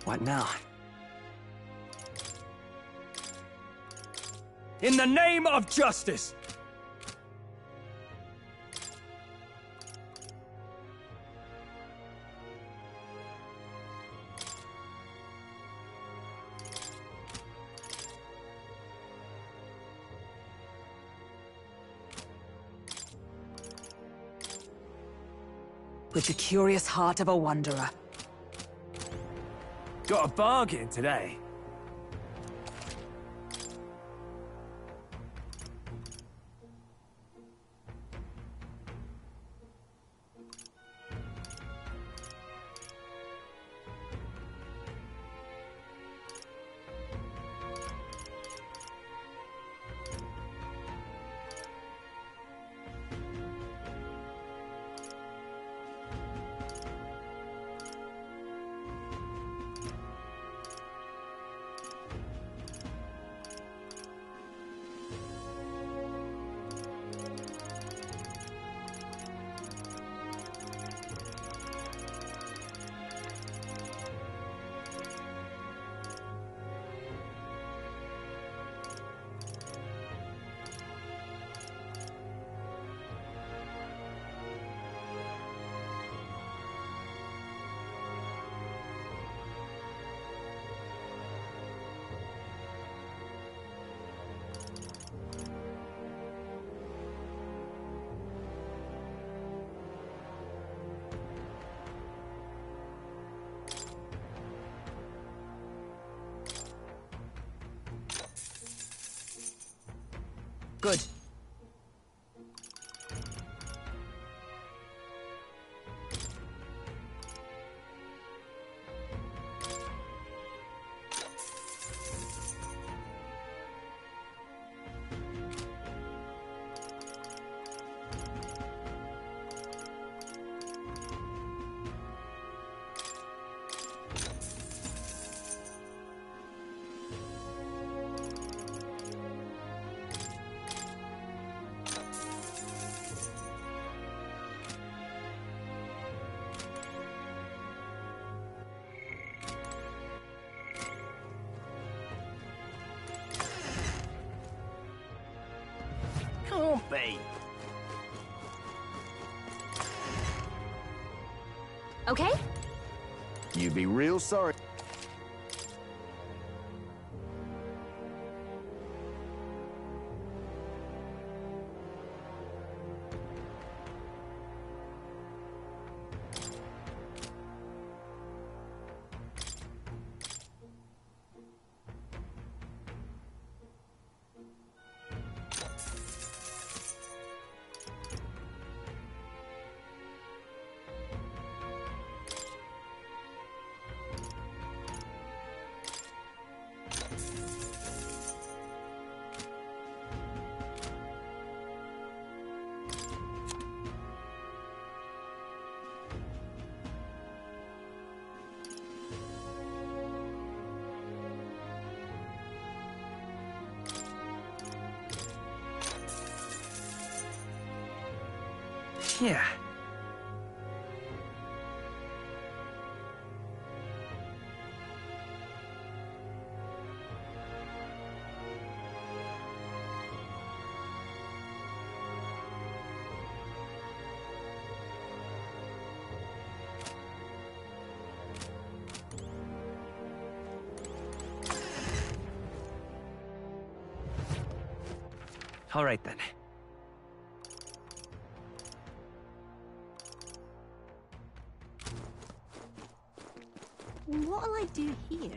What now? In the name of justice! With the curious heart of a wanderer. Got a bargain today. Good. Can't be. Okay? You'd be real sorry. Yeah. All right then. What'll I do here?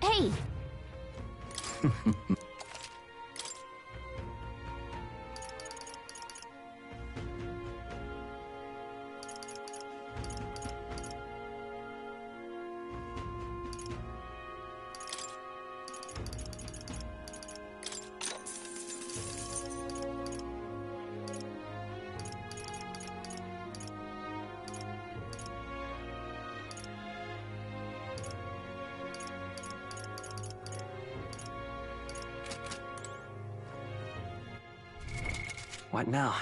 Hey! What now?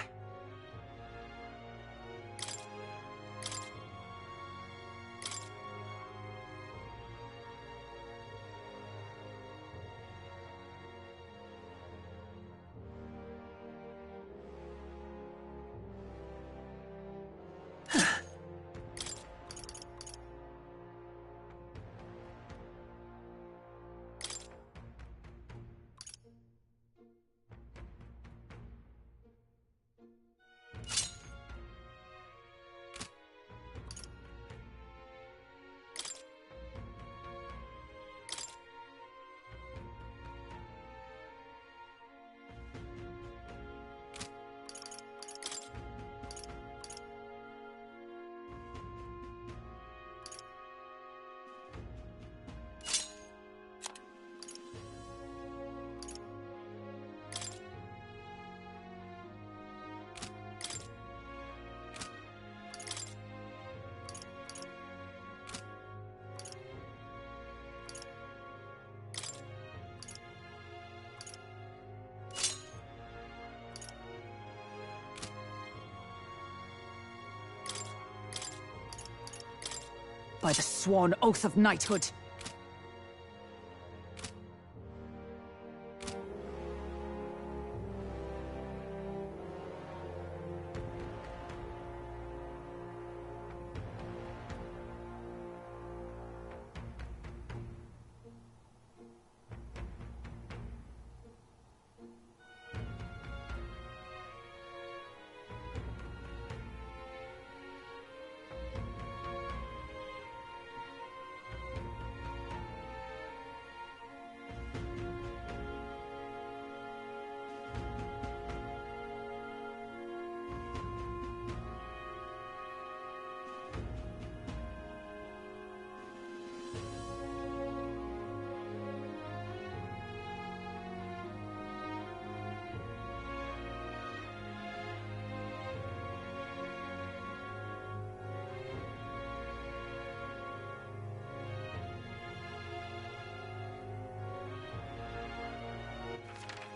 By the sworn oath of knighthood.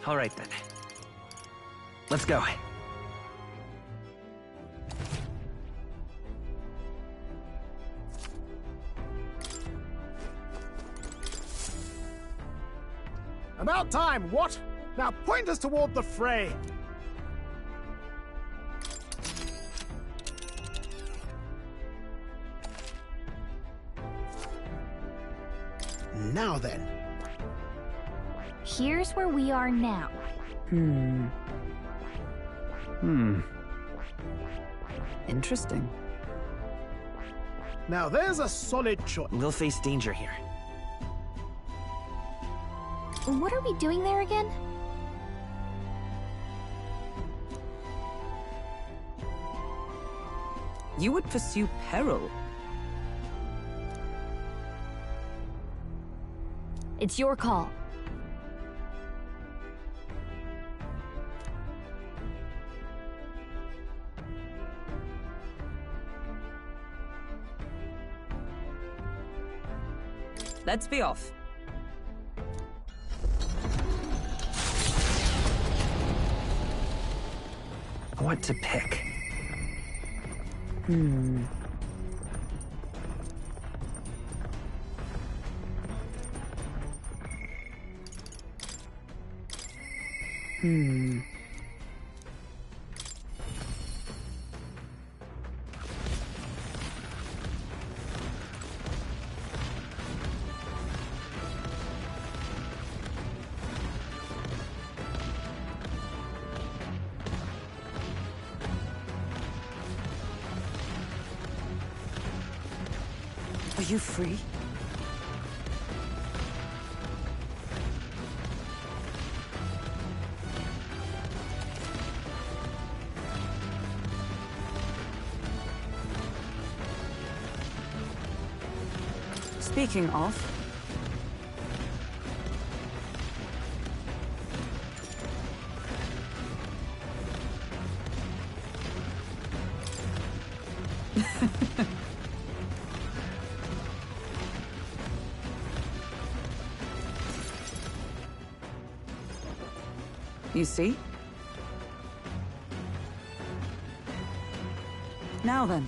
All right then. Let's go. About time, what? Now point us toward the fray. Now then. Here's where we are now. Interesting. Now there's a solid choice. We'll face danger here. What are we doing there again? You would pursue peril. It's your call. Let's be off. What to pick? Are you free? Speaking of... You see? Now then.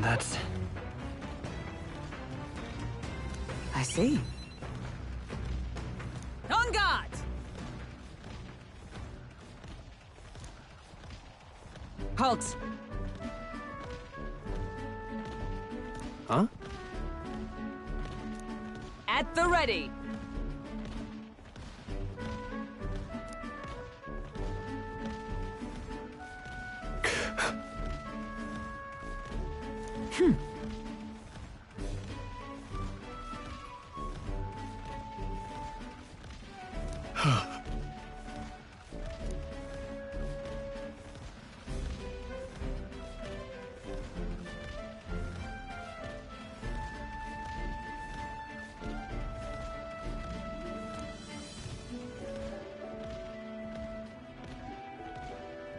That's... I see. On guard! Halt! Huh? At the ready!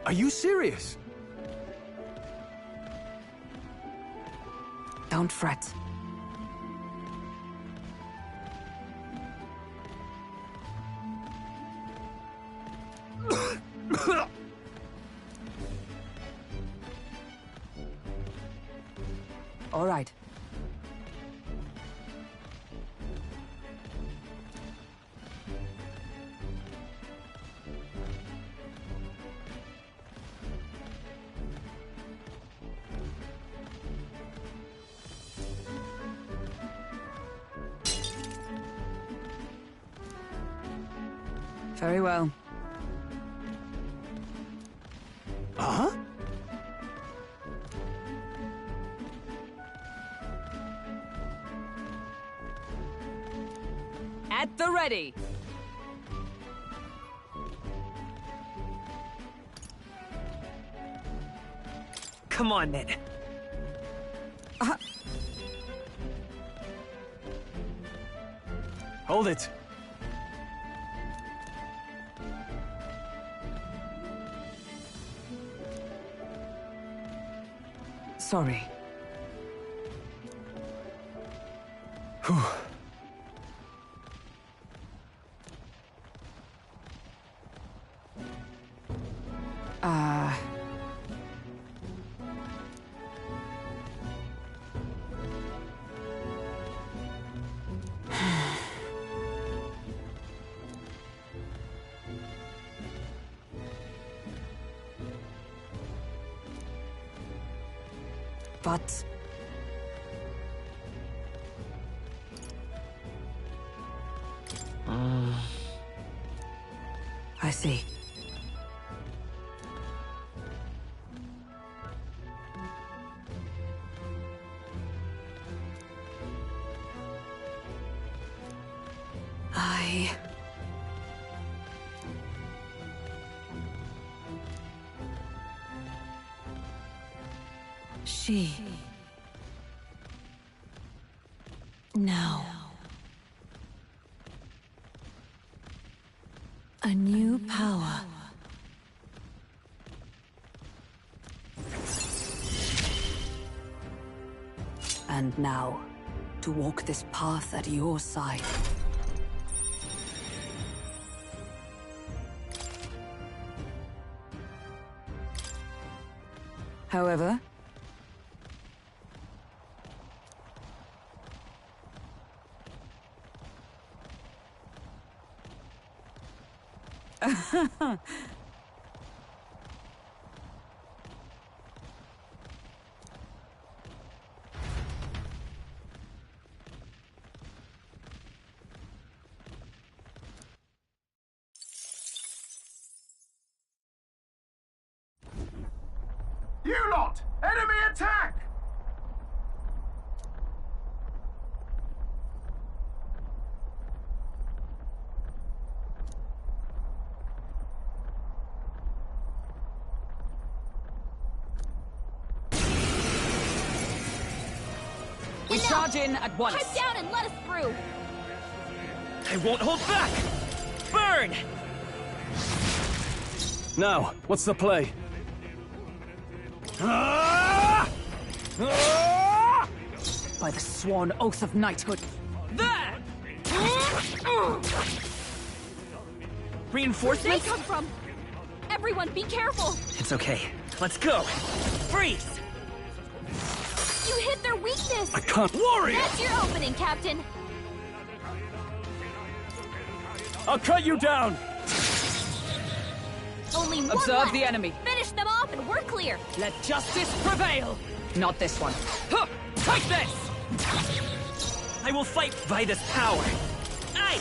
Are you serious? Don't fret. All right. Very well. Huh? At the ready. Come on, then. Hold it. Sorry. Whew. But... I see. She... Now... A new power. And now, to walk this path at your side. However... You lot! Enemy attack! We charge in at once. Pipe down and let us through. I won't hold back! Burn! Now, what's the play? By the sworn oath of knighthood. There! Where'd Reinforcements? they come from? Everyone, be careful! It's okay. Let's go! Freeze! You hit their weakness! I can't... Warrior! That's your opening, Captain! I'll cut you down! Only one Observe left. the enemy. Finish them off and we're clear! Let justice prevail! Not this one. Huh! Take this! I will fight by this power. Aye!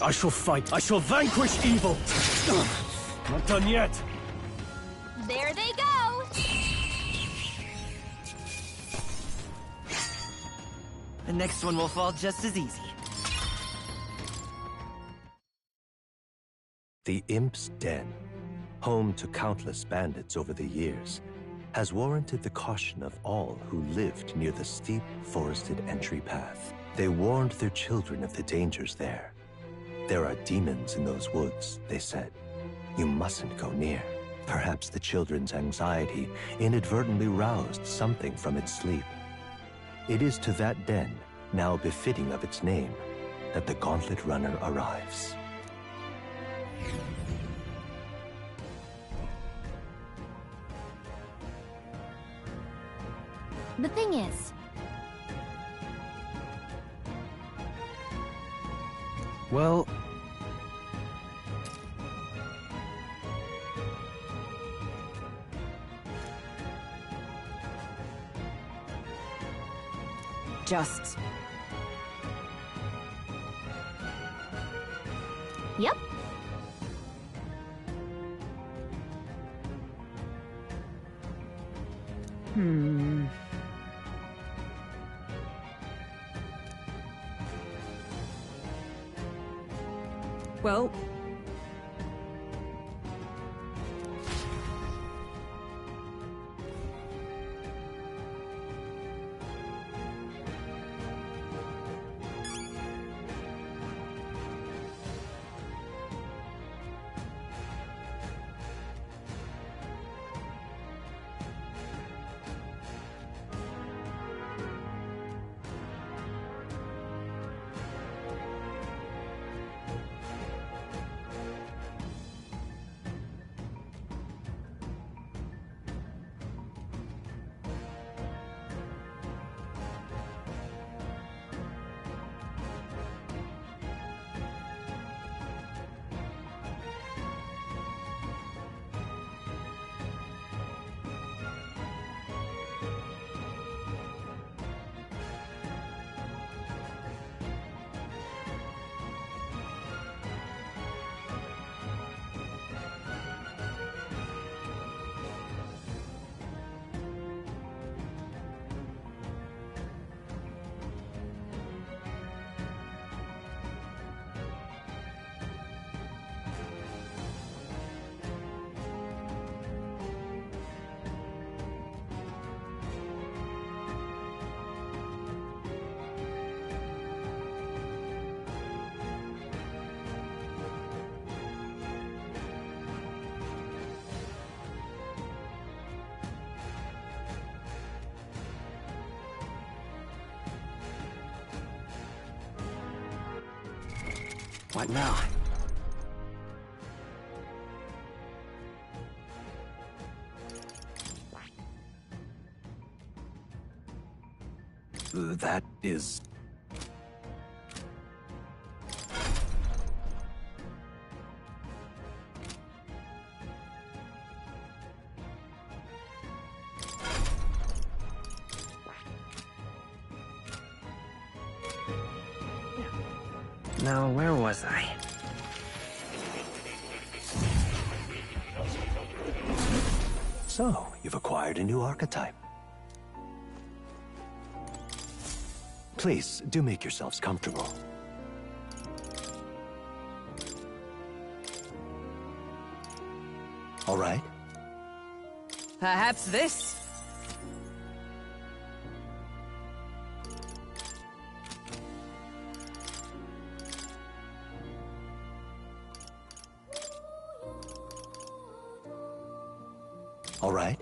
I shall fight. I shall vanquish evil. Not done yet. There they go! The next one will fall just as easy. The Imp's Den, home to countless bandits over the years, has warranted the caution of all who lived near the steep, forested entry path. They warned their children of the dangers there. There are demons in those woods, they said. You mustn't go near. Perhaps the children's anxiety inadvertently roused something from its sleep. It is to that den, now befitting of its name, that the Gauntlet Runner arrives. The thing is... Well... Just... Yep. Well... What now? That is... Now, where was I? So, you've acquired a new archetype. Please, do make yourselves comfortable. All right? Perhaps this? All right?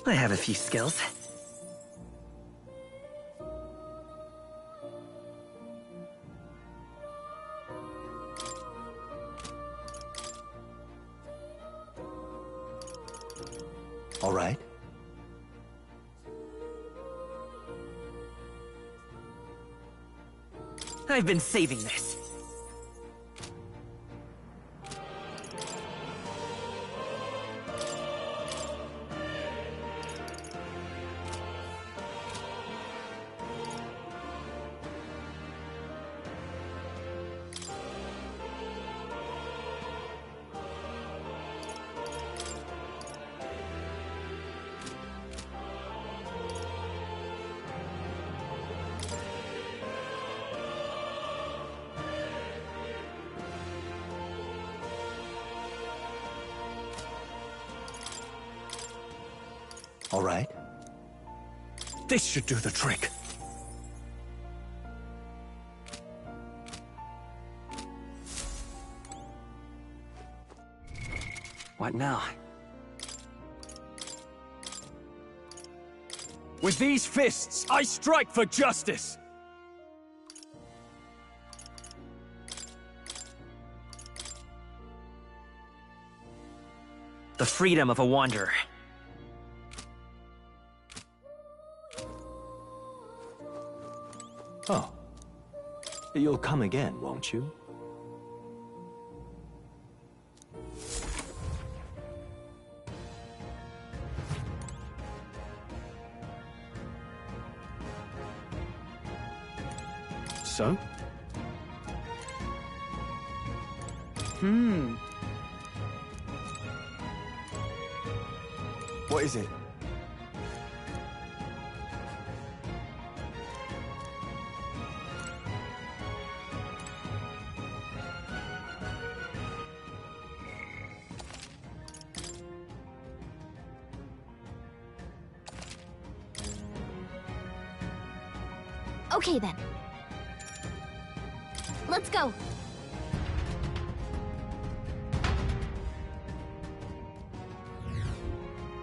I have a few skills. All right? I've been saving this. All right? This should do the trick. What now? With these fists, I strike for justice! The freedom of a wanderer. Oh. You'll come again, won't you? So? What is it? Okay then. Let's go.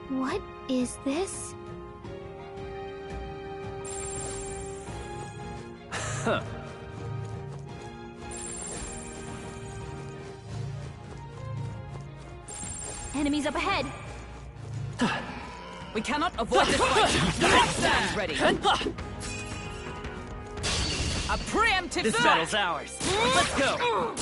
What is this? Huh. Enemies up ahead. We cannot avoid this fight. Stand ready. A preemptive This battle's ours. Let's go!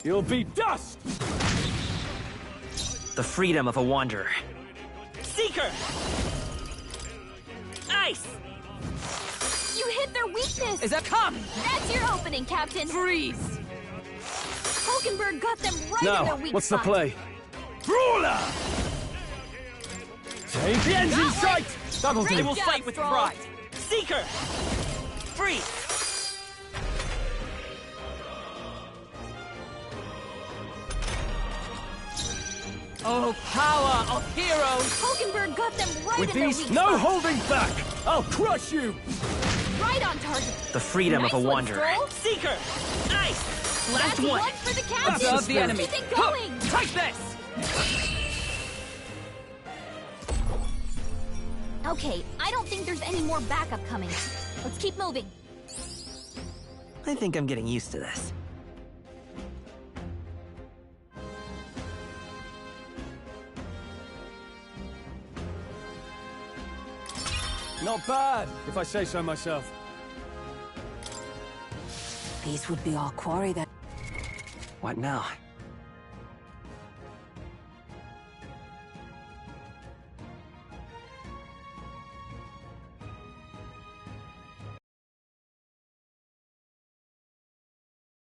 You'll be dust! The freedom of a wanderer. Seeker! Ice! You hit their weakness! Is that come? That's your opening, Captain! Freeze! Hulkenberg got them right in their Now, weak what's the spot. play? Brawler! Take the engine in sight! That'll I do. will fight with pride. Seeker! Free! Oh, power of heroes! Hulkenberg got them right With in their these, weak no spot. holding back! I'll crush you! Right right on target. The freedom Nice of a one, wanderer. Stroll. Seeker! Nice! Last That's one! one for the captain. Above the enemy. Keep it going. Take this! Okay, I don't think there's any more backup coming. Let's keep moving. I think I'm getting used to this. Not bad, if I say so myself. These would be our quarry then. What now?